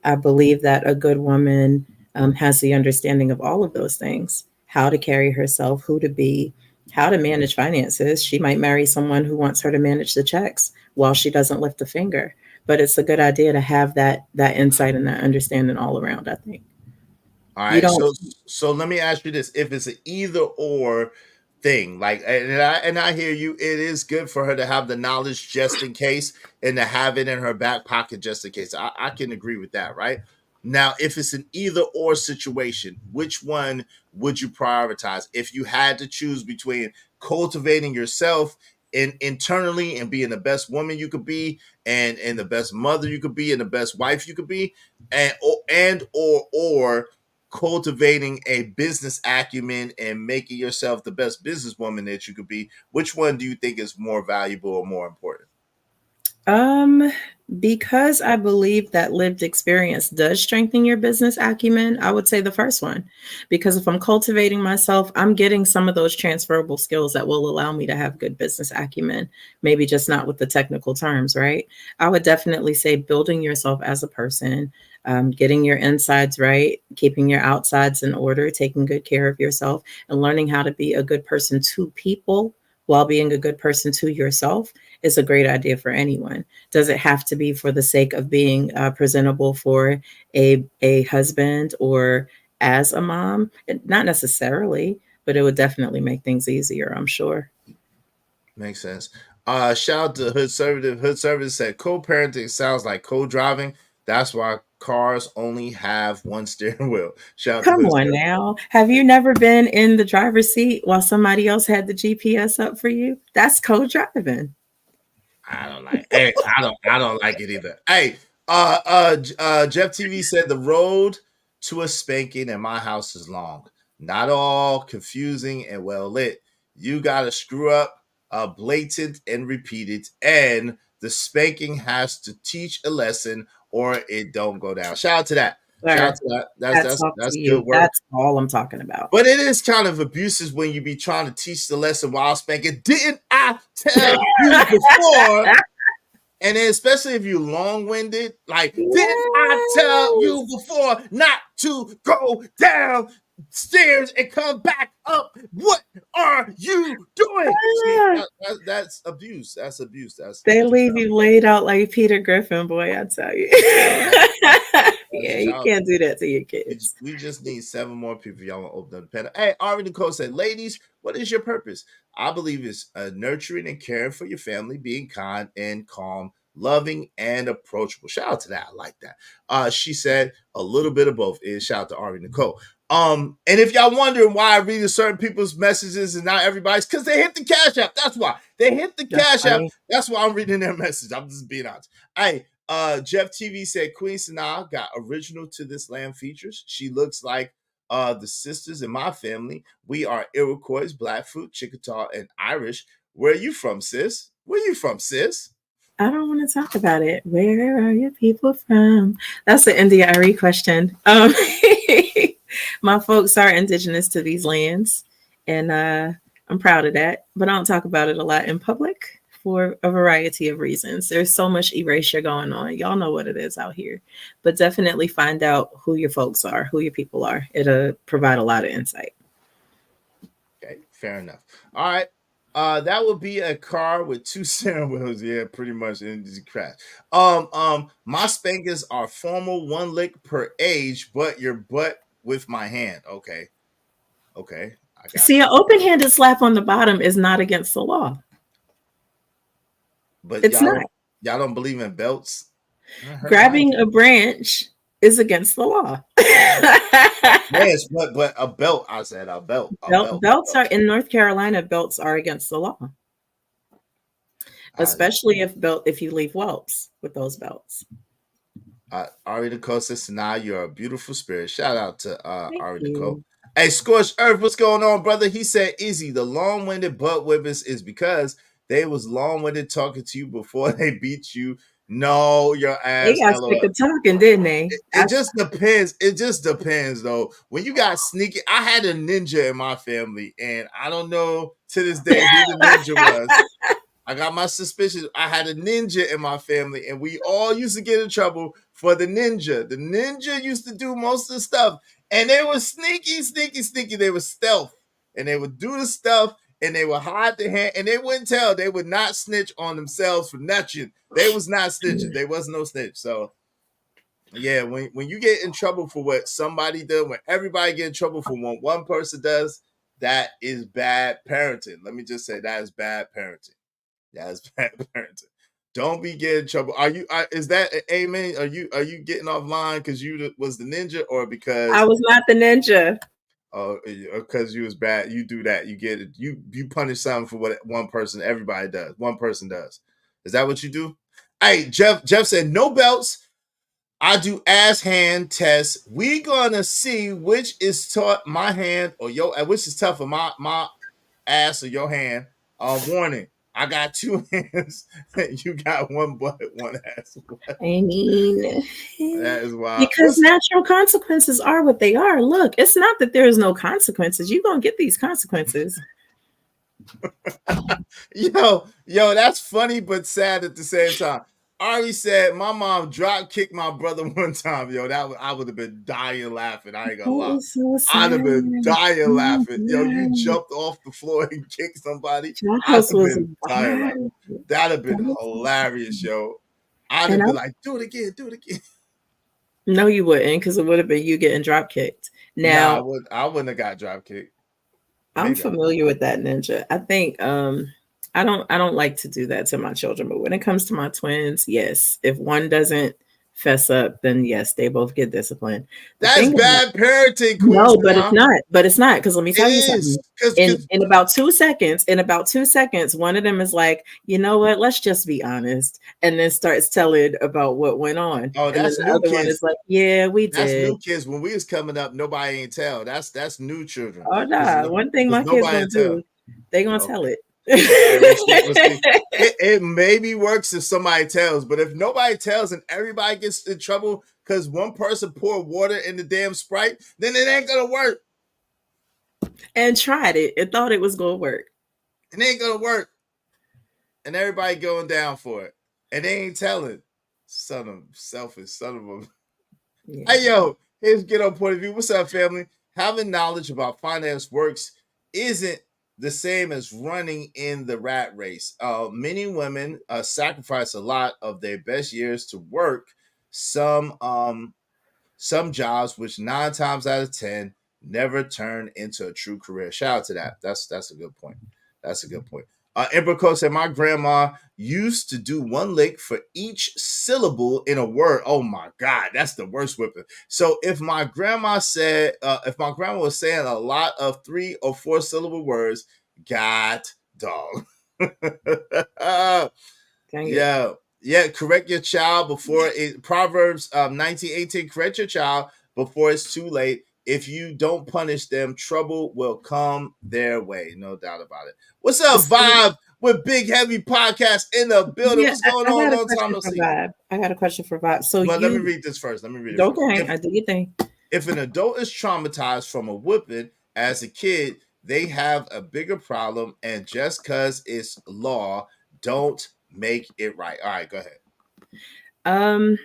I believe that a good woman has the understanding of all of those things: how to carry herself, who to be, how to manage finances. She might marry someone who wants her to manage the checks while she doesn't lift a finger. But it's a good idea to have that insight and that understanding all around, I think. All right. So let me ask you this. If it's an either or thing, like, and I hear you, it is good for her to have the knowledge just in case and to have it in her back pocket just in case. I can agree with that, right? Now, if it's an either or situation, which one would you prioritize? If you had to choose between cultivating yourself internally and being the best woman you could be, and the best mother you could be, and the best wife you could be, or cultivating a business acumen and making yourself the best businesswoman that you could be, which one do you think is more valuable or more important? Because I believe that lived experience does strengthen your business acumen, I would say the first one. Because if I'm cultivating myself, I'm getting some of those transferable skills that will allow me to have good business acumen, maybe just not with the technical terms, right? I would definitely say building yourself as a person, getting your insides right, keeping your outsides in order, taking good care of yourself, and learning how to be a good person to people while being a good person to yourself is a great idea for anyone. Does it have to be for the sake of being presentable for a husband or as a mom? Not necessarily, but it would definitely make things easier, I'm sure. Makes sense. Shout out to Hood Service. Hood Service said co-parenting sounds like co-driving. That's why cars only have one steering wheel. Shout out Come to Hood on Service. now. Have you never been in the driver's seat while somebody else had the GPS up for you? That's co-driving. I don't like. Hey, I don't like it either. Hey, Jeff TV said the road to a spanking in my house is long, not all confusing and well lit. You gotta screw up, blatant and repeated, and the spanking has to teach a lesson or it don't go down. Shout out to that. Shout out to that. That's good work. That's all I'm talking about. But it is kind of abusive when you be trying to teach the lesson while spanking. Didn't I tell you before? And then especially if you long-winded, like, didn't I tell you before not to go down stairs and come back up? What are you doing? See, that's abuse. That's abuse. They leave you laid out like Peter Griffin, boy, I tell you. Yeah, you can't do that to your kids. We just need 7 more people. Y'all want to open up the panel. Hey, Ari Nicole said, ladies, what is your purpose? I believe it's nurturing and caring for your family, being kind and calm, loving and approachable. Shout out to that. I like that. She said a little bit of both. Shout out to Ari Nicole. And if y'all wondering why I read certain people's messages and not everybody's, because they hit the Cash App. That's why. They hit the Cash App. That's why I'm reading their message. I'm just being honest. Hey, Jeff TV said Queen Sanaa got original to this land features. She looks like the sisters in my family. We are Iroquois, Blackfoot, Chickasaw, and Irish. Where are you from, sis? Where are you from, sis? I don't want to talk about it. Where are your people from? That's the India-Irie question. My folks are indigenous to these lands, and I'm proud of that. But I don't talk about it a lot in public for a variety of reasons. There's so much erasure going on. Y'all know what it is out here. But definitely find out who your folks are, who your people are. It'll provide a lot of insight. Okay. Fair enough. All right. That would be a car with 2 steering wheels. Yeah, pretty much. And just crash. My spankers are formal, 1 lick per age, but your butt with my hand. Okay. I got See, you. an open-handed slap on the bottom is not against the law. But It's not. Y'all don't believe in belts? Grabbing a branch is against the law. Yes, but a belt. I said a belt. Belts are in North Carolina. Belts are against the law, especially if you leave whelps with those belts. Ari Nicole says, Sanaa, you're a beautiful spirit. Shout out to Ari Nicole. Hey, Scorched Earth, what's going on, brother? He said, Izzy, the long-winded butt whippers is because they was long-winded talking to you before they beat you. No, your ass. They got sick of talking, didn't they? It just depends. It just depends, though. When you got sneaky, I had a ninja in my family, and I don't know to this day who the ninja was. I got my suspicions. I had a ninja in my family, and we all used to get in trouble for the ninja. The ninja used to do most of the stuff, and they were sneaky. They were stealth, and they would do the stuff, and they would hide the hand, and they wouldn't tell. They would not snitch on themselves for nothing. They was not snitching. They was no snitch. So, yeah, when you get in trouble for what somebody did, when everybody get in trouble for what one person does, that is bad parenting. Let me just say that is bad parenting. That's bad parenting. Don't be getting in trouble. Is that an amen? Are you getting offline because you was the ninja, or because I was not the ninja? Because you was bad. You do that. You get it. You punish something for what one person. Everybody does. One person does. Is that what you do? Hey, Jeff said no belts. I do ass hand tests. We gonna see which is taught my hand or which is tougher, my ass or your hand. Warning. I got 2 hands. You got 1 butt, 1 ass. I mean, that is wild. Because natural consequences are what they are. Look, it's not that there is no consequences. You're gonna get these consequences. yo, that's funny but sad at the same time. Ari said my mom drop kicked my brother one time. Yo, I would have been dying laughing. I ain't gonna lie. So I'd have been dying laughing. Yo, you jumped off the floor and kicked somebody. I'd have been dying laughing. That'd have been hilarious, yo. I'd have been like, do it again. No, you wouldn't, because it would have been you getting drop kicked. Now, I wouldn't have got drop kicked. I'm familiar with that ninja. I think I don't like to do that to my children, but when it comes to my twins, yes. If one doesn't fess up, then yes, they both get disciplined. That's bad parenting, Queen. No, but it's not. Because let me tell you something. In about 2 seconds, one of them is like, you know what? Let's just be honest, and then starts telling about what went on. Oh, that's and then the other one is like, yeah, we did. That's new kids. When we was coming up, nobody ain't tell. That's new children. Oh no! One thing my kids gonna do, they gonna tell it. It maybe works if somebody tells, but if nobody tells and everybody gets in trouble because one person poured water in the damn Sprite, then it ain't gonna work. And tried it and thought it was gonna work. It ain't gonna work. And everybody going down for it. And they ain't telling. Selfish son of a. Yeah. Hey yo, here's Get On Point of View. What's up, family? Having knowledge about finance works isn't the same as running in the rat race. Many women sacrifice a lot of their best years to work some jobs, which 9 times out of 10 never turn into a true career. Shout out to that. That's a good point. Ember Cole said, my grandma used to do 1 lick for each syllable in a word. Oh my God, that's the worst whipping. So if my grandma was saying a lot of 3 or 4 syllable words, God dog. Yeah, correct your child before it. Proverbs 19:18, correct your child before it's too late. If you don't punish them, trouble will come their way. No doubt about it. What's up, Vibe, with Big Heavy Podcast in the building? What's going on? Long time no see. I got a question for Vibe. So let me read this first. Okay, I do your thing. If an adult is traumatized from a whipping as a kid, they have a bigger problem, and just because it's law, don't make it right. All right, go ahead.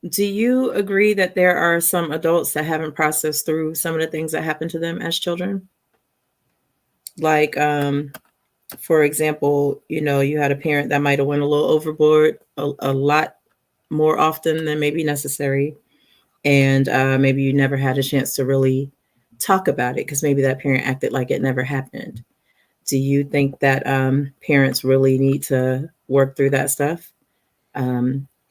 Do you agree that there are some adults that haven't processed through some of the things that happened to them as children? Like, for example, you had a parent that might have went a little overboard a lot more often than maybe necessary. And maybe you never had a chance to really talk about it because maybe that parent acted like it never happened. Do you think that parents really need to work through that stuff?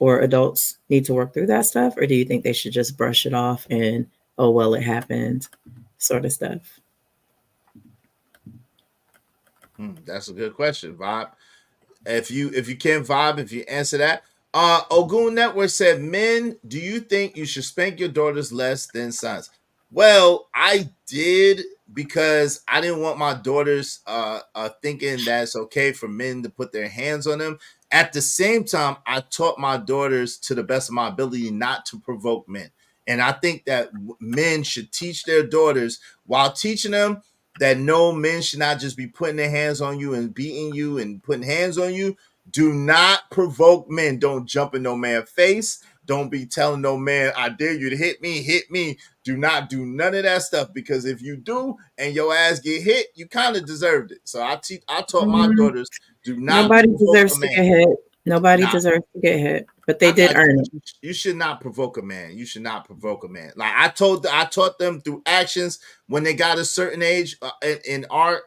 Or adults need to work through that stuff? Or do you think they should just brush it off and, oh, well, it happened sort of stuff? That's a good question, Vibe. If you can't vibe, if you answer that. Ogun Network said, men, do you think you should spank your daughters less than sons? Well, I did, because I didn't want my daughters thinking that it's okay for men to put their hands on them. At the same time, I taught my daughters, to the best of my ability, not to provoke men. And I think that men should teach their daughters, while teaching them that no, men should not just be putting their hands on you and beating you and putting hands on you. Do not provoke men. Don't jump in no man's face. Don't be telling no man, I dare you to hit me, hit me. Do not do none of that stuff, because if you do and your ass get hit, you kind of deserved it. So I taught my daughters, do not Nobody provoke deserves a to man. get hit. Nobody deserves to get hit, but they did earn it. You should not provoke a man. You should not provoke a man. Like I taught them through actions when they got a certain age. In our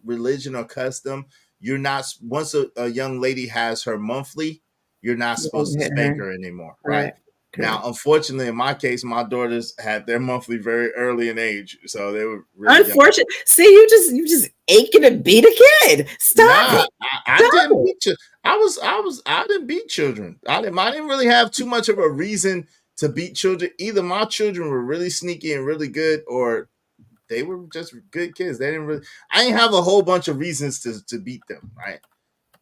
religion or custom, you're not, once a young lady has her monthly, you're not supposed to spank her anymore, right? Now, unfortunately, in my case, my daughters had their monthly very early in age, so they were really unfortunate. Young. See, you just aching to beat a kid. Stop it. I didn't beat you. I didn't beat children. I didn't really have too much of a reason to beat children. Either my children were really sneaky and really good, or they were just good kids. They didn't really. I didn't have a whole bunch of reasons to beat them, right?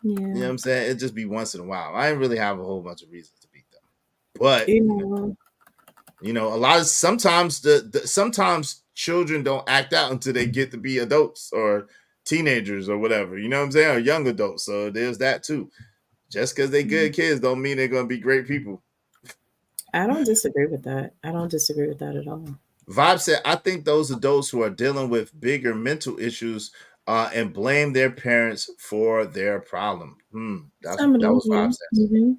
Yeah. You know what I'm saying? It'd just be once in a while. I didn't really have a whole bunch of reasons to beat them. But a lot of sometimes sometimes children don't act out until they get to be adults or teenagers or whatever. You know what I'm saying? Or young adults. So there's that too. Just because they good kids don't mean they're gonna be great people. I don't disagree with that. I don't disagree with that at all. Vibe said, I think those adults who are dealing with bigger mental issues and blame their parents for their problem. That was Vibe said. Mm-hmm.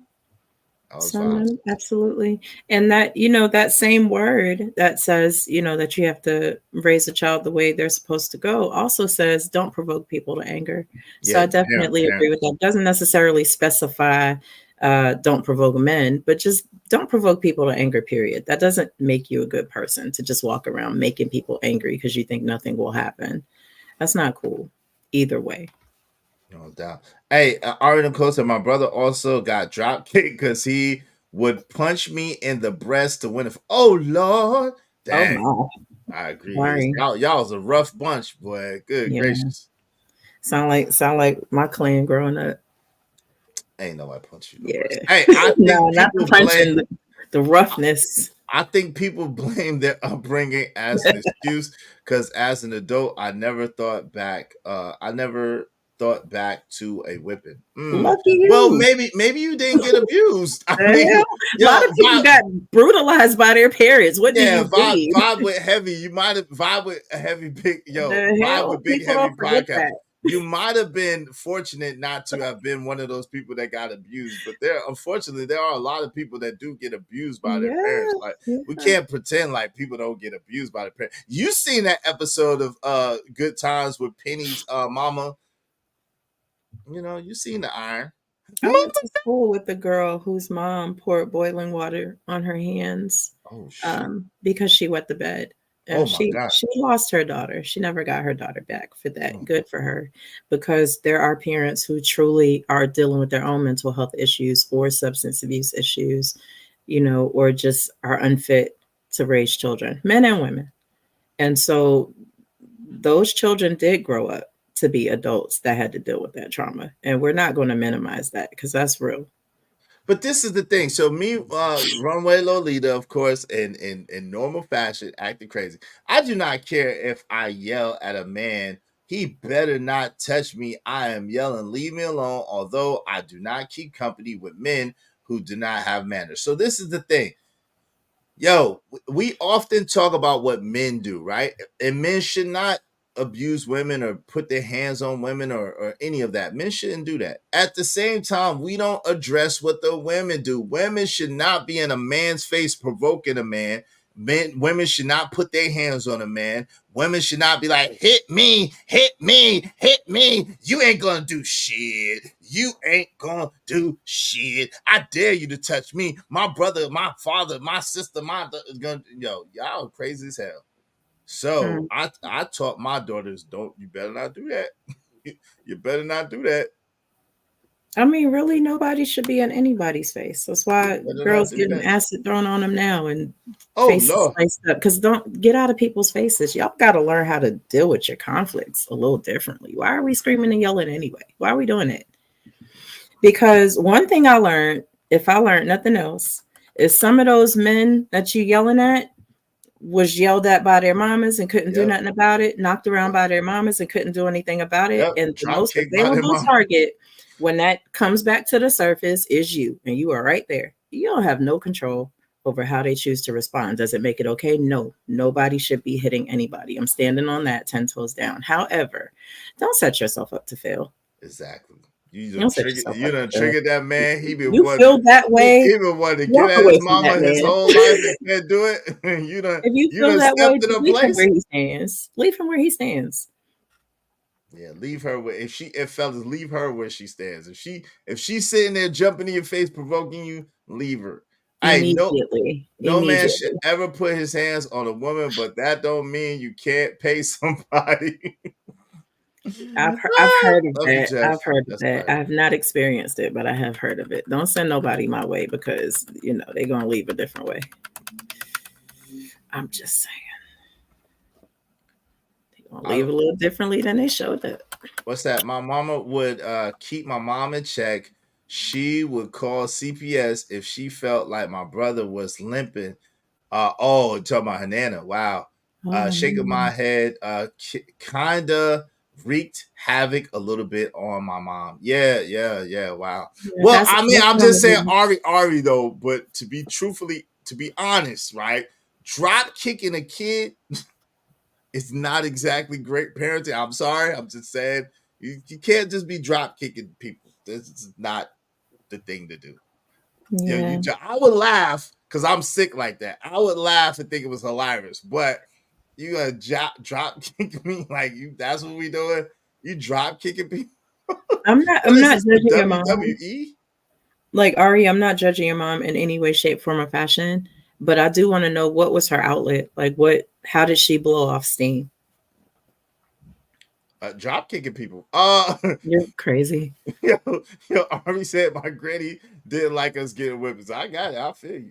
Absolutely. And that, that same word that says, that you have to raise a child the way they're supposed to go also says don't provoke people to anger. So I definitely agree with that. Doesn't necessarily specify don't provoke men, but just don't provoke people to anger, period. That doesn't make you a good person to just walk around making people angry because you think nothing will happen. That's not cool either way. No doubt. Hey, Ari Nicole said my brother also got drop kicked because he would punch me in the breast to win it. Oh Lord, dang! Oh, I agree. Y'all was a rough bunch, boy. Good gracious. Sound like my clan growing up. Ain't nobody punch you. Yeah. Hey, I think no, not the punching, the roughness. I think people blame their upbringing as an excuse because as an adult, I never thought back. Thought back to a whipping. Lucky you. Well, maybe you didn't get abused. A lot of people got brutalized by their parents. What did you vibe with heavy? You might have vibe with a heavy big vibe with big heavy podcast. You might have been fortunate not to have been one of those people that got abused, but unfortunately there are a lot of people that do get abused by their parents. Like we can't pretend like people don't get abused by their parents. You seen that episode of Good Times with Penny's mama? You seen the iron. I went to school with a girl whose mom poured boiling water on her hands because she wet the bed. And she lost her daughter. She never got her daughter back for that. Good for her. Because there are parents who truly are dealing with their own mental health issues or substance abuse issues, or just are unfit to raise children, men and women. And so those children did grow up to be adults that had to deal with that trauma. And we're not going to minimize that because that's real. But this is the thing. So me, Runway Lolita, of course, in normal fashion, acting crazy. I do not care if I yell at a man. He better not touch me. I am yelling, leave me alone, although I do not keep company with men who do not have manners. So this is the thing. Yo, we often talk about what men do, right? And men should not abuse women or put their hands on women or any of that. Men shouldn't do that. At the same time, we don't address what the women do. Women should not be in a man's face provoking a man. Women should not put their hands on a man. Women should not be like, hit me, hit me, hit me. You ain't gonna do shit. You ain't gonna do shit. I dare you to touch me. My brother, my father, my sister, y'all crazy as hell. So I taught my daughters, you better not do that. You better not do that. I mean, really, nobody should be in anybody's face. That's why girls getting acid thrown on them now and faces sliced up. Because don't get out of people's faces. Y'all got to learn how to deal with your conflicts a little differently. Why are we screaming and yelling anyway? Why are we doing it? Because one thing I learned, if I learned nothing else, is some of those men that you yelling at was yelled at by their mamas and couldn't do nothing about it, knocked around by their mamas and couldn't do anything about it. And the most available target when that comes back to the surface is you, and you are right there. You don't have no control over how they choose to respond. Does it make it okay? No, nobody should be hitting anybody. I'm standing on that 10 toes down. However, don't set yourself up to fail. Exactly. You done triggered that man. He been feel that way. He been wanting to get at his mama his whole life and can't do it. If you feel that way, leave him where he stands. Leave him where he stands. Yeah, leave her where fellas, leave her where she stands. If she's sitting there jumping in your face, provoking you, leave her. Immediately. No man should ever put his hands on a woman, but that don't mean you can't pay somebody. I've heard of that. I've heard of that. I have not experienced it, but I have heard of it. Don't send nobody my way because they're gonna leave a different way. I'm just saying. They're gonna leave a little differently than they showed up. What's that? My mama would keep my mom in check. She would call CPS if she felt like my brother was limping. Talking about her nana. Wow. Shaking my head. Kinda wreaked havoc a little bit on my mom. Yeah. Wow. Yeah, well, I'm just saying Ari though, but to be honest, right? Drop kicking a kid is not exactly great parenting. I'm sorry. I'm just saying you can't just be drop kicking people. This is not the thing to do. Yeah. I would laugh because I'm sick like that. I would laugh and think it was hilarious, but you gonna drop kick me like you? That's what we doing? You drop kicking people? I'm not judging your mom. WWE? Like Ari, I'm not judging your mom in any way, shape, form, or fashion. But I do want to know what was her outlet? Like how did she blow off steam? Drop kicking people. You're crazy. Yo, Ari said my granny didn't like us getting whippings. I got it. I feel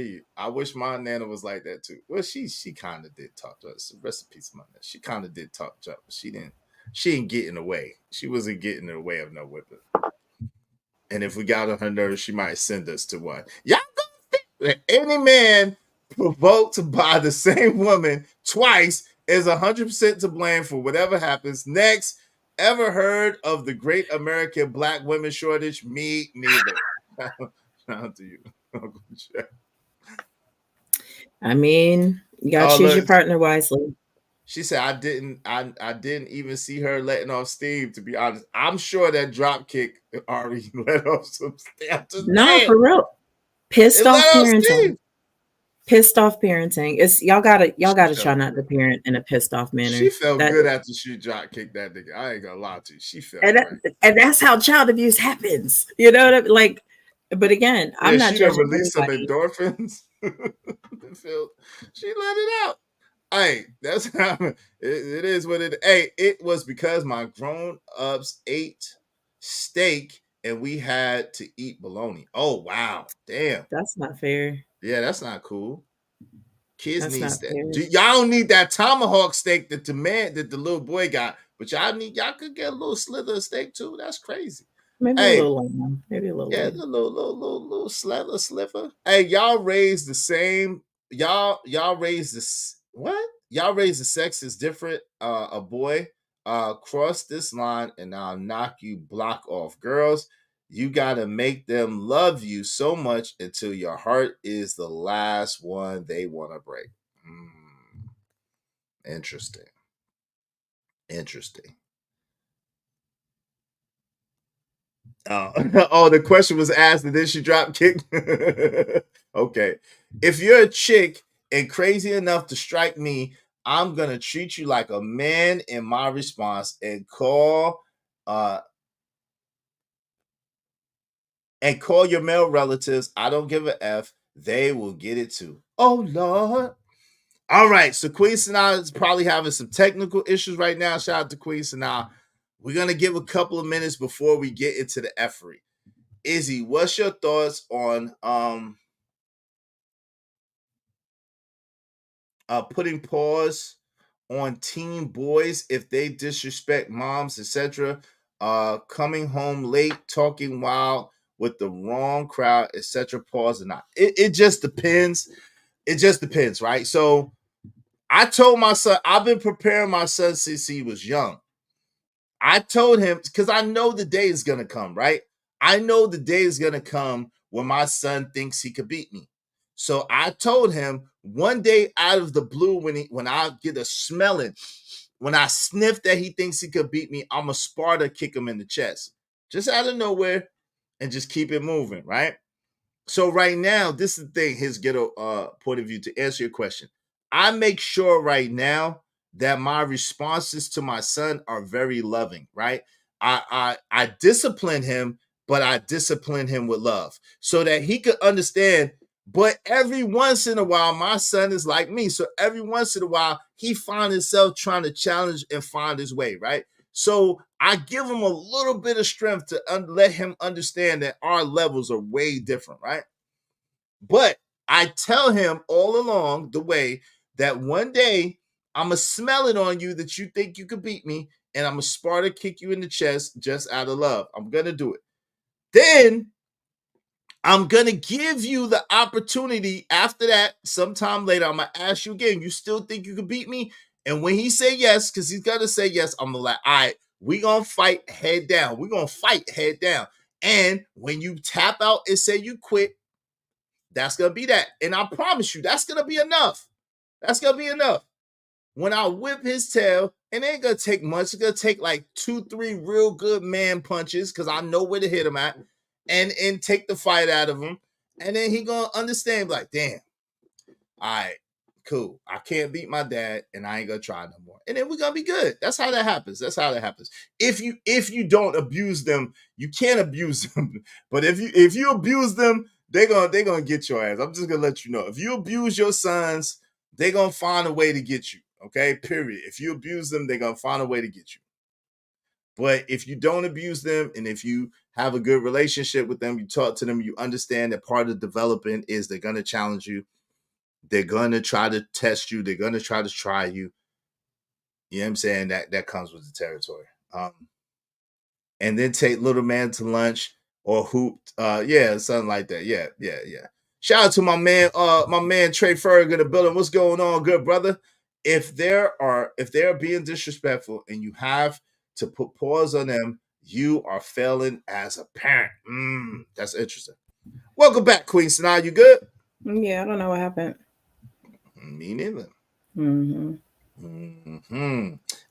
you. I wish my nana was like that too. Well, she kind of did talk to us. Rest in peace, my nana. She kind of did talk to us. But she didn't get in the way. She wasn't getting in the way of no whipping. And if we got on her nerves, she might send us to one. Y'all gonna think any man provoked by the same woman twice is 100% to blame for whatever happens. Next, ever heard of the great American black women shortage? Me neither. Shout out to you, Uncle Jeff. I mean, you gotta choose your partner wisely. She said, I didn't even see her letting off steam, to be honest. I'm sure that drop kick already let off some steam. No, for real. Pissed off parenting. Pissed off parenting. It's y'all gotta try not to parent in a pissed off manner. She felt good after she drop kicked that nigga. I ain't gonna lie to you. She felt and that's how child abuse happens. You know what I mean? Like, but again, I'm not judging. She released some endorphins. She let it out. Hey, that's how it is what it. Hey, it was because my grown-ups ate steak and we had to eat bologna. Oh wow, damn. That's not fair. Yeah, that's not cool. Kids need that. Y'all don't need that tomahawk steak that the little boy got, but y'all could get a little slither of steak too. That's crazy. Maybe a little lamb. Maybe a little. Yeah, a little sliver. Hey, y'all raised the same. Y'all raised this. What? Y'all raised the sex is different. A boy, cross this line and I'll knock you block off. Girls, you gotta make them love you so much until your heart is the last one they want to break. Interesting. Interesting. Oh, the question was asked and then she drop kicked. Okay. If you're a chick and crazy enough to strike me, I'm gonna treat you like a man in my response and call your male relatives. I don't give a F. They will get it too. Oh Lord. All right. So Queen Sanaa is probably having some technical issues right now. Shout out to Queen Sanaa. We're gonna give a couple of minutes before we get into the effery. Izzy, what's your thoughts on putting pause on teen boys if they disrespect moms, etc., coming home late, talking wild with the wrong crowd, etc., pause or not? It just depends. It just depends, right? So I told my son, I've been preparing my son since he was young. I told him, because I know the day is going to come, right? I know the day is going to come when my son thinks he could beat me. So I told him one day out of the blue, when I get a smelling, when I sniff that he thinks he could beat me, I'm a Sparta kick him in the chest. Just out of nowhere and just keep it moving, right? So right now, this is the thing, his ghetto point of view to answer your question. I make sure right now that my responses to my son are very loving, right? I discipline him, but I discipline him with love so that he could understand. But every once in a while, my son is like me. So every once in a while, he finds himself trying to challenge and find his way, right? So I give him a little bit of strength to let him understand that our levels are way different, right? But I tell him all along the way that one day I'm going to smell it on you that you think you could beat me, and I'm going to Sparta kick you in the chest just out of love. I'm going to do it. Then I'm going to give you the opportunity after that. Sometime later, I'm going to ask you again, you still think you could beat me? And when he say yes, because he's going to say yes, I'm going to like, all right, we're going to fight head down. We're going to fight head down. And when you tap out and say you quit, that's going to be that. And I promise you, that's going to be enough. That's going to be enough. When I whip his tail, it ain't going to take much. It's going to take like 2-3 real good man punches because I know where to hit him at and take the fight out of him. And then he going to understand like, damn, all right, cool. I can't beat my dad and I ain't going to try no more. And then we're going to be good. That's how that happens. That's how that happens. If you don't abuse them, you can't abuse them. But if you abuse them, they're gonna get your ass. I'm just gonna let you know. If you abuse your sons, they're gonna find a way to get you. Okay, period. If you abuse them, they're gonna find a way to get you. But if you don't abuse them, and if you have a good relationship with them, you talk to them, you understand that part of developing is they're gonna challenge you, they're gonna try to test you, they're gonna try to try you. You know what I'm saying? That comes with the territory. And then take little man to lunch or hoop. Yeah, something like that. Yeah. Shout out to my man Trey Ferg in the building. What's going on, good brother? If they're being disrespectful and you have to put pause on them, you are failing as a parent. That's interesting. Welcome back, Queen Sanaa. You good? Yeah, I don't know what happened. Me neither. Mm-hmm.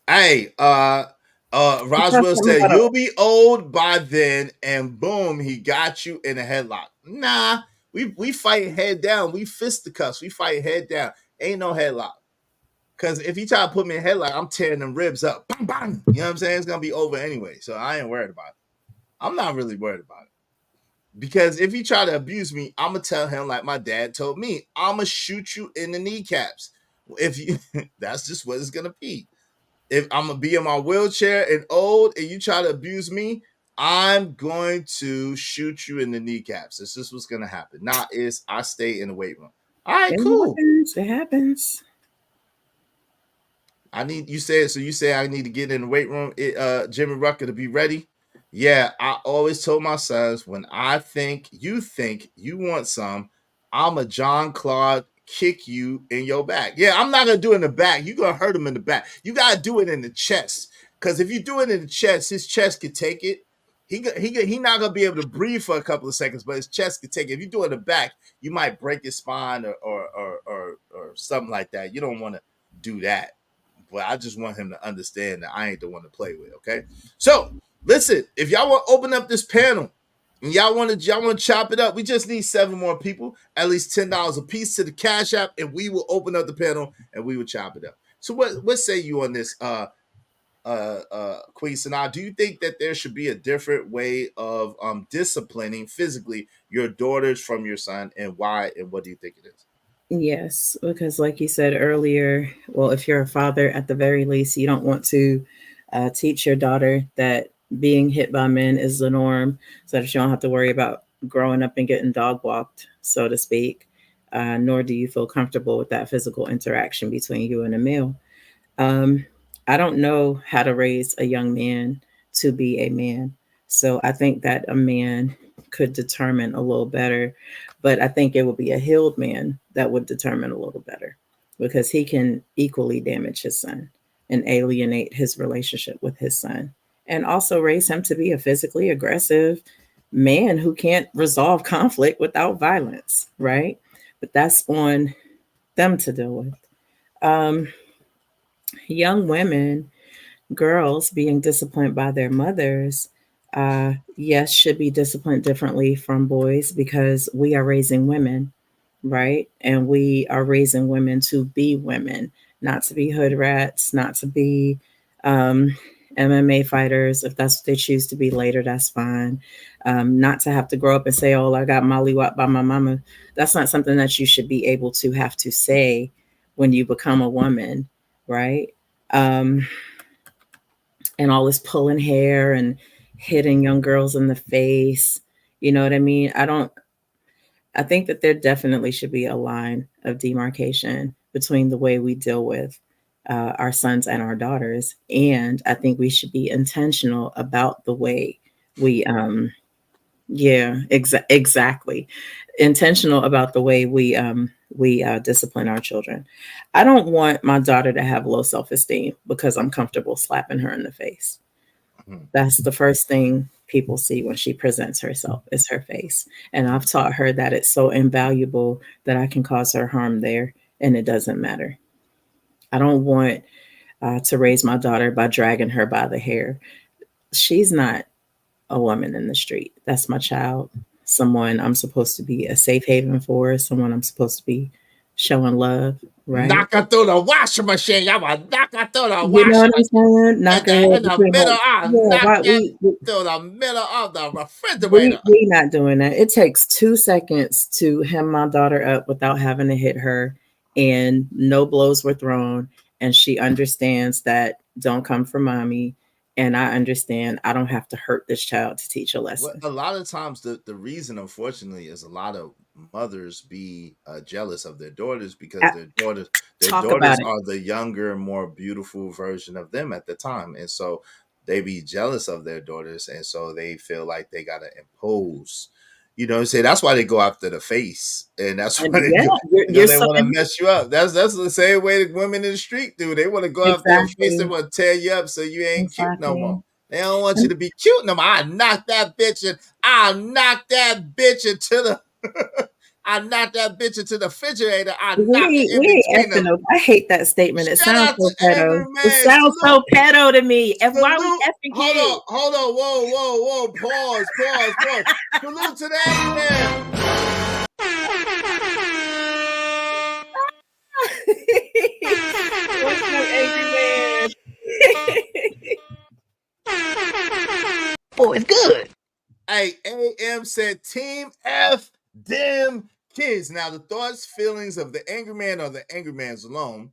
Hey, Roswell said you'll be old by then, and boom, he got you in a headlock. Nah, we fight head down. We fisticuffs. We fight head down. Ain't no headlock. Because if you try to put me in a headlock, I'm tearing them ribs up. Bang, bang. You know what I'm saying? It's gonna be over anyway. So I ain't worried about it. I'm not really worried about it. Because if he try to abuse me, I'm gonna tell him like my dad told me, I'm gonna shoot you in the kneecaps. If you that's just what it's gonna be. If I'm gonna be in my wheelchair and old and you try to abuse me, I'm going to shoot you in the kneecaps. This is what's gonna happen. Now is I stay in the weight room. All right, cool. It happens. You say I need to get in the weight room, Jimmy Rucker, to be ready. Yeah, I always told my sons, when I think you want some, I'm a John Claude kick you in your back. Yeah, I'm not gonna do it in the back. You're gonna hurt him in the back. You gotta do it in the chest. Because if you do it in the chest, his chest could take it. He not gonna be able to breathe for a couple of seconds, but his chest could take it. If you do it in the back, you might break his spine or something like that. You don't want to do that. But I just want him to understand that I ain't the one to play with. Okay. So listen, if y'all want to open up this panel and y'all want to chop it up, we just need 7 more people, at least $10 a piece to the Cash App, and we will open up the panel and we will chop it up. So what say you on this, Queen Sanaa? Do you think that there should be a different way of disciplining physically your daughters from your son, and why, and what do you think it is? Yes, because like you said earlier, well, if you're a father, at the very least, you don't want to teach your daughter that being hit by men is the norm, so that you don't have to worry about growing up and getting dog walked, so to speak. Nor do you feel comfortable with that physical interaction between you and a male. I don't know how to raise a young man to be a man. So I think that a man could determine a little better, but I think it would be a healed man that would determine a little better, because he can equally damage his son and alienate his relationship with his son, and also raise him to be a physically aggressive man who can't resolve conflict without violence, right? But that's on them to deal with. Young women, girls being disciplined by their mothers, yes, should be disciplined differently from boys, because we are raising women, right? And we are raising women to be women, not to be hood rats, not to be MMA fighters. If that's what they choose to be later, that's fine. Not to have to grow up and say, oh, I got mollywopped by my mama. That's not something that you should be able to have to say when you become a woman, right? And all this pulling hair and hitting young girls in the face. You know what I mean? I think that there definitely should be a line of demarcation between the way we deal with our sons and our daughters. And I think we should be intentional about the way we, exactly. Intentional about the way we discipline our children. I don't want my daughter to have low self-esteem because I'm comfortable slapping her in the face. That's the first thing people see when she presents herself, is her face. And I've taught her that it's so invaluable that I can cause her harm there, and it doesn't matter. I don't want to raise my daughter by dragging her by the hair. She's not a woman in the street. That's my child. Someone I'm supposed to be a safe haven for, someone I'm supposed to be showing love, right? Knock her through the washing machine. Y'all want to knock her through the You know washing what I'm machine. saying? Knock her In the middle, I'll knock that through the middle of the refrigerator. We're not doing that. It takes 2 seconds to hem my daughter up without having to hit her, and no blows were thrown. And she understands that don't come for mommy. And I understand I don't have to hurt this child to teach a lesson. Well, a lot of times the reason, unfortunately, is a lot of mothers be jealous of their daughters, because their daughters are the younger, more beautiful version of them at the time. And so they be jealous of their daughters. And so they feel like they got to impose, you know what I'm saying? That's why they go after the face. And that's why they want to mess you up. That's the same way the women in the street do. They want to go after your face. They want to tear you up so you ain't cute no more. They don't want you to be cute no more. I knock that bitch into the I knocked that bitch into the refrigerator. I hate that statement. It sounds so pedo. It sounds so pedo to me. And why we effing kids? Hold on. Whoa. Pause. Salute to the Angry What's up, Angry Man? Boy, it's good. Hey, AM said Team F them kids. Now, the thoughts, feelings of the angry man are the angry man's alone.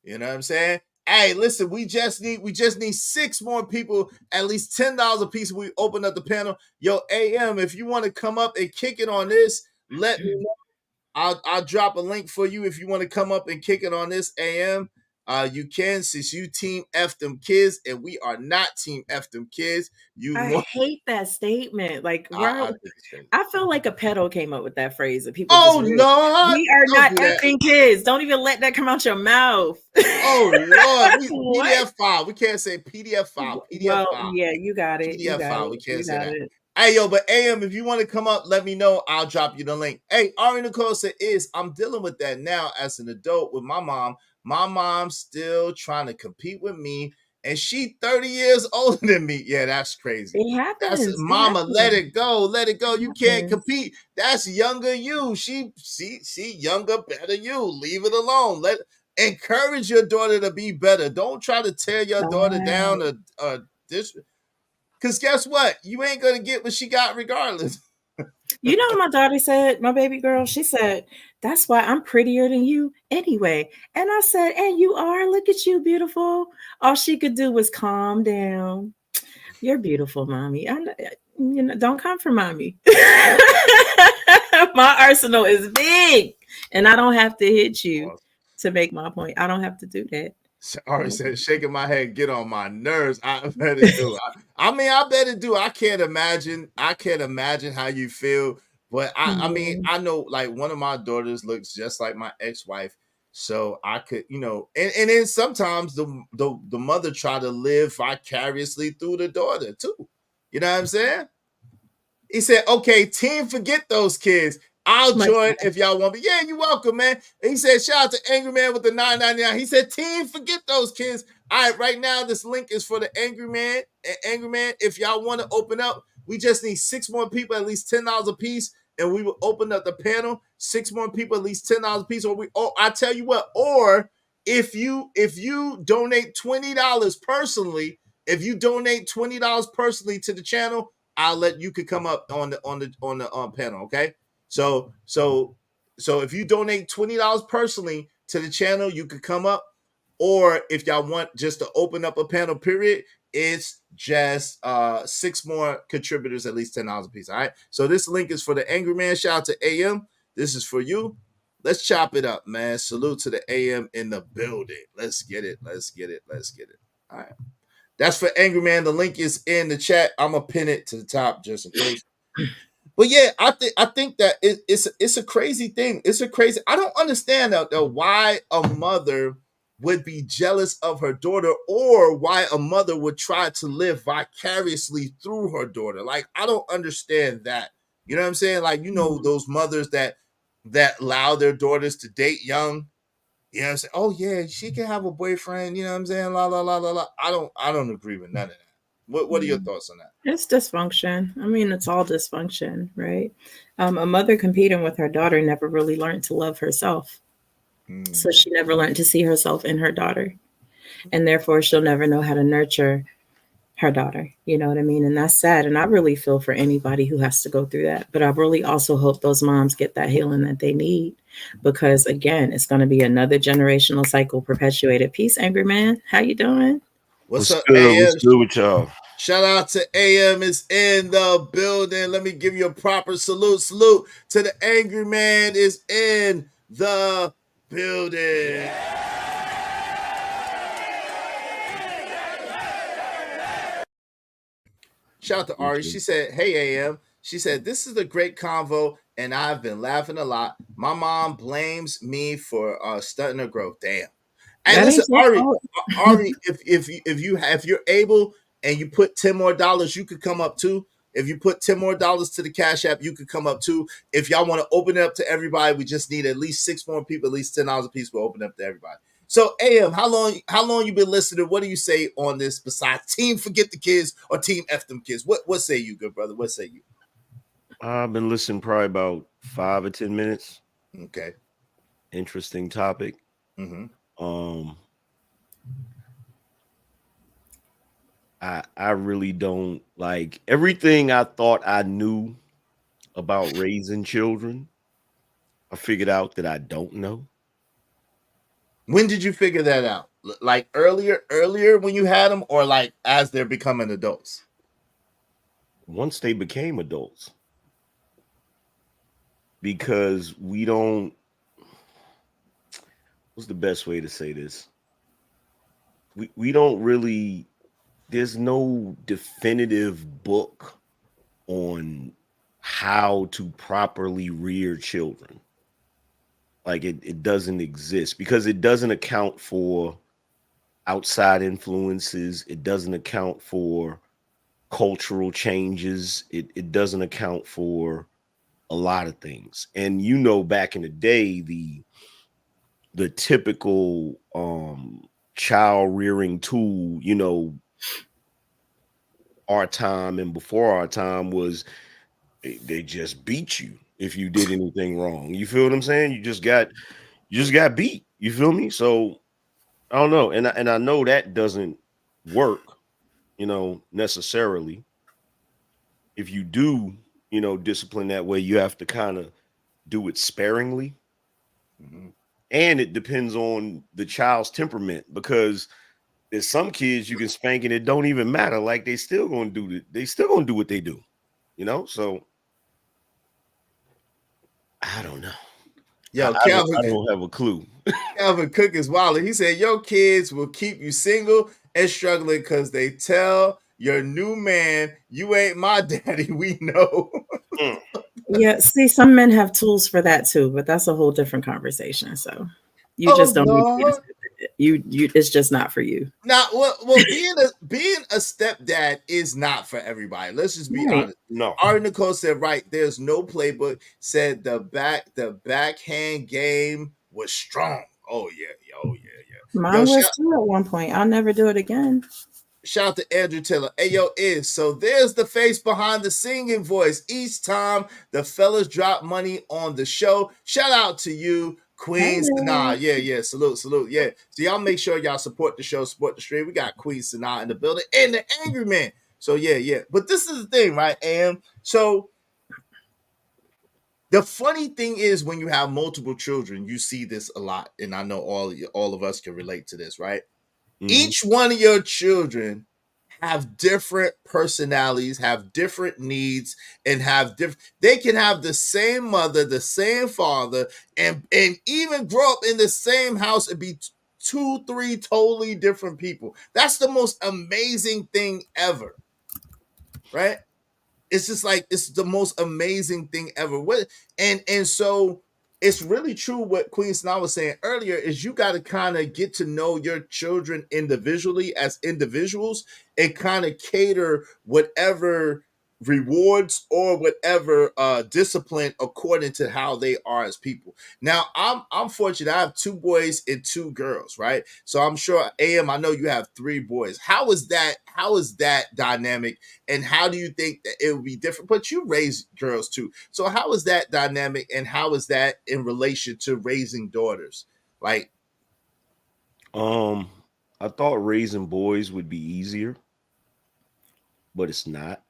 You know what I'm saying? Hey, listen, we just need 6 more people, at least $10 a piece. We open up the panel. Yo, AM, if you want to come up and kick it on this, let me know. I'll drop a link for you if you want to come up and kick it on this, AM. You can, since you Team F them kids, and we are not Team F them kids. I hate that statement. Like, I feel like a pedo came up with that phrase. That people Lord, we are not effing kids. Don't even let that come out your mouth. Oh Lord, PDF file. We can't say PDF file. PDF file. Yeah, you got it. PDF file. We can't say that. Hey, yo, but AM, if you want to come up, let me know. I'll drop you the link. Hey, Ari Nicole said, I'm dealing with that now as an adult with my mom. My mom's still trying to compete with me, and she 30 years older than me. Yeah, that's crazy. It happens. That's mama, let it go. Let it go. You can't happens. compete. That's younger you. She younger, better you. Leave it alone. Encourage your daughter to be better. Don't try to tear your daughter down or this. Because guess what? You ain't going to get what she got regardless. You know what my daughter said, my baby girl? She said, that's why I'm prettier than you anyway. And I said, and you are. Look at you, beautiful. All she could do was calm down. You're beautiful, mommy. Don't come for mommy. My arsenal is big, and I don't have to hit you to make my point. I don't have to do that. Ari said, shaking my head, get on my nerves. I bet it do. I bet it do. I can't imagine how you feel. But I mean, I know like one of my daughters looks just like my ex-wife. So I could, and then sometimes the mother try to live vicariously through the daughter too. You know what I'm saying? He said, okay, team, forget those kids. I'll join if y'all want me. Yeah, you're welcome, man. And he said, shout out to Angry Man with the $9.99. He said, team, forget those kids. All right, right now, this link is for the Angry Man. Angry Man, if y'all want to open up, we just need 6 more people, at least $10 a piece, and we will open up the panel. 6 more people, at least $10 a piece. I tell you what, or if you donate $20 personally, to the channel, I'll let you could come up on the panel, okay? So if you donate $20 personally to the channel, you could come up. Or if y'all want just to open up a panel, period, it's just 6 more contributors, at least $10 a piece. All right. So this link is for the Angry Man. Shout out to AM. This is for you. Let's chop it up, man. Salute to the AM in the building. Let's get it. All right. That's for Angry Man. The link is in the chat. I'm gonna pin it to the top just in case. But yeah, I think that it's a crazy thing. I don't understand though why a mother would be jealous of her daughter, or why a mother would try to live vicariously through her daughter. Like, I don't understand that. You know what I'm saying? Like, those mothers that allow their daughters to date young. You know what I'm saying? Oh yeah, she can have a boyfriend. You know what I'm saying? La la la la la. I don't agree with none of that. What are your thoughts on that? It's dysfunction. I mean, it's all dysfunction, right? A mother competing with her daughter never really learned to love herself. So she never learned to see herself in her daughter. And therefore, she'll never know how to nurture her daughter. You know what I mean? And that's sad. And I really feel for anybody who has to go through that. But I really also hope those moms get that healing that they need. Because, again, it's going to be another generational cycle perpetuated. Peace, Angry Man. How you doing? What's up, good? AM? What's good with y'all? Shout out to AM is in the building. Let me give you a proper salute. Salute to the Angry Man is in the building. Shout out to Ari. She said, hey, AM. She said, this is a great convo, and I've been laughing a lot. My mom blames me for stunting her growth. Damn. And listen, Ari, if you're able and you put $10 more, you could come up too. If you put $10 more to the Cash App, you could come up too. If y'all want to open it up to everybody, we just need at least 6 more people, at least $10 a piece. We'll open up to everybody. So, AM, how long you been listening? What do you say on this besides team forget the kids or team F them kids? What say you, good brother? What say you? I've been listening probably about 5 or 10 minutes. Okay. Interesting topic. Mm-hmm. I really don't like everything I thought I knew about raising children. I figured out that I don't know. When did you figure that out? Like earlier when you had them, or like as they're becoming adults? Once they became adults. Because we don't, what's the best way to say this? We don't really, there's no definitive book on how to properly rear children. Like it doesn't exist because it doesn't account for outside influences. It doesn't account for cultural changes. It doesn't account for a lot of things. And you know, back in the day, the typical child rearing tool, you know, our time and before our time was they just beat you if you did anything wrong. You feel what I'm saying? You just got beat. You feel me? So I don't know. And I know that doesn't work, you know, necessarily. If you do, you know, discipline that way, you have to kind of do it sparingly. And it depends on the child's temperament, because there's some kids you can spank and it don't even matter. Like they still gonna do what they do, you know. So I don't know. Yo, I don't have a clue. Calvin Cook is wild. He said, your kids will keep you single and struggling because they tell your new man, you ain't my daddy. We know. Yeah, see, some men have tools for that too, but that's a whole different conversation. So you just don't need you it's just not for you. Now, well, being a stepdad is not for everybody. Let's just be honest. No. Ari Nicole said, right, there's no playbook. Said the backhand game was strong. Oh yeah. Mine was too at one point. I'll never do it again. Shout out to Andrew Taylor. Hey, yo, so there's the face behind the singing voice. Each time the fellas drop money on the show. Shout out to you, Queen Sanaa. Yeah. Salute. Yeah. So y'all make sure y'all support the show, support the stream. We got Queen Sanaa in the building and the Angry Man. So yeah. But this is the thing, right, Am? So the funny thing is when you have multiple children, you see this a lot. And I know all of us can relate to this, right? Each one of your children have different personalities, have different needs, and they can have the same mother, the same father, and even grow up in the same house and be 2-3 totally different people. That's the most amazing thing ever. Right? It's just like it's the most amazing thing ever. And so it's really true what Queen Sanaa was saying earlier is you got to kind of get to know your children individually as individuals and kind of cater whatever rewards or whatever discipline according to how they are as people. Now, I'm fortunate. I have 2 boys and 2 girls, right? So I'm sure, AM, I know you have 3 boys. How is that dynamic? And how do you think that it would be different? But you raise girls too. So how is that dynamic and how is that in relation to raising daughters? Like, I thought raising boys would be easier, but it's not.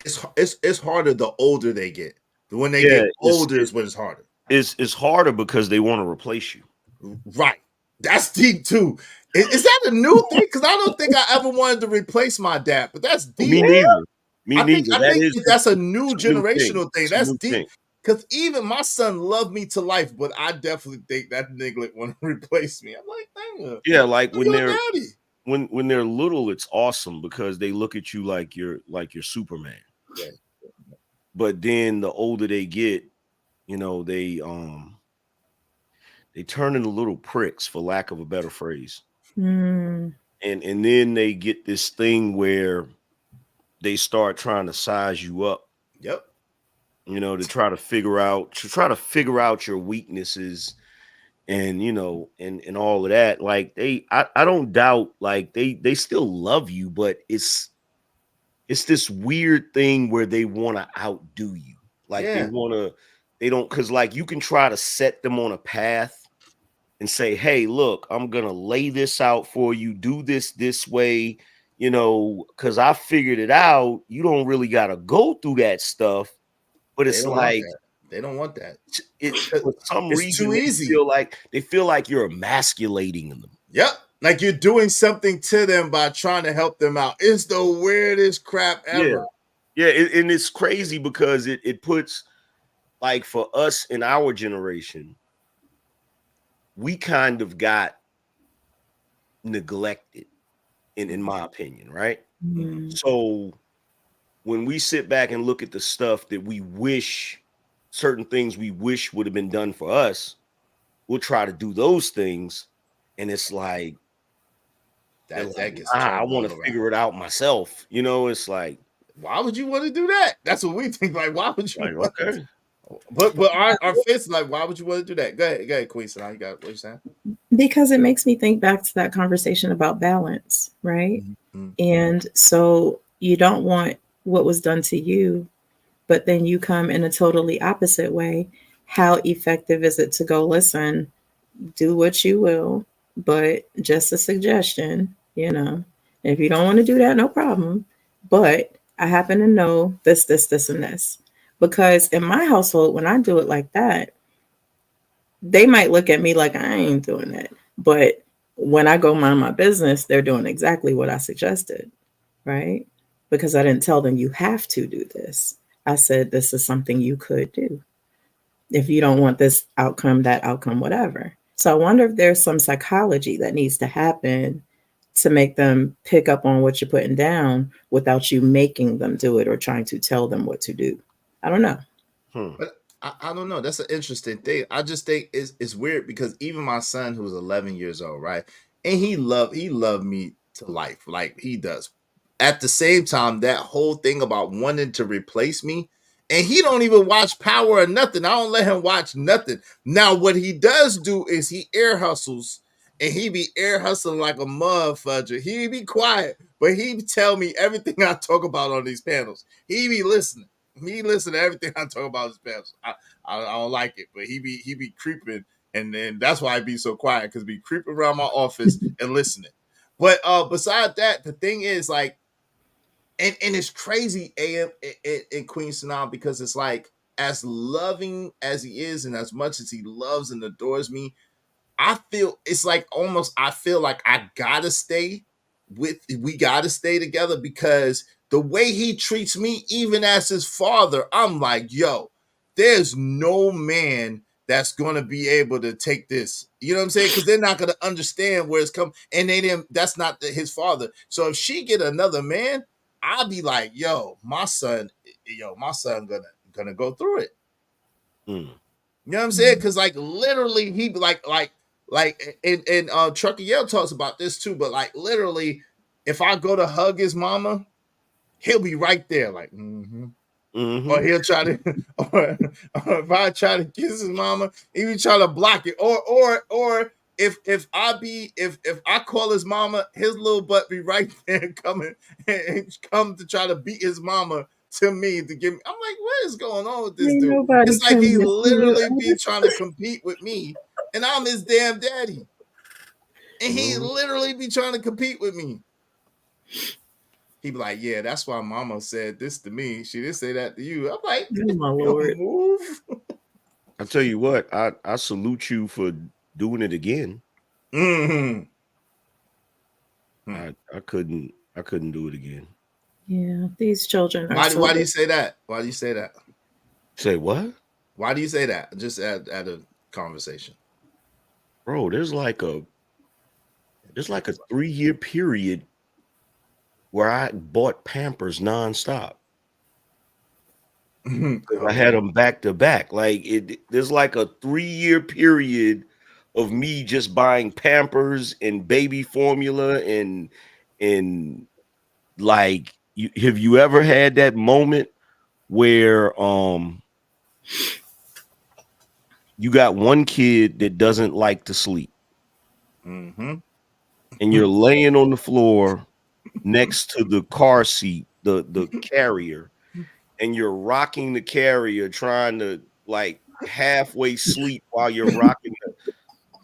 It's harder the older they get. When they get older is when it's harder. It's harder because they want to replace you. Right. That's deep too. Is that a new thing? Because I don't think I ever wanted to replace my dad, but that's deep. Me neither. I think that's a new generational thing. That's deep. Thing. Because even my son loved me to life, but I definitely think that nigga want to replace me. I'm like, dang. Yeah, like when they're daddy. When they're little, it's awesome because they look at you like you're Superman. Yeah. But then the older they get, you know, they turn into little pricks, for lack of a better phrase. And then they get this thing where they start trying to size you up. Yep. You know, to try to figure out your weaknesses and, you know, and all of that. Like I don't doubt, like they still love you, but it's this weird thing where they want to outdo you. Like they don't, because like you can try to set them on a path and say, hey, look, I'm gonna lay this out for you, do this way, you know, because I figured it out. You don't really gotta go through that stuff. But it's like they don't want that. For some reason, too easy. They feel like you're emasculating them. Yep. Like you're doing something to them by trying to help them out. It's the weirdest crap ever. Yeah. And it's crazy because it puts, like, for us in our generation, we kind of got neglected, in my opinion, right? So when we sit back and look at the stuff that certain things we wish would have been done for us, we'll try to do those things. And it's like, that like, gets I turned want all to around. figure it out myself. You know, it's like, why would you want to do that? That's what we think. Like, why would you? like want okay. to? But our face like, why would you want to do that? Go ahead, Queen. So now you got what you saying? Because it makes me think back to that conversation about balance, right? Mm-hmm. And so you don't want what was done to you, but then you come in a totally opposite way. How effective is it to go, listen, do what you will, but just a suggestion, you know, if you don't want to do that, no problem. But I happen to know this, this, and this. Because in my household, when I do it like that, they might look at me like I ain't doing that. But when I go mind my business, they're doing exactly what I suggested, right? Because I didn't tell them you have to do this. I said this is something you could do. If you don't want this outcome, that outcome, whatever. So I wonder if there's some psychology that needs to happen to make them pick up on what you're putting down without you making them do it or trying to tell them what to do. I don't know. But I don't know. That's an interesting thing. I just think it's weird because even my son, who was 11 years old, right, and he loved me to life, like he does. At the same time, that whole thing about wanting to replace me, and he don't even watch Power or nothing. I don't let him watch nothing. Now, what he does do is he ear hustles, and he be ear hustling like a motherfucker. He be quiet, but he tell me everything I talk about on these panels. He be listening. He listen to everything I talk about his past. I don't like it, but he be creeping, and then that's why I be so quiet because be creeping around my office and listening. But beside that, the thing is like, and it's crazy, AM in Queen Sanaa, because it's like as loving as he is, and as much as he loves and adores me, I feel it's like almost I feel like we gotta stay together because the way he treats me, even as his father, I'm like, yo, there's no man that's gonna be able to take this. You know what I'm saying? Because they're not gonna understand where it's come, and they didn't. That's not his father. So if she get another man, I'll be like, my son gonna go through it. Mm. You know what I'm saying? Because like literally, he like and Trucker Yell talks about this too. But like literally, if I go to hug his mama, he'll be right there, like, or he'll try to, or if I try to kiss his mama, he be trying to block it, or if I call his mama, his little butt be right there coming and come to try to beat his mama to me to give me. I'm like, what is going on with this Ain't dude? nobody It's like he coming to literally you. be trying to compete with me, and I'm his damn daddy, and he literally be trying to compete with me. He be like, yeah, that's why mama said this to me. She didn't say that to you. I'm like, Oh my Lord. move. I tell you what, I salute you for doing it again. Mm-hmm. I couldn't do it again. Yeah, these children are Why do you say that? Why do you say that? Say what? Why do you say that? Just at a conversation. Bro, there's like a 3-year period where I bought Pampers nonstop. I had them back to back. Like there's like a 3-year period of me just buying Pampers and baby formula and like have you ever had that moment where you got one kid that doesn't like to sleep, and you're laying on the floor next to the car seat, the carrier, and you're rocking the carrier trying to like halfway sleep while you're rocking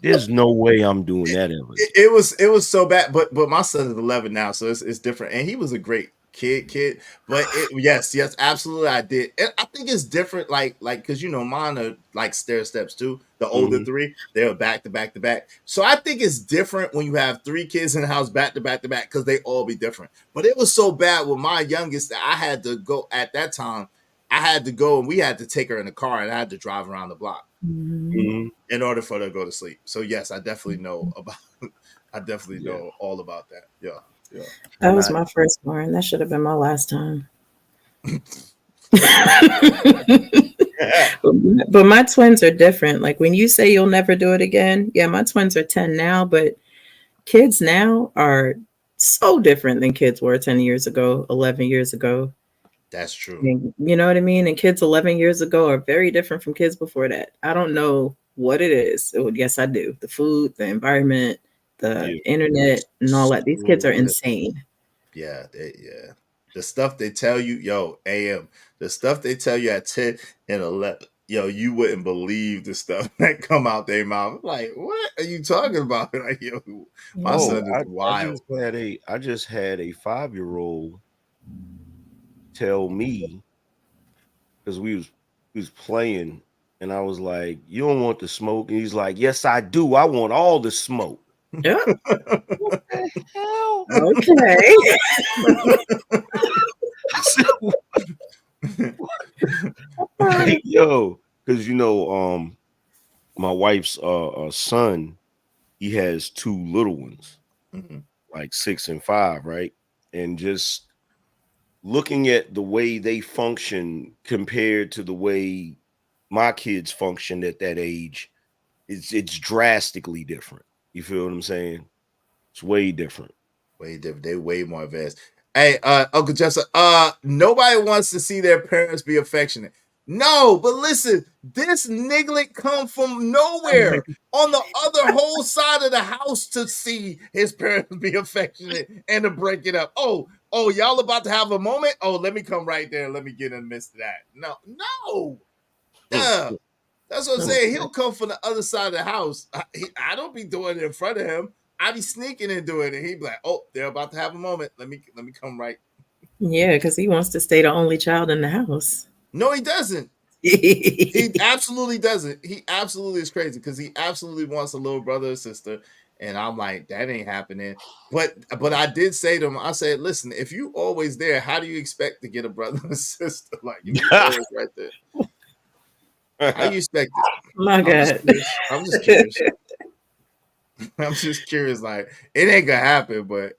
there's no way I'm doing that ever. It was so bad, but my son is 11 now, so it's different, and he was a great kid. But yes, absolutely, I did. And I think it's different, like because mine are like stair steps too. The older three, they were back to back to back. So I think it's different when you have 3 kids in the house back to back to back because they all be different. But it was so bad with my youngest that I had to go at that time. I had to go and we had to take her in the car and I had to drive around the block in order for her to go to sleep. So yes, I definitely know about. I definitely know all about that. Yeah. That was my firstborn. That should have been my last time. But my twins are different. Like when you say you'll never do it again, yeah, my twins are 10 now, but kids now are so different than kids were 10 years ago, 11 years ago. That's true. And, you know what I mean? And kids 11 years ago are very different from kids before that. I don't know what it is. Yes, I do. The food, the environment, the internet, and all that. These kids are insane. Yeah, the stuff they tell you, yo, AM, the stuff they tell you at 10 and 11, yo, you wouldn't believe the stuff that come out their mouth. Like, what are you talking about? Like, yo, my son is wild. I just had a 5-year-old tell me, because we was playing, and I was like, "You don't want the smoke?" And he's like, "Yes, I do. I want all the smoke." Yeah. What the hell? Okay. Like, yo, because my wife's son, he has 2 little ones, like 6 and 5, right? And just looking at the way they function compared to the way my kids functioned at that age, it's drastically different. You feel what I'm saying? It's way different. Way different. They way more advanced. Hey, Uncle Jessa, nobody wants to see their parents be affectionate. No, but listen, this niglet come from nowhere on the other whole side of the house to see his parents be affectionate and to break it up. Oh, y'all about to have a moment? Oh, let me come right there. Let me get in the midst of that. No. That's what I'm saying. He'll come from the other side of the house. I don't be doing it in front of him. I be sneaking and doing it. And he'd be like, oh, they're about to have a moment. Let me come right. Yeah, because he wants to stay the only child in the house. No, he doesn't. He absolutely doesn't. He absolutely is crazy because he absolutely wants a little brother or sister. And I'm like, that ain't happening. But I did say to him, I said, listen, if you always there, how do you expect to get a brother or sister? Like, you always right there. How you expect it? My God. I'm just curious. I'm just curious. Like, it ain't gonna happen, but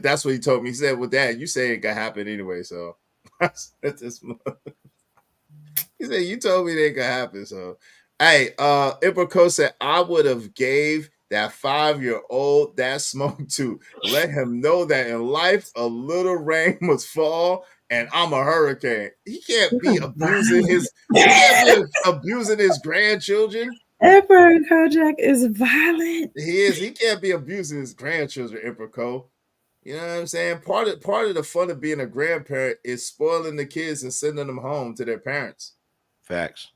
that's what he told me. He said, well, Dad, you say it gonna happen anyway. So that's just he said, you told me it ain't gonna happen. So hey, Ibrako said, I would have gave that 5-year-old that smoke to let him know that in life a little rain must fall and I'm a hurricane. He can't be abusing his grandchildren. Emperor Kojak is violent. He is. He can't be abusing his grandchildren, Ibrako. You know what I'm saying? Part of the fun of being a grandparent is spoiling the kids and sending them home to their parents. Facts.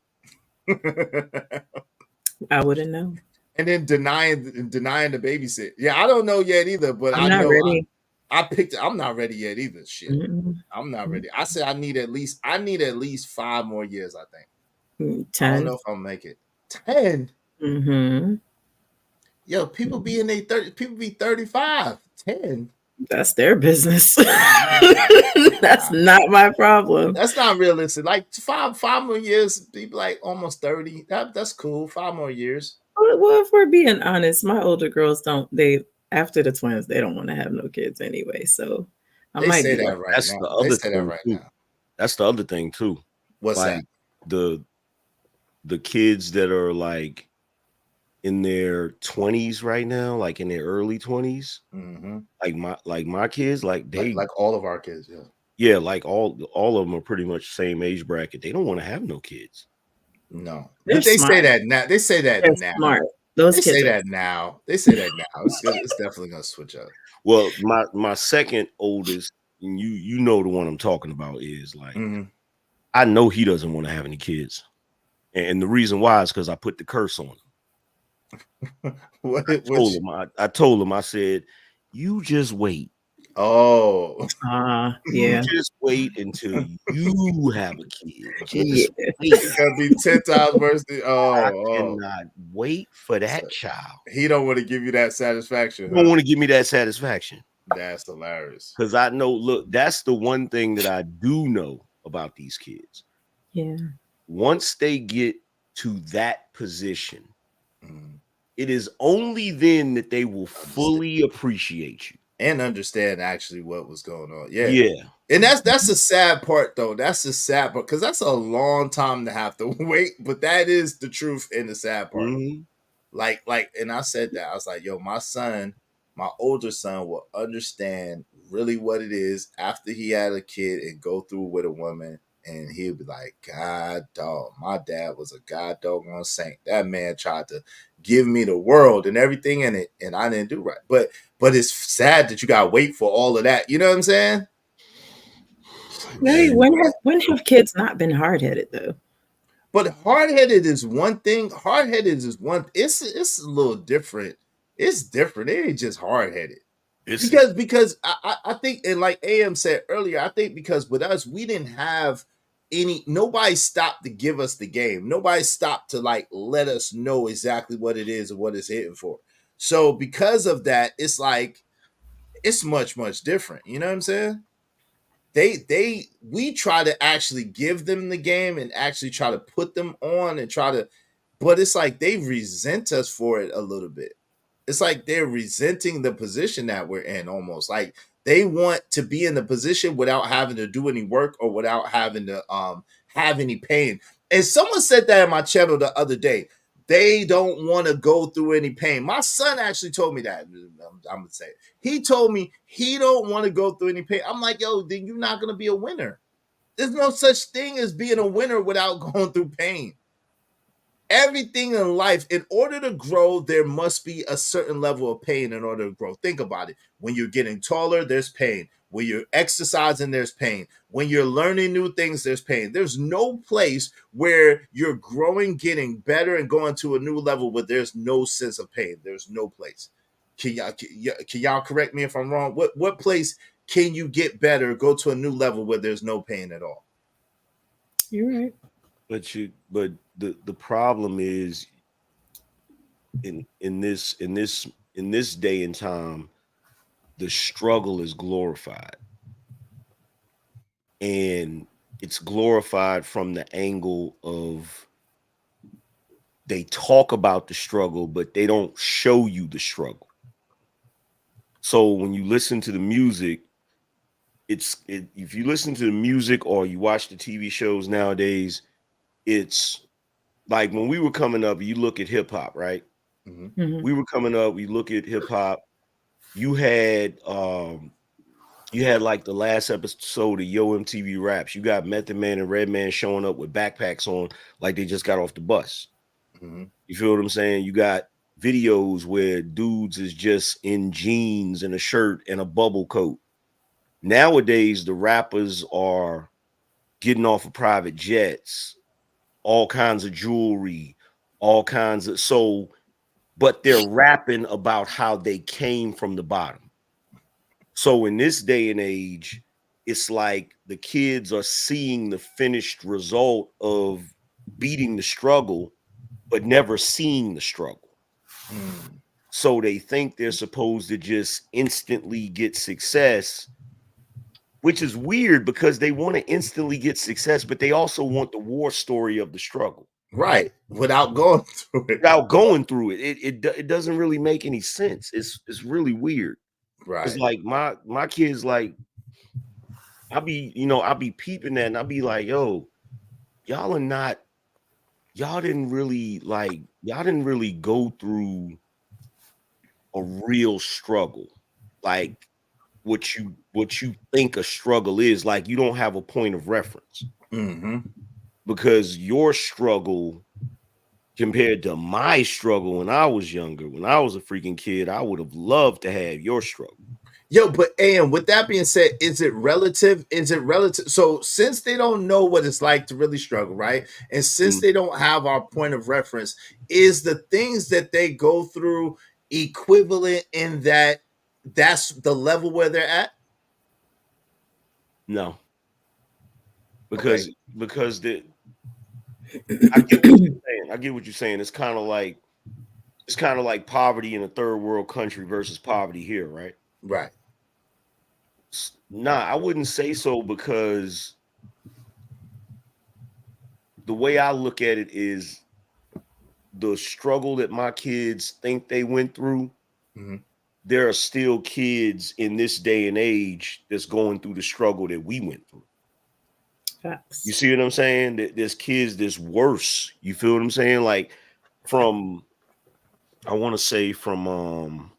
I wouldn't know. And then denying the babysit. Yeah, I don't know yet either, but I'm not ready. I'm not ready yet either. Shit. I'm not ready. I said I need at least 5 more years, I think. 10. I don't know if I'll make it. 10. Mm-hmm. Yo, people be in their 30, people be 35. 10. That's their business. That's not my problem. That's not realistic. Like five more years, people like almost 30. That's cool. 5 more years. Well, if we're being honest, my older girls after the twins, they don't want to have no kids anyway. So I might say that right now. They say that right now. That's the other thing too. What's like that? The kids that are like in their 20s right now, like in their early 20s, like my kids, like they like all of our kids, yeah, like all of them are pretty much the same age bracket. They don't want to have no kids. No, but they say that now. They say that now. Smart. They say that now. They say that now. It's definitely gonna switch up. Well, my second oldest, and you know the one I'm talking about, is like I know he doesn't want to have any kids, and the reason why is because I put the curse on him. I told him, I said, you just wait. Oh, yeah. You just wait until you have a kid. It's gonna be 10 times worse. I cannot wait for that child. He don't want to give you that satisfaction. He don't want to give me that satisfaction. That's hilarious. Because I know, look, that's the one thing that I do know about these kids. Yeah. Once they get to that position, it is only then that they will fully appreciate you and understand actually what was going on. Yeah. And that's the sad part, though. That's the sad part, because that's a long time to have to wait. But that is the truth and the sad part. Like, and I said that I was like, yo, my son my older son will understand really what it is after he had a kid and go through with a woman. And he'll be like, God dog, my dad was a god doggone saint. That man tried to give me the world and everything in it, and I didn't do right. But it's sad that you gotta wait for all of that. You know what I'm saying? Right. When have kids not been hard headed though? But hard headed is one thing. Hard headed is one. It's a little different. It's different. It ain't just hard headed. Because I think, and like AM said earlier, I think because with us, we didn't have nobody stopped to give us the game. Nobody stopped to like let us know exactly what it is and what it's hitting for. So because of that, it's like it's much, much different. You know what I'm saying? We try to actually give them the game and actually try to put them on and try to, but it's like they resent us for it a little bit. It's like they're resenting the position that we're in, almost like they want to be in the position without having to do any work or without having to have any pain. And someone said that in my channel the other day. They don't want to go through any pain. My son actually told me that. I'm gonna say it. He told me he don't want to go through any pain. I'm like, yo, then you're not gonna be a winner. There's no such thing as being a winner without going through pain. Everything in life, in order to grow, there must be a certain level of pain in order to grow. Think about it. When you're getting taller, there's pain. When you're exercising, there's pain. When you're learning new things, there's pain. There's no place where you're growing, getting better, and going to a new level where there's no sense of pain. There's no place. Can y'all correct me if I'm wrong? What place can you get better, go to a new level where there's no pain at all? You're right. But the problem is in this day and time, the struggle is glorified. And it's glorified from the angle of they talk about the struggle, but they don't show you the struggle. So when you listen to the music, if you listen to the music or you watch the TV shows nowadays, it's like when we were coming up, you look at hip hop, right? Mm-hmm. We were coming up, we look at hip hop. You had like the last episode of Yo MTV Raps. You got Method Man and Redman showing up with backpacks on like they just got off the bus. Mm-hmm. You feel what I'm saying? You got videos where dudes is just in jeans and a shirt and a bubble coat. Nowadays, the rappers are getting off of private jets, all kinds of jewelry, all kinds of but they're rapping about how they came from the bottom. So in this day and age, it's like the kids are seeing the finished result of beating the struggle, but never seeing the struggle. So they think they're supposed to just instantly get success, which is weird because they want to instantly get success, but they also want the war story of the struggle. Right. Without going through it. It doesn't really make any sense. It's really weird. Right. It's like my kids, like, I'll be peeping that and I'll be like, yo, y'all didn't really go through a real struggle. Like what you think a struggle is. Like, you don't have a point of reference. Mm-hmm. Because your struggle compared to my struggle when I was younger, when I was a freaking kid, I would have loved to have your struggle. Yo, but AM, with that being said, is it relative? So since they don't know what it's like to really struggle, right? And since they don't have our point of reference, is the things that they go through equivalent in that's the level where they're at? No. Because I get what you're saying. I get what you're saying. It's kind of like poverty in a third world country versus poverty here, right? Right. Nah, I wouldn't say so, because the way I look at it is the struggle that my kids think they went through. Mm-hmm. There are still kids in this day and age that's going through the struggle that we went through. Facts. You see what I'm saying? There's kids that's worse. You feel what I'm saying? Like I want to say from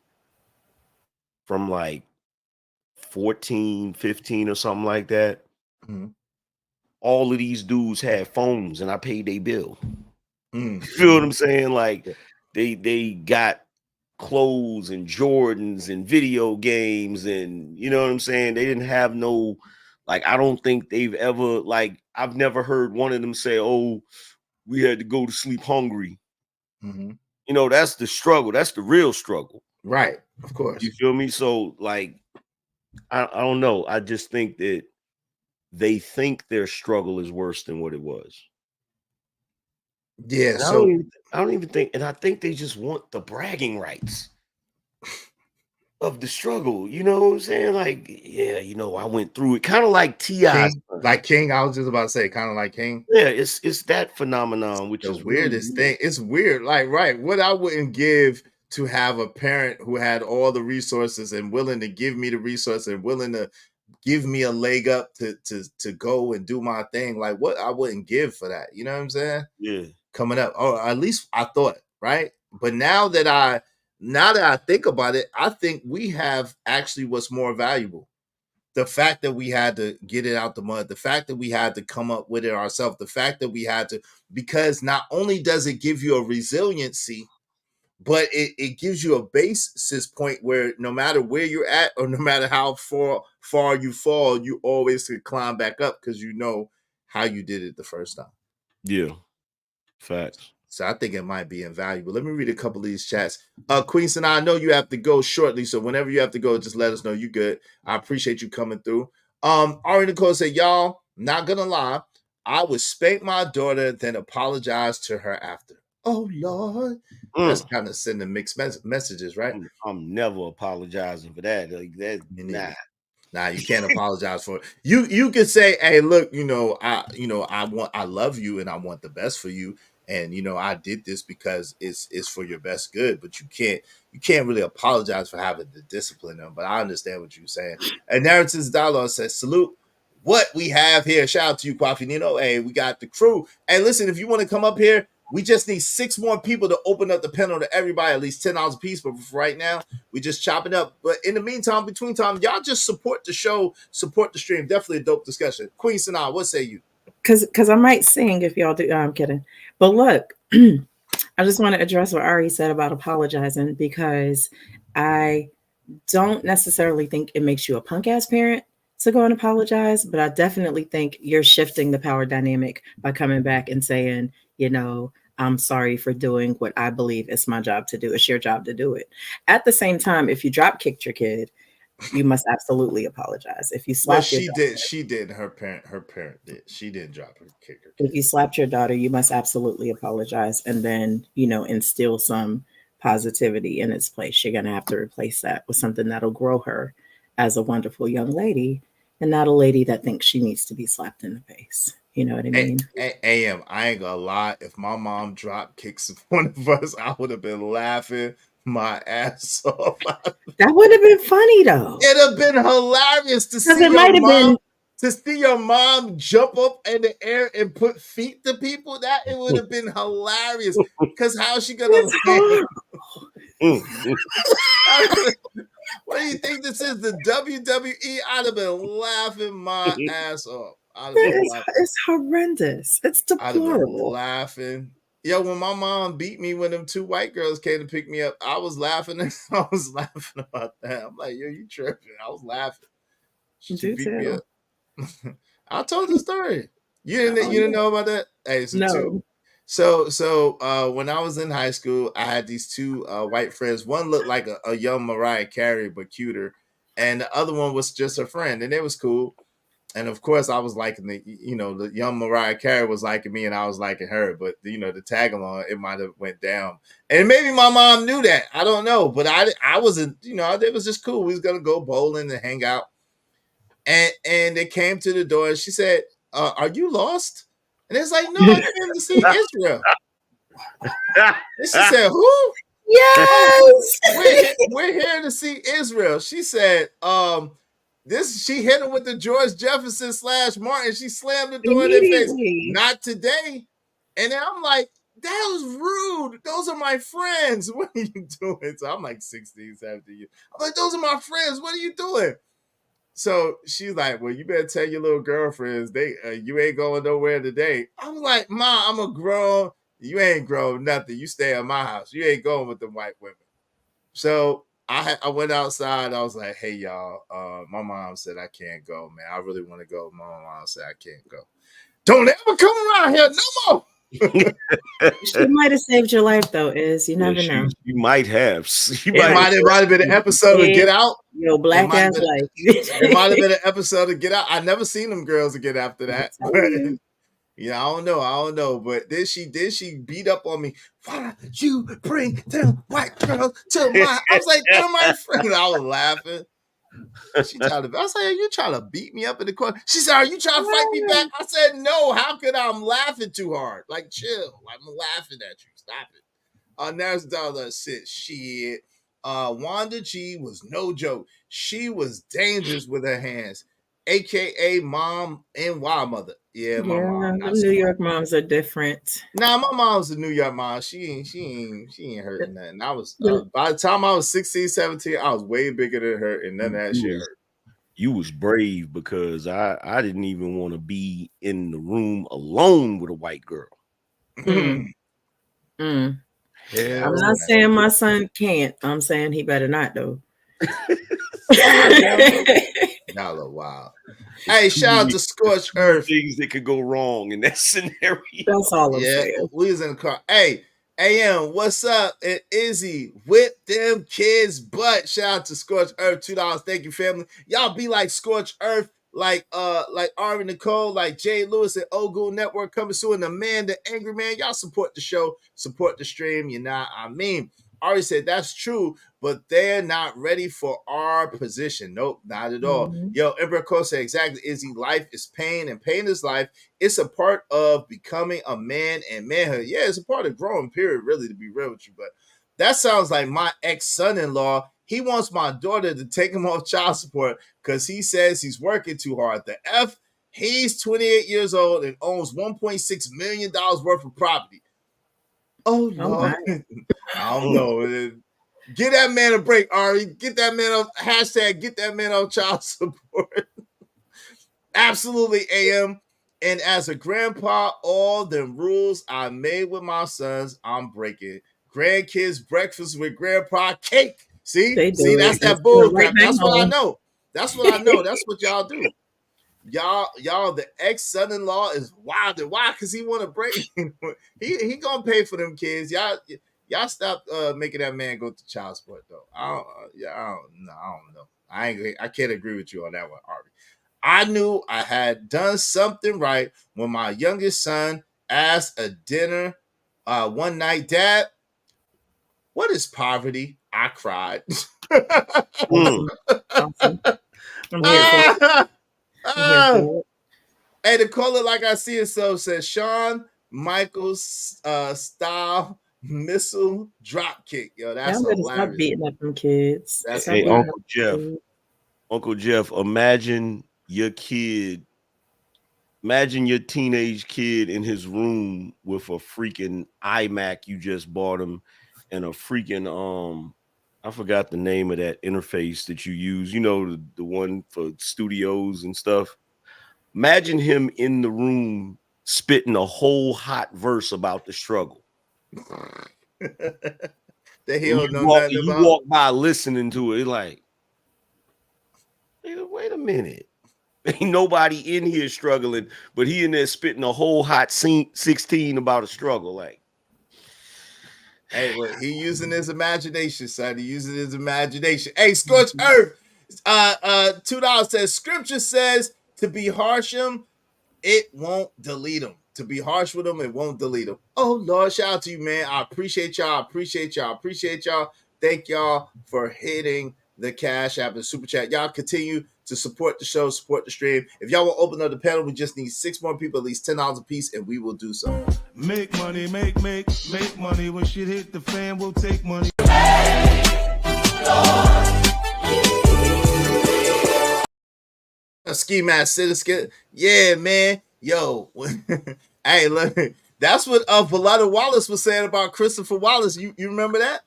from like 14, 15 or something like that. All of these dudes had phones and I paid their bill. You feel what I'm saying? Like they got clothes and Jordans and video games, and you know what I'm saying? They didn't have no, like, I don't think they've ever, like, I've never heard one of them say, oh, we had to go to sleep hungry. You know, that's the struggle. That's the real struggle. Right. Of course. You feel me? So like, I don't know. I just think that they think their struggle is worse than what it was. Yeah. And So I don't even think, and I think they just want the bragging rights of the struggle. You know what I'm saying? Like, yeah, you know, I went through it. Kind of like T.I. Like King. I was just about to say, kind of like King. Yeah, it's that phenomenon, which the is weirdest really thing. It's weird. Like, right. What I wouldn't give to have a parent who had all the resources and willing to give me the resources and willing to give me a leg up to go and do my thing. Like, what I wouldn't give for that. You know what I'm saying? Yeah. Coming up. Or at least I thought, right? But now that I think about it, I think we have actually what's more valuable. The fact that we had to get it out the mud, the fact that we had to come up with it ourselves, the fact that we had to, because not only does it give you a resiliency, but it gives you a basis point where no matter where you're at or no matter how far you fall, you always can climb back up because you know how you did it the first time. Yeah. Facts. So I think it might be invaluable. Let me read a couple of these chats. Queen Sanaa, I know you have to go shortly, so whenever you have to go, just let us know you good. I appreciate you coming through. Ari Nicole said, y'all, not gonna lie, I would spank my daughter, then apologize to her after. Oh Lord. That's kind of sending mixed messages, right? I'm never apologizing for that. Like that, Nah, you can't apologize for it. You could say, hey, look, I love you and I want the best for you. And I did this because it's for your best good, but you can't really apologize for having to discipline them. But I understand what you're saying. And Narratives Dialogue says, salute what we have here. Shout out to you, Coffee Nino. Hey, we got the crew. And listen, if you want to come up here, we just need 6 more people to open up the panel to everybody, at least $10 a piece. But for right now, we just chopping up. But in the meantime, between time, y'all just support the show, support the stream. Definitely a dope discussion. Queen Sanaa, what say you? Because I might sing if y'all do. No, I'm kidding. But look, I just want to address what Ari said about apologizing, because I don't necessarily think it makes you a punk ass parent to go and apologize, but I definitely think you're shifting the power dynamic by coming back and saying, I'm sorry for doing what I believe is my job to do. It's your job to do it. At the same time, if you drop kicked your kid, you must absolutely apologize. If you slapped your daughter, she did. Her parent did. She didn't drop her kick her kid. If you slapped your daughter, you must absolutely apologize, and then instill some positivity in its place. You're gonna have to replace that with something that'll grow her as a wonderful young lady, and not a lady that thinks she needs to be slapped in the face. You know what I mean? AM, I ain't gonna lie. If my mom drop kicks one of us, I would have been laughing my ass off. That would have been funny though. It'd have been hilarious to see your mom jump up in the air and put feet to people. That it would have been hilarious. Because how's she gonna What do you think this is? The WWE? I'd have been laughing my ass off. It's horrendous. It's deplorable. I'd have been laughing. Yo, when my mom beat me when them 2 white girls came to pick me up, I was laughing. I was laughing about that. I'm like, yo, you tripping. I was laughing. She beat me up. I told the story. You didn't know about that? Hey, so when I was in high school, I had these 2 white friends. One looked like a young Mariah Carey, but cuter. And the other one was just her friend, and it was cool. And of course, I was liking the young Mariah Carey was liking me, and I was liking her. But the tag along, it might have went down, and maybe my mom knew that. I don't know, but I wasn't. It was just cool. We was gonna go bowling and hang out, and they came to the door, and she said, "Are you lost?" And it's like, "No, I came to see Israel." And she said, "Who?" Yes, we're here to see Israel. She said, she hit him with the George Jefferson / Martin. She slammed the door in their face. Not today. And then I'm like, that was rude. Those are my friends. What are you doing? So I'm like 16, 17 years. I'm like, those are my friends. What are you doing? So she's like, well, you better tell your little girlfriends you ain't going nowhere today. I was like, Ma, I'm a grown. You ain't grown nothing. You stay at my house. You ain't going with the white women. So I went outside. I was like, hey, y'all, my mom said I can't go, man. I really want to go. My mom said I can't go. Don't ever come around here no more. She might have saved your life, though, Iz. You never know. You might have. It might have been an episode of Get Out. Your black ass life. It might have been an episode of Get Out. I never seen them girls again after that. But, yeah, I don't know. But then she beat up on me. Why you bring them white girls to my? I was like, they're my friend. I was laughing. She tried to. I was like, are you trying to beat me up in the corner? She said, are you trying to fight me back? I said, no. How could I'm laughing too hard? Like, chill. I'm laughing at you. Stop it. There's dollar shit. Wanda G was no joke. She was dangerous with her hands, aka mom and wild mother. Yeah, my mom. New York moms are different. Nah, my mom's a New York mom. She ain't hurting nothing. I was by the time I was 16, 17, I was way bigger than her, and none of that shit hurt. You was brave because I didn't even want to be in the room alone with a white girl. I'm not saying my son can't. I'm saying he better not, though. Y'all are wild. Hey, shout out to Scorched Earth. Things that could go wrong in that scenario. That's all I'm saying. We was in the car. Hey, AM, what's up? And Izzy, whip them kids' butt. Shout out to Scorched Earth, $2. Thank you, family. Y'all be like Scorched Earth, like Ari Nicole, like Jay Lewis and Ogu Network coming soon. And Amanda Angry Man. Y'all support the show, support the stream. You know what I mean? Ari said that's true, but they're not ready for our position. Nope, not at all. Yo, Emperor Cole said exactly, Izzy, life is pain and pain is life. It's a part of becoming a man and manhood. Yeah, it's a part of growing, period, really, to be real with you. But that sounds like my ex-son-in-law. He wants my daughter to take him off child support because he says he's working too hard. The F, he's 28 years old and owns $1.6 million worth of property. Oh, Lord. I don't know. Get that man a break, Ari. Get that man on hashtag, get that man on child support. Absolutely, AM. And as a grandpa, all the rules I made with my sons, I'm breaking. Grandkids breakfast with grandpa cake. See, that's that bull crap. That's what I know. That's what I know. That's what y'all do. Y'all, the ex-son-in-law is wild. Why? Because he want to break. he gonna pay for them kids. Y'all stop making that man go to child support though. I don't know. I can't agree with you on that one, Ari. I knew I had done something right when my youngest son asked at dinner one night, Dad, what is poverty? I cried. Awesome. I'm here for it. Hey, the caller, like I see it, so says Shawn Michaels style missile drop kick. Yo, that's hilarious. Stop beating up them kids. That's hey, Uncle Jeff, imagine your teenage kid in his room with a freaking iMac you just bought him and a freaking I forgot the name of that interface that you use, you know, the one for studios and stuff. Imagine him in the room spitting a whole hot verse about the struggle. That he don't know nothing about. You walk by listening to it, like, wait a minute. Ain't nobody in here struggling, but he in there spitting a whole hot 16 about a struggle. Like, hey, look, he using his imagination, son. He using his imagination. Hey, Scorched Earth, $2 says, Scripture says to be harsh him, it won't delete him. To be harsh with him, it won't delete him. Oh, Lord, shout out to you, man. I appreciate y'all. Appreciate y'all. Thank y'all for hitting the Cash App and Super Chat. Y'all continue to support the show, support the stream. If y'all will open up the panel, we just need 6 more people, at least $10 a piece, and we will do so. Make money, make money. When shit hit the fan, we'll take money. A ski mask citizen. Yeah, man. Yo. Hey, look. That's what Valetta Wallace was saying about Christopher Wallace. You remember that?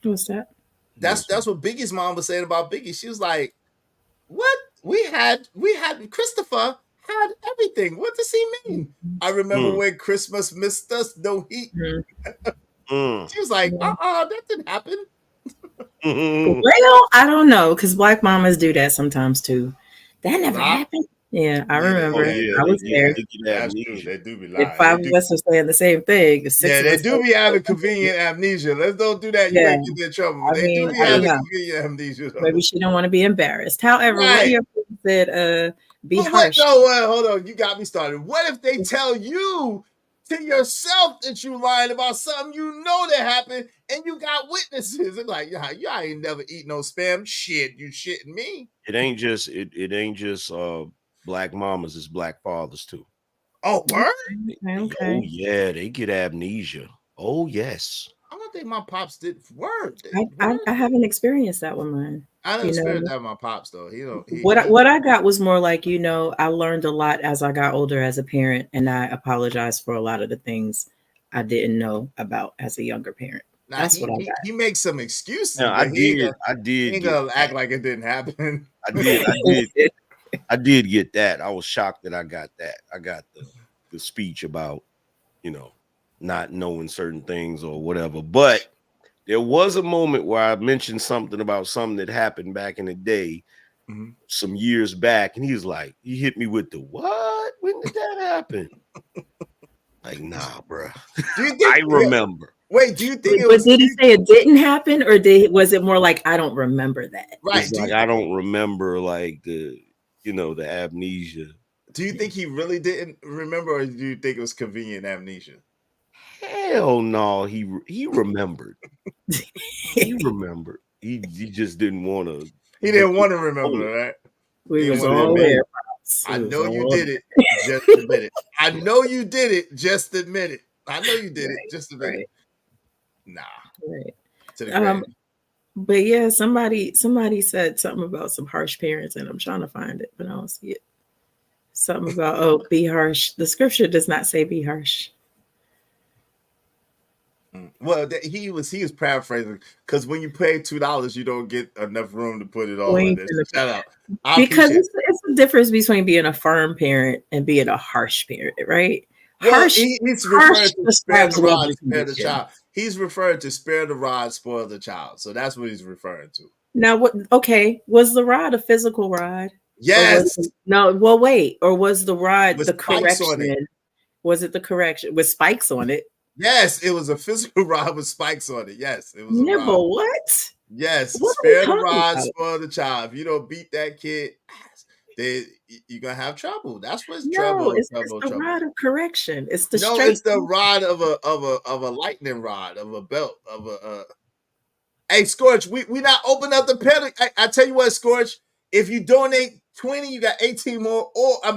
What's that? That's what Biggie's mom was saying about Biggie. She was like, "What? We had Christopher had everything. What does he mean?" I remember when Christmas missed us, no heat. She was like, that didn't happen. Well, I don't know, because black mamas do that sometimes too. That never happened. Yeah, I remember. I was there. That's true. They do be lying. If 5 of us are saying the same thing, 6 yeah, of they us do be having convenient amnesia. Let's don't do that. You Yeah. ain't get in trouble. But I they do mean, be I don't having know. convenient amnesia. Though. Maybe she don't want to be embarrassed. However, what Right. your friend said, be But harsh. hold on. You got me started. What if they tell you to yourself that you lying about something you know that happened and you got witnesses? It's like, yeah, you ain't never eat no spam. Shit, you shitting me. It ain't just black mamas, it's black fathers too. Oh, word? Okay. Oh yeah, they get amnesia. Oh yes. I don't think my pops did. Word. I haven't experienced that with mine. I didn't experience that with my pops though. What I got was more like, I learned a lot as I got older as a parent, and I apologized for a lot of the things I didn't know about as a younger parent. Now, That's what I got. He makes some excuses. Now, but he did ain't gonna act like it didn't happen. I did get that. I was shocked that I got that. I got the speech about, not knowing certain things or whatever. But there was a moment where I mentioned something about something that happened back in the day, some years back, and he was like, he hit me with the what? When did that happen? Like, nah, bro. I remember. Wait, do you think But did he say it didn't happen, or was it more like I don't remember that? Right. It's like I don't remember like the amnesia. Do you think he really didn't remember, or do you think it was convenient amnesia? Hell no, he remembered. He remembered. He just didn't want to. He didn't want to remember, right? We was all there. I know you did it. Just admit it. I know you did it. Just admit it. I know you did it. Just admit it. Nah. Right. To the grave. But yeah, somebody said something about some harsh parents, and I'm trying to find it, but I don't see it. Something about be harsh. The scripture does not say be harsh. Well, he was paraphrasing, because when you pay $2, you don't get enough room to put it all in there. Shut up. Because it's the difference between being a firm parent and being a harsh parent, right? Well, harsh, he's referring to spare the rod, describes spare the child. He's referring to spare the rod, spoil the child. So that's what he's referring to. Now, was the rod a physical rod? Yes. Or was the rod With the spikes on it. correction? Was it the correction with spikes on it? Yes, it was a physical rod with spikes on it. Yes, it was a Nibble, rod. what? Yes, What are spare we the talking rod, about? spoil the child. If you don't beat that kid, you're gonna have trouble. That's what's trouble. It's the rod of correction. It's the it's the rod of a lightning rod, of a belt, of a. Hey, Scorch, we not open up the penalty. I tell you what, Scorch, if you donate 20, you got 18 more,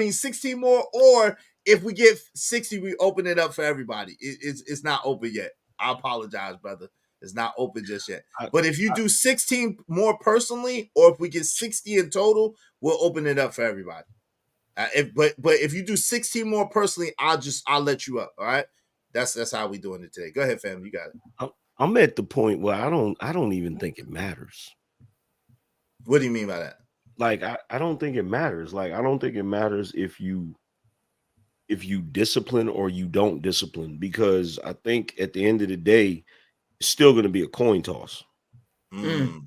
16 more, or if we get 60, we open it up for everybody. It's not open yet. I apologize, brother. It's not open just yet. But if you do 16 more personally, or if we get 60 in total, we'll open it up for everybody. But if you do 16 more personally, I'll let you up. All right. That's how we doing it today. Go ahead, fam. You got it. I'm at the point where I don't even think it matters. What do you mean by that? Like, I don't think it matters. Like, I don't think it matters if you discipline or you don't discipline, because I think at the end of the day, it's still going to be a coin toss. To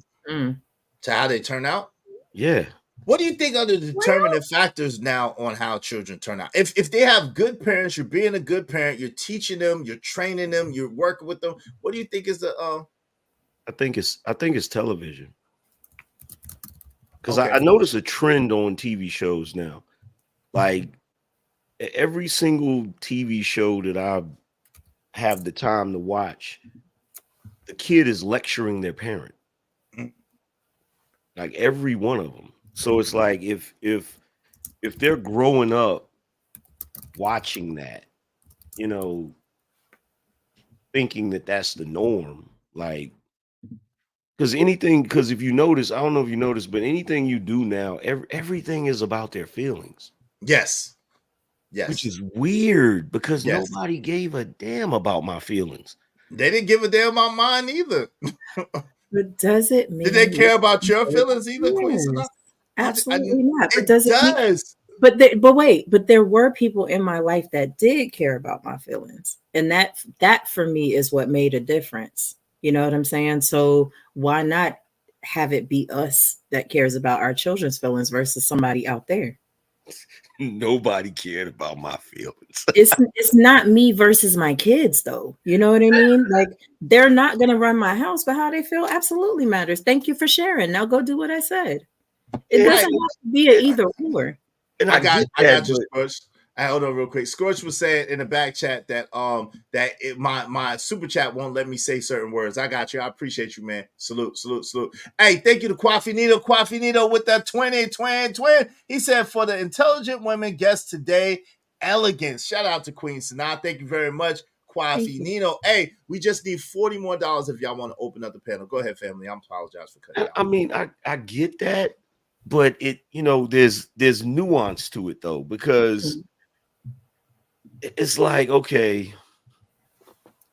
how they turn out? Yeah. What do you think are the determining factors now on how children turn out? If they have good parents, you're being a good parent, you're teaching them, you're training them, you're working with them. What do you think is the I think it's television. Because I notice a trend on TV shows now. Like, every single TV show that I have the time to watch, the kid is lecturing their parent. Like, every one of them. So it's like if they're growing up watching that, thinking that that's the norm, like, because if you notice, I don't know if you notice, but anything you do now, everything is about their feelings. Yes. Yes. Which is weird because Yes. nobody gave a damn about my feelings. They didn't give a damn about mine either. But does it mean? Did they care about your feelings either, Queen Sanaa? Absolutely not. But It does it mean? does. But wait, but there were people in my life that did care about my feelings, and that for me is what made a difference. You know what I'm saying? So why not have it be us that cares about our children's feelings versus somebody out there? Nobody cared about my feelings. It's not me versus my kids, though. You know what I mean? Like, they're not gonna run my house, but how they feel absolutely matters. Thank you for sharing. Now go do what I said. It doesn't have to be an either or. And I got you, Scorch. Hold on real quick. Scorch was saying in the back chat that my super chat won't let me say certain words. I got you. I appreciate you, man. Salute. Hey, thank you to Quafinito with that 20. He said, for the intelligent women guests today, elegance. Shout out to Queen Sanaa. Thank you very much, Quafinito. Hey, we just need $40 more if y'all want to open up the panel. Go ahead, family. I apologize for cutting out. I mean, I get that, but there's nuance to it though, because it's like, okay,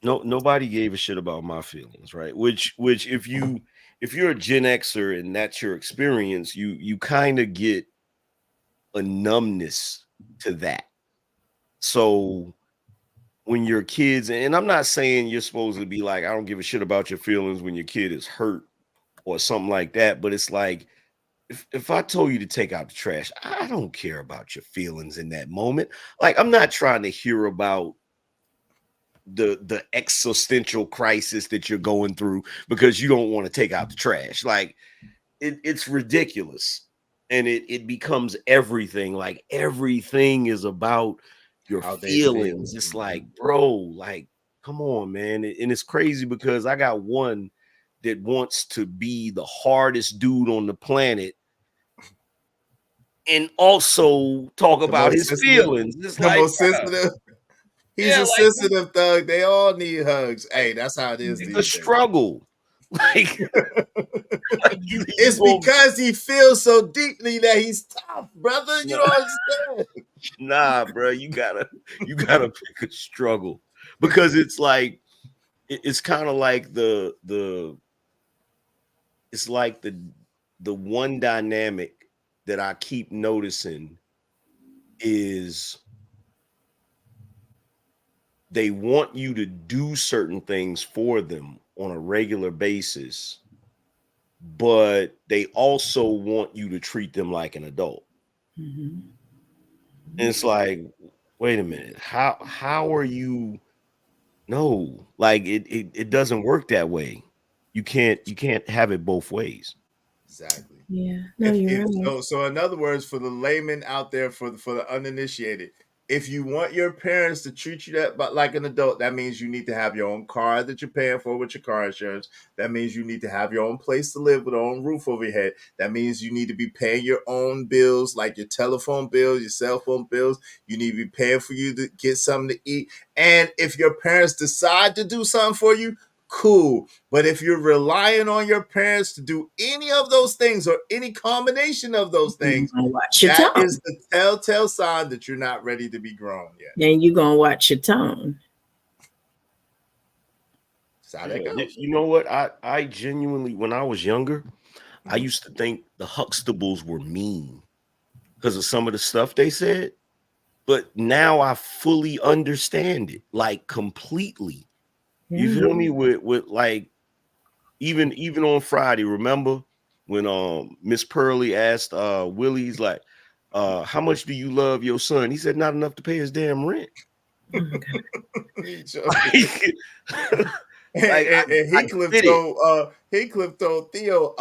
nobody gave a shit about my feelings, right? Which if you're a Gen Xer and that's your experience, you kind of get a numbness to that. So when your kids, and I'm not saying you're supposed to be like, I don't give a shit about your feelings when your kid is hurt or something like that, but it's like, if I told you to take out the trash, I don't care about your feelings in that moment. Like, I'm not trying to hear about the existential crisis that you're going through because you don't want to take out the trash. Like, it's ridiculous. And it becomes everything. Like, everything is about your feelings. It's like, bro, like, come on, man. And it's crazy because I got one that wants to be the hardest dude on the planet and also talk about his feelings. It's the like, most sensitive. He's a sensitive thug. They all need hugs. Hey, that's how it is. It's a struggle. Like, it's because he feels so deeply that he's tough, brother. You don't understand. Nah, bro, you gotta pick a struggle, because it's like it's kind of like the one dynamic that I keep noticing is they want you to do certain things for them on a regular basis, but they also want you to treat them like an adult. And it's like, wait a minute, how are you? No, like it doesn't work that way. You can't have it both ways. Exactly. Yeah. No, you're right. So in other words, for the layman out there, for the uninitiated, if you want your parents to treat you like an adult, that means you need to have your own car that you're paying for with your car insurance. That means you need to have your own place to live with your own roof over your head. That means you need to be paying your own bills, like your telephone bills, your cell phone bills. You need to be paying for you to get something to eat. And if your parents decide to do something for you, cool. But if you're relying on your parents to do any of those things or any combination of those things, that is the telltale sign that you're not ready to be grown yet. Then you're gonna watch your tone. That's how that goes. You know what? I genuinely, when I was younger, I used to think the Huxtables were mean because of some of the stuff they said. But now I fully understand it, like, completely. You feel me? With like, even on Friday, remember when Miss Pearlie asked Willie's like, how much do you love your son? He said not enough to pay his damn rent. And Heathcliff told Theo,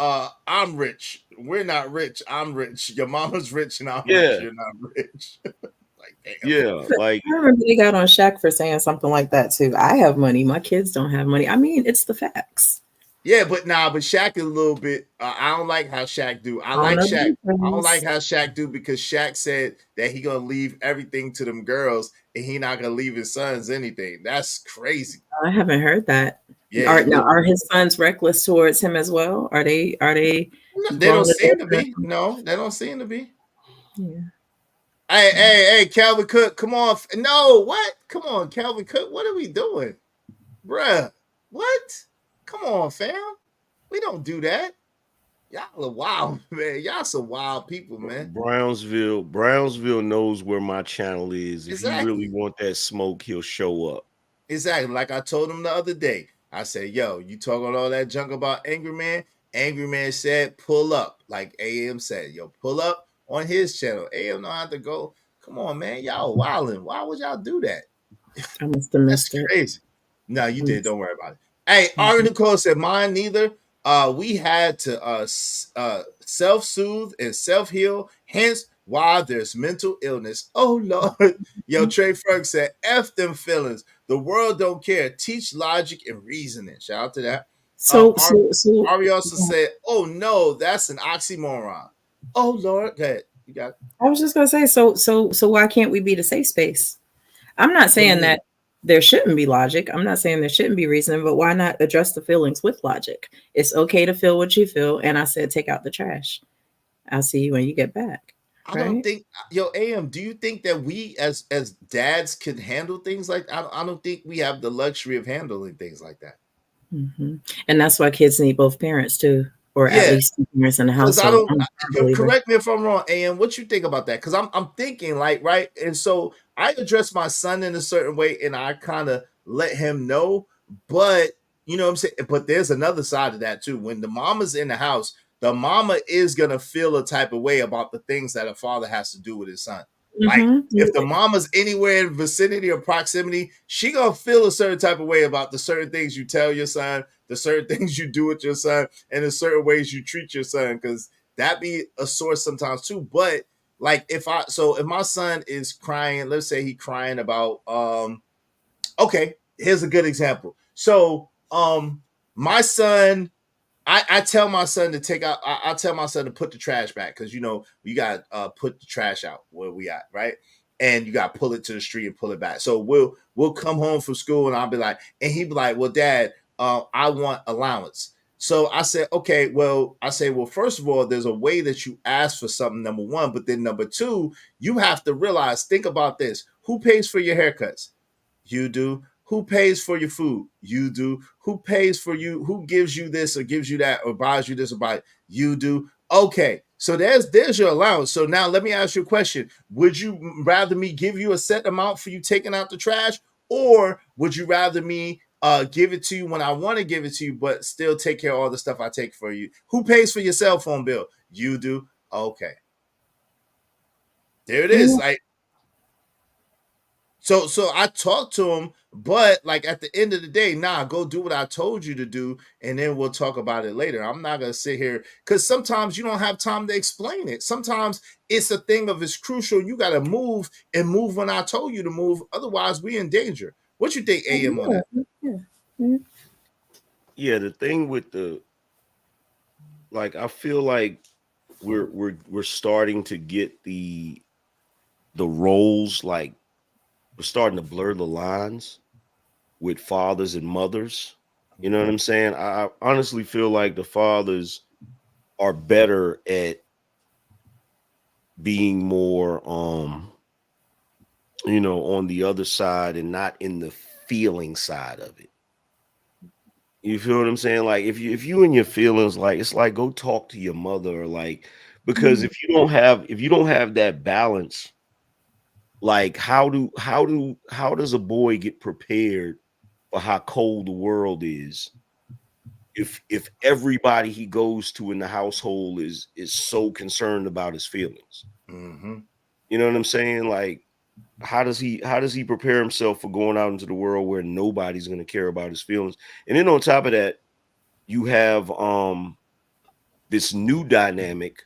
I'm rich. We're not rich. I'm rich. Your mama's rich and I'm rich. You're not rich. Yeah, like, I remember they got on Shaq for saying something like that too. I have money, my kids don't have money. I mean, it's the facts. Yeah, but Shaq is a little bit. I don't like how Shaq do. I like Shaq. I don't like how Shaq do because Shaq said that he gonna leave everything to them girls and he not gonna leave his sons anything. That's crazy. I haven't heard that. Yeah. Are his sons reckless towards him as well? Are they? No, they don't seem to be. No, they don't seem to be. Yeah. Hey, Calvin Cook, come on. No, what? Come on, Calvin Cook. What are we doing? Bruh, what? Come on, fam. We don't do that. Y'all are wild, man. Y'all some wild people, man. Brownsville knows where my channel is. If he really want that smoke, he'll show up. Exactly. Like I told him the other day. I said, yo, you talking all that junk about Angry Man? Angry Man said, pull up. Like AM said, yo, pull up on his channel. AM don't have to go. Come on, man. Y'all wilding. Why would y'all do that? I must have missed it. Crazy. No, you did. Don't worry about it. Hey, Ari Nicole said, mine neither. We had to self-soothe and self-heal. Hence why there's mental illness. Oh Lord. Yo, Trey Ferg said, F them feelings. The world don't care. Teach logic and reasoning. Shout out to that. So Ari also said, oh no, that's an oxymoron. Oh Lord. Go ahead. You got it. I was just gonna say, so why can't we be the safe space? I'm not saying that there shouldn't be logic. I'm not saying there shouldn't be reasoning, but why not address the feelings with logic? It's okay to feel what you feel. And I said, take out the trash. I'll see you when you get back. I don't think, yo, AM, do you think that we as dads can handle things like I don't think we have the luxury of handling things like that. Mm-hmm. And that's why kids need both parents too, or at least two parents in the household. Correct me if I'm wrong, AM. What you think about that? Because I'm thinking like, right, and so I address my son in a certain way, and I kind of let him know. But you know what I'm saying. But there's another side of that too. When the mama's in the house, the mama is gonna feel a type of way about the things that a father has to do with his son. Like if the mama's anywhere in vicinity or proximity, she gonna feel a certain type of way about the certain things you tell your son, the certain things you do with your son, and the certain ways you treat your son, because that be a source sometimes too. But like if my son is crying, let's say he crying about okay, here's a good example. So my son, I tell my son to take out. I tell my son to put the trash back because you know you got put the trash out where we at, right? And you got to pull it to the street and pull it back. So we'll come home from school and I'll be like, and he'd be like, well, Dad, I want allowance. So I said, okay, well, first of all, there's a way that you ask for something, number one, but then number two, you have to realize, think about this: who pays for your haircuts? You do. Who pays for your food? You do. Who pays for you? Who gives you this or gives you that or buys you this or buy? You do. Okay, so there's your allowance. So now let me ask you a question. Would you rather me give you a set amount for you taking out the trash, or would you rather me give it to you when I want to give it to you, but still take care of all the stuff I take for you? Who pays for your cell phone bill? You do. Okay. There it is. Like, so I talked to him, but like at the end of the day, go do what I told you to do, and then we'll talk about it later. I'm not gonna sit here because sometimes you don't have time to explain it. Sometimes it's a thing of it's crucial. You gotta move and move when I told you to move. Otherwise, we in danger. What you think, AM, on that? Yeah, the thing with I feel like we're starting to get the roles, like we're starting to blur the lines with fathers and mothers. You know what I'm saying? I honestly feel like the fathers are better at being more on the other side and not in the feeling side of it. You feel what I'm saying? Like if you in your feelings, like it's like go talk to your mother, or like, because if you don't have that balance, like how does a boy get prepared for how cold the world is if everybody he goes to in the household is so concerned about his feelings? You know what I'm saying? Like how does he prepare himself for going out into the world where nobody's going to care about his feelings? And then on top of that, you have this new dynamic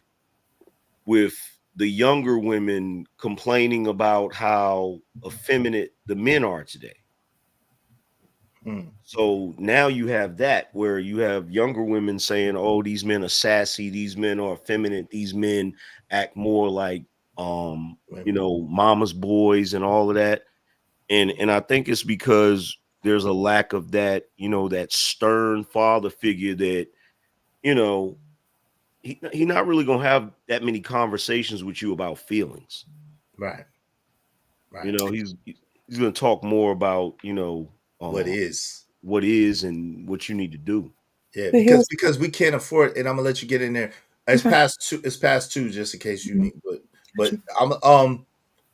with the younger women complaining about how effeminate the men are today. So now you have that where you have younger women saying, oh, these men are sassy, these men are effeminate, these men act more like mama's boys and all of that. And I think it's because there's a lack of that, that stern father figure that, he not really gonna have that many conversations with you about feelings. Right. Right. You know, he's going to talk more about, What is. what is and what you need to do. Yeah, But because we can't afford, and I'm gonna let you get in there. It's Okay. past two, just in case you Mhm. need, but I'm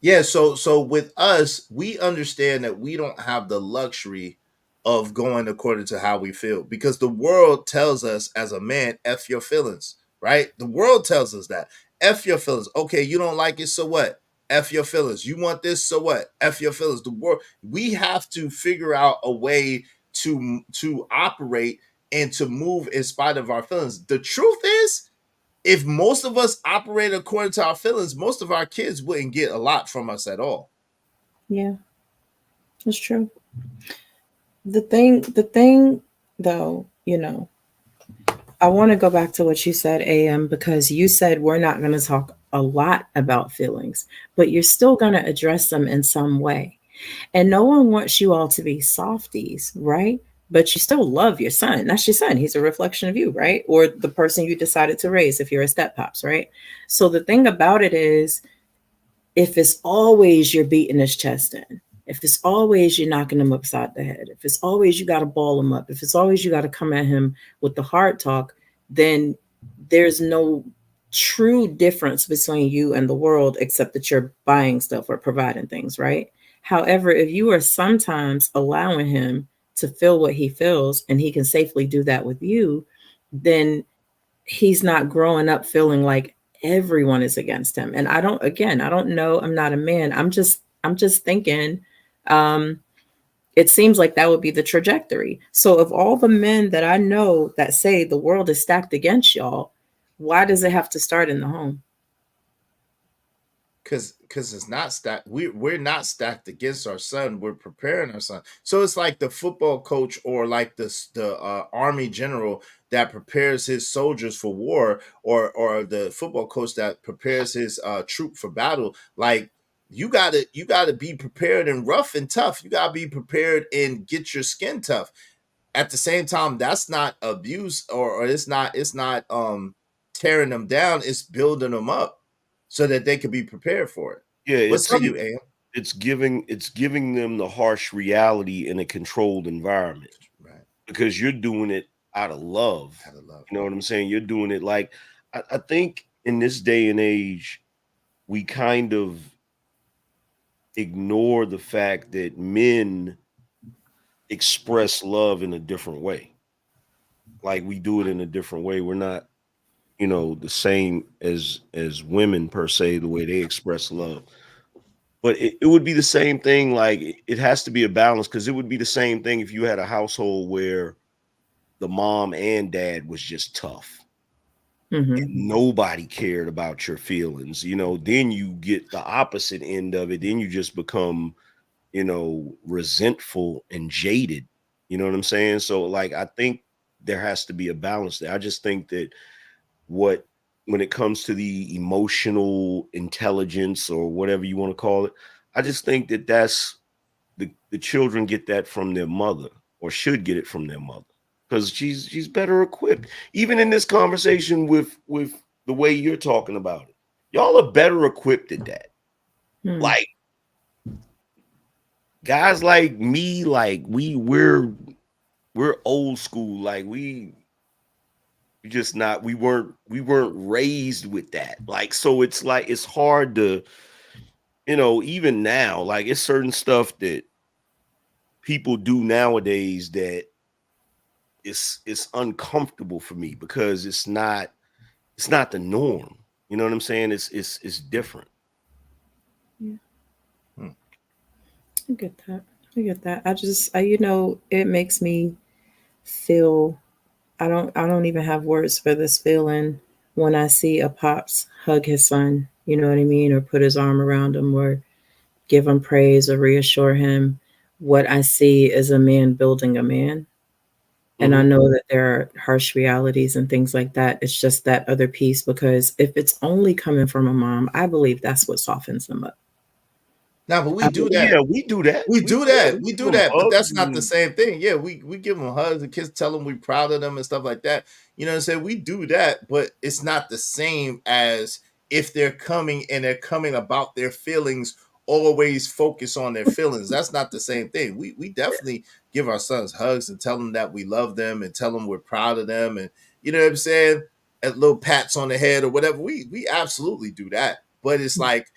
yeah, so with us, we understand that we don't have the luxury of going according to how we feel, because the world tells us as a man, F your feelings, right? The world tells us that. F your feelings. Okay, you don't like it, so what? F your feelings. You want this, so what? F your feelings. The world, we have to figure out a way to operate and to move in spite of our feelings. The truth is, if most of us operate according to our feelings, most of our kids wouldn't get a lot from us at all. Yeah, that's true. The thing though, I want to go back to what you said, AM, because you said we're not going to talk a lot about feelings, but you're still going to address them in some way. And no one wants you all to be softies, right? But you still love your son. That's your son. He's a reflection of you, right? Or the person you decided to raise if you're a step pops, right? So the thing about it is, if it's always you're beating his chest in, if it's always you're knocking him upside the head, if it's always you got to ball him up, if it's always you got to come at him with the hard talk, then there's no true difference between you and the world except that you're buying stuff or providing things, right? However, if you are sometimes allowing him to feel what he feels and he can safely do that with you, then he's not growing up feeling like everyone is against him. And I don't know, I'm not a man. I'm just thinking, it seems like that would be the trajectory. So of all the men that I know that say the world is stacked against y'all, why does it have to start in the home? Because it's not stacked. We're not stacked against our son. We're preparing our son. So it's like the football coach or like the army general that prepares his soldiers for war, or the football coach that prepares his troop for battle. Like, you gotta be prepared and rough and tough. You gotta be prepared and get your skin tough. At the same time, that's not abuse, or it's not tearing them down. It's building them up so that they could be prepared for it. Yeah, What's to you, AM? it's giving them the harsh reality in a controlled environment, Right. because you're doing it out of love. Out of love. You know what I'm saying? You're doing it like, I think in this day and age, we kind of ignore the fact that men express love in a different way. Like, we do it in a different way. We're not, the same as women per se, the way they express love. But it would be the same thing. Like, it has to be a balance, because it would be the same thing if you had a household where the mom and dad was just tough. Mm-hmm. And nobody cared about your feelings. Then you get the opposite end of it. Then you just become, resentful and jaded. You know what I'm saying? So, like, I think there has to be a balance there. I just think that when it comes to the emotional intelligence, or whatever you want to call it, I just think that that's the children get that from their mother, or should get it from their mother, because she's better equipped. Even in this conversation with the way you're talking about it, y'all are better equipped at that. Like, guys like me, like we're old school. Like, we weren't raised with that. Like, so it's like, it's hard to, even now, like, it's certain stuff that people do nowadays that it's uncomfortable for me, because it's not the norm. You know what I'm saying? It's different. Yeah. I get that. It makes me feel, I don't even have words for this feeling when I see a pops hug his son, you know what I mean, or put his arm around him, or give him praise, or reassure him. What I see is a man building a man. And I know that there are harsh realities and things like that. It's just that other piece, because if it's only coming from a mom, I believe that's what softens them up. No, but we do that. Yeah, we do that. We do that. But that's not the same thing. Yeah, we give them hugs and kids, tell them we're proud of them and stuff like that. You know what I'm saying? We do that, but it's not the same as if they're coming about their feelings, always focus on their feelings. That's not the same thing. We definitely give our sons hugs and tell them that we love them and tell them we're proud of them, and you know what I'm saying, and little pats on the head or whatever. We absolutely do that. But it's like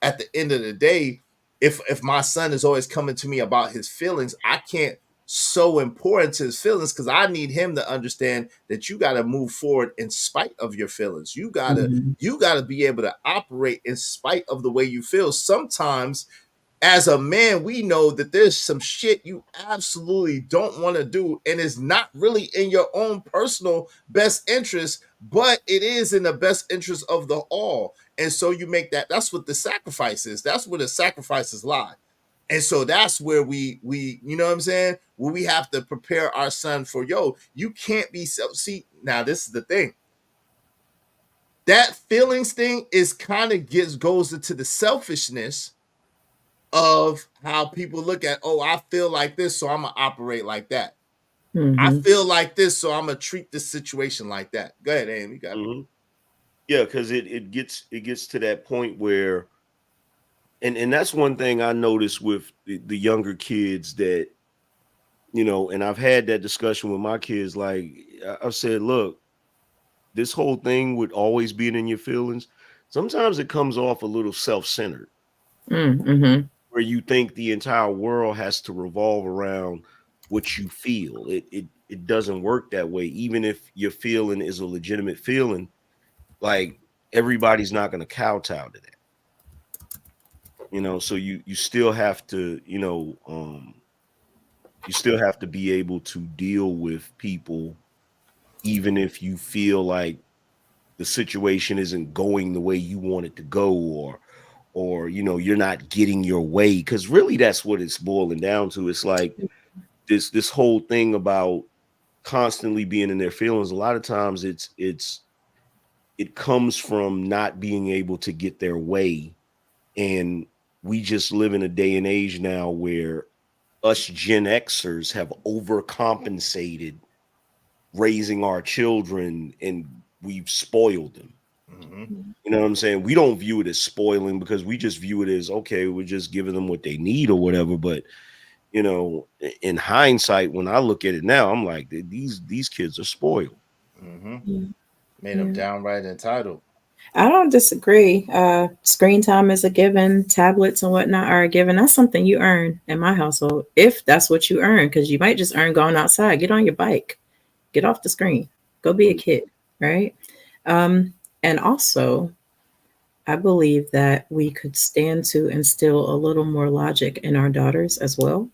at the end of the day, if my son is always coming to me about his feelings, I can't so important to his feelings, because I need him to understand that you got to move forward in spite of your feelings. You gotta be able to operate in spite of the way you feel. Sometimes as a man, we know that there's some shit you absolutely don't want to do, and it's not really in your own personal best interest, but it is in the best interest of the all. And so you make that's what the sacrifice is. That's where the sacrifices lie. And so that's where we you know what I'm saying, where we have to prepare our son for, you can't be see, now this is the thing, that feelings thing is kind of goes into the selfishness of how people look at, I feel like this, so I'm gonna operate like that. I feel like this, so I'm gonna treat this situation like that. Go ahead, Amy. You got it. Yeah, because it gets to that point where, and that's one thing I noticed with the younger kids, that, and I've had that discussion with my kids. Like I said, look, this whole thing with always being in your feelings, sometimes it comes off a little self-centered, where you think the entire world has to revolve around what you feel. It doesn't work that way. Even if your feeling is a legitimate feeling, like, everybody's not going to kowtow to that. So you still have to, you still have to be able to deal with people, even if you feel like the situation isn't going the way you want it to go, or you're not getting your way. Because really, that's what it's boiling down to. It's like this whole thing about constantly being in their feelings. A lot of times it comes from not being able to get their way. And we just live in a day and age now where us Gen Xers have overcompensated raising our children, and we've spoiled them. You know what I'm saying? We don't view it as spoiling, because we just view it as, okay, we're just giving them what they need or whatever. But in hindsight, when I look at it now, I'm like, these kids are spoiled. Made them downright entitled. I don't disagree. Screen time is a given. Tablets and whatnot are a given. That's something you earn in my household, if that's what you earn, because you might just earn going outside. Get on your bike. Get off the screen. Go be a kid, right? And also, I believe that we could stand to instill a little more logic in our daughters as well,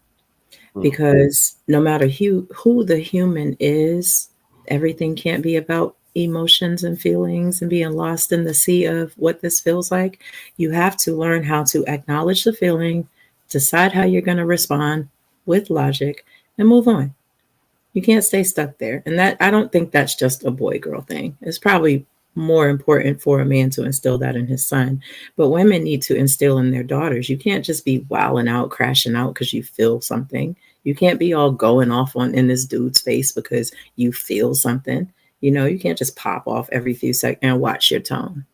because no matter who the human is, everything can't be about emotions and feelings and being lost in the sea of what this feels like. You have to learn how to acknowledge the feeling, decide how you're going to respond with logic, and move on. You can't stay stuck there. And that, I don't think that's just a boy-girl thing. It's probably more important for a man to instill that in his son. But women need to instill in their daughters. You can't just be wilding out, crashing out because you feel something. You can't be all going off in this dude's face because you feel something. You can't just pop off every few seconds and watch your tone.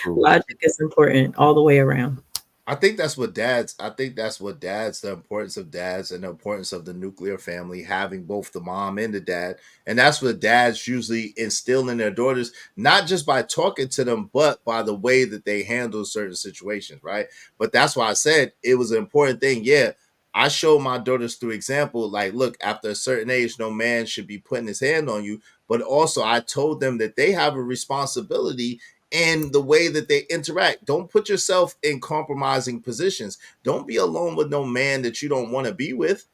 Logic is important all the way around. I think that's what dads, the importance of dads and the importance of the nuclear family, having both the mom and the dad. And that's what dads usually instill in their daughters, not just by talking to them, but by the way that they handle certain situations, right? But that's why I said it was an important thing. Yeah, I showed my daughters through example, like, look, after a certain age, no man should be putting his hand on you. But also I told them that they have a responsibility in the way that they interact. Don't put yourself in compromising positions. Don't be alone with no man that you don't want to be with.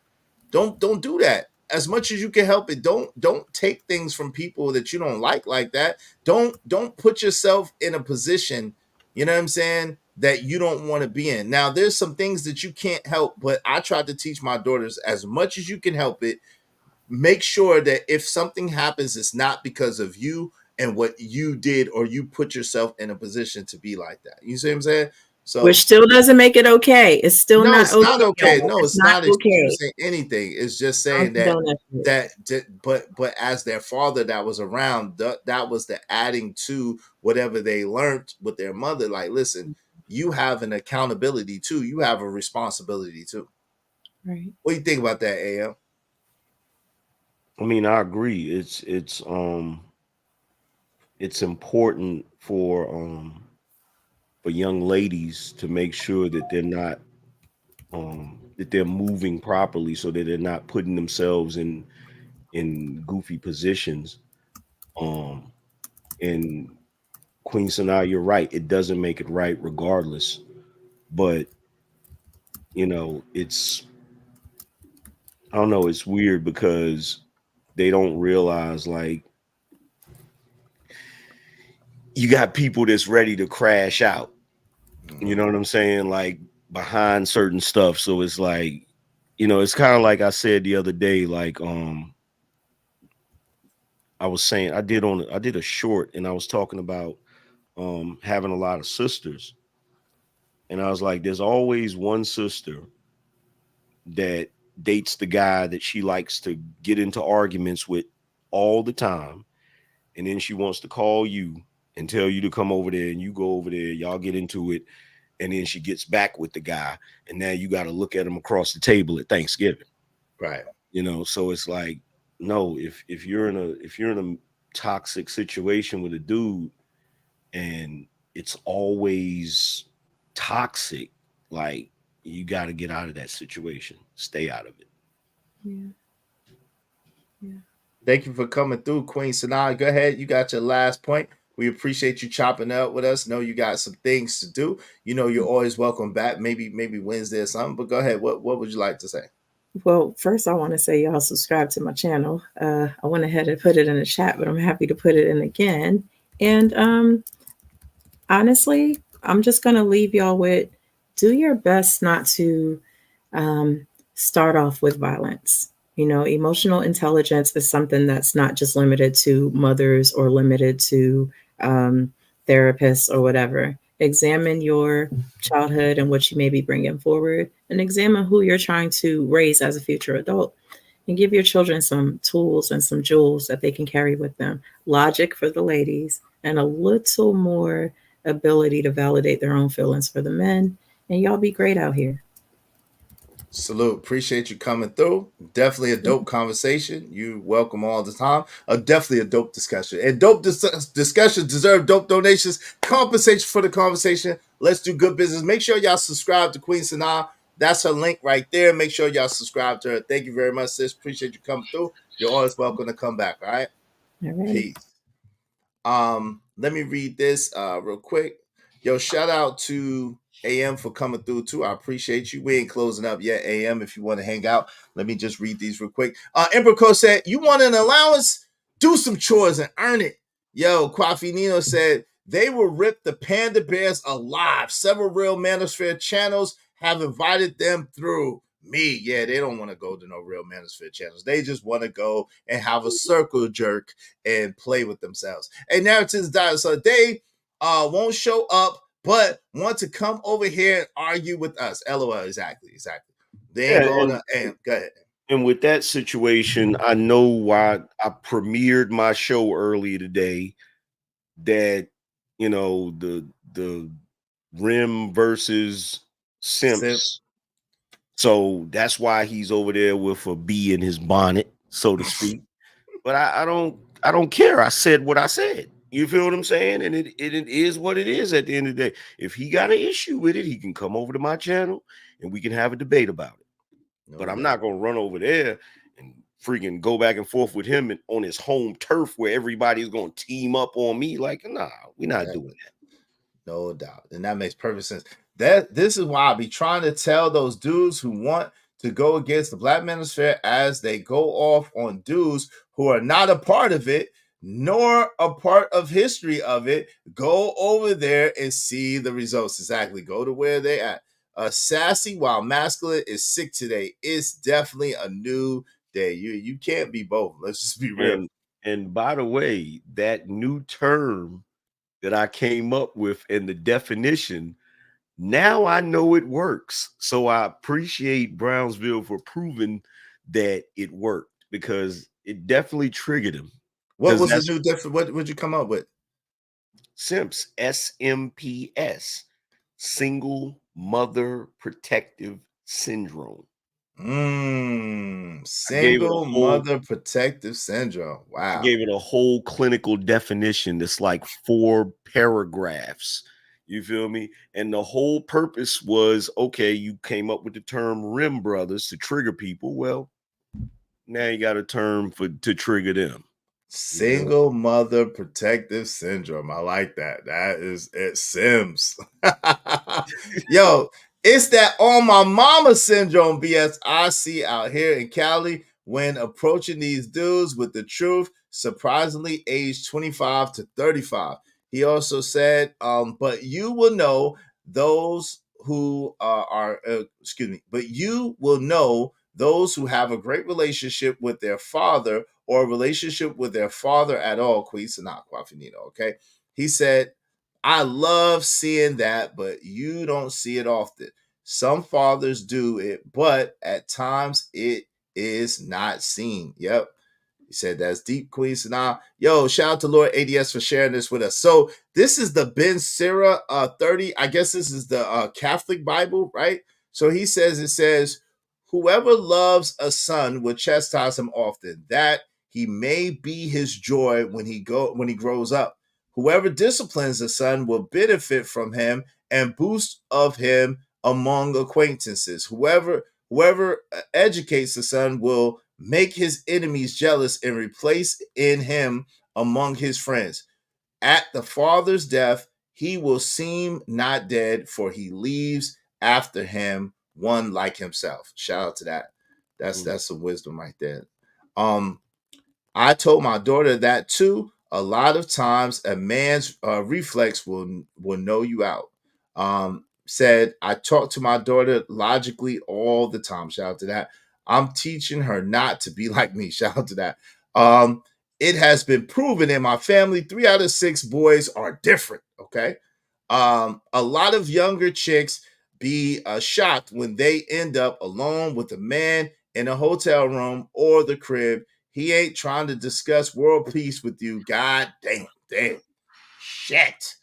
Don't do that. As much as you can help it, don't take things from people that you don't like that. Don't put yourself in a position, you know what I'm saying, that you don't want to be in. Now, there's some things that you can't help, but I try to teach my daughters, as much as you can help it, make sure that if something happens, it's not because of you and what you did, or you put yourself in a position to be like that. You see what I'm saying? So, which still doesn't make it okay. It's still no, not it's okay. not okay. No, It's it's not okay. excusing anything. It's just saying but as their father that was around, that was the adding to whatever they learned with their mother. Like, listen, you have an accountability too. You have a responsibility too. Right. What do you think about that, AM? I mean, I agree. It's important for young ladies to make sure that they're not that they're moving properly, so that they're not putting themselves in goofy positions. And Queen Sanaa, you're right. It doesn't make it right regardless. But it's, I don't know, it's weird because they don't realize, like, you got people that's ready to crash out. You know what I'm saying? Like, behind certain stuff. So it's like, it's kind of like I said the other day, like, I was saying I did a short, and I was talking about having a lot of sisters. And I was like, there's always one sister that dates the guy that she likes to get into arguments with all the time. And then she wants to call you and tell you to come over there, and you go over there, y'all get into it. And then she gets back with the guy, and now you got to look at him across the table at Thanksgiving. Right. So it's like, no, if you're in a toxic situation with a dude and it's always toxic, like, you got to get out of that situation. Stay out of it. Yeah. Thank you for coming through, Queen Sanaa. Go ahead. You got your last point. We appreciate you chopping up with us. Know you got some things to do. You're always welcome back. Maybe Wednesday or something. But go ahead. What would you like to say? Well, first I want to say y'all subscribe to my channel. I went ahead and put it in the chat, but I'm happy to put it in again. And honestly, I'm just gonna leave y'all with, do your best not to start off with violence. Emotional intelligence is something that's not just limited to mothers or limited to therapists or whatever. Examine your childhood and what you may be bringing forward, and examine who you're trying to raise as a future adult, and give your children some tools and some jewels that they can carry with them. Logic for the ladies, and a little more ability to validate their own feelings for the men. And y'all be great out here. Salute. Appreciate you coming through. Definitely a dope conversation. You welcome all the time. Definitely a dope discussion. And dope discussions deserve dope donations. Compensation for the conversation. Let's do good business. Make sure y'all subscribe to Queen Sanaa. That's her link right there. Make sure y'all subscribe to her. Thank you very much, sis. Appreciate you coming through. You're always welcome to come back. All right. All right. Peace. Let me read this real quick. Yo, shout out to AM for coming through too. I appreciate you. We ain't closing up yet, AM. If you want to hang out, let me just read these real quick. Emperco said, you want an allowance? Do some chores and earn it. Yo, Quafinino said, they will rip the panda bears alive. Several real Manosphere channels have invited them through. Me, yeah, they don't want to go to no real Manosphere channels. They just want to go and have a circle jerk and play with themselves. And narratives die. So they won't show up, but want to come over here and argue with us. LOL. Exactly. They ain't going to. Go ahead. And with that situation, I know why I premiered my show earlier today. That the Rim versus Simps. So that's why he's over there with a bee in his bonnet, so to speak. But I don't care. I said what I said. You feel what I'm saying? And it is what it is at the end of the day. If he got an issue with it, he can come over to my channel and we can have a debate about it. But I'm not gonna run over there and freaking go back and forth with him on his home turf where everybody's gonna team up on me. Like, nah, we're not doing that. No doubt. And that makes perfect sense. This is why I be trying to tell those dudes who want to go against the Black Manosphere as they go off on dudes who are not a part of it, nor a part of history of it. Go over there and see the results. Exactly. Go to where they at. Sassy while masculine is sick today. It's definitely a new day. You can't be both. Let's just be real. And by the way, that new term that I came up with and the definition, Now I know it works. So I appreciate Brownsville for proving that it worked, because it definitely triggered him. What was the new difference? What would you come up with? SIMPS, SMPS, single mother protective syndrome. Single mother protective syndrome. Wow. I gave it a whole clinical definition that's like 4 paragraphs. You feel me? And the whole purpose was, okay, you came up with the term rim brothers to trigger people. Well, now you got a term to trigger them. Single mother protective syndrome. I like that. That is it. Sims. Yo, it's that on my mama syndrome BS I see out here in Cali when approaching these dudes with the truth, surprisingly aged 25 to 35. He also said, but you will know those who but you will know those who have a great relationship with their father or a relationship with their father at all. Queen Sanaa Quafinino, okay? He said, I love seeing that, but you don't see it often. Some fathers do it, but at times it is not seen. Yep. He said that's deep, Queen Sanaa. Yo, shout out to Lord ADS for sharing this with us. So this is the Ben Sira 30. I guess this is the Catholic Bible, right? So he says, it says, whoever loves a son will chastise him often, that he may be his joy when he grows up. Whoever disciplines a son will benefit from him and boost of him among acquaintances. Whoever educates the son will make his enemies jealous and replace in him among his friends. At the father's death, he will seem not dead, for he leaves after him one like himself. Shout out to that. That's some wisdom right there. I told my daughter that too. A lot of times a man's reflex will know you out. Said, I talk to my daughter logically all the time. Shout out to that. I'm teaching her not to be like me. Shout out to that. It has been proven in my family, 3 out of 6 boys are different. Okay. A lot of younger chicks be shocked when they end up alone with a man in a hotel room or the crib. He ain't trying to discuss world peace with you. God damn. Shit.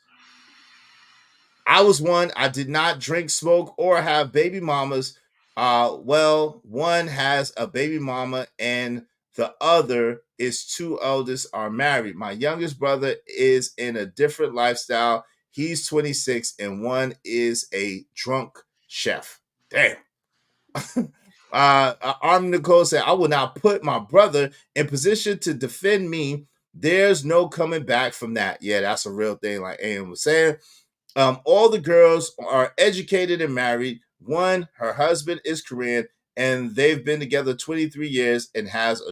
I was one. I did not drink, smoke, or have baby mamas. Well, one has a baby mama and the other is 2 eldest are married. My youngest brother is in a different lifestyle. He's 26 and one is a drunk chef. Damn. Arm Nicole said, I will not put my brother in position to defend me. There's no coming back from that. Yeah, that's a real thing, like AM was saying. All the girls are educated and married. One, her husband is Korean, and they've been together 23 years and has a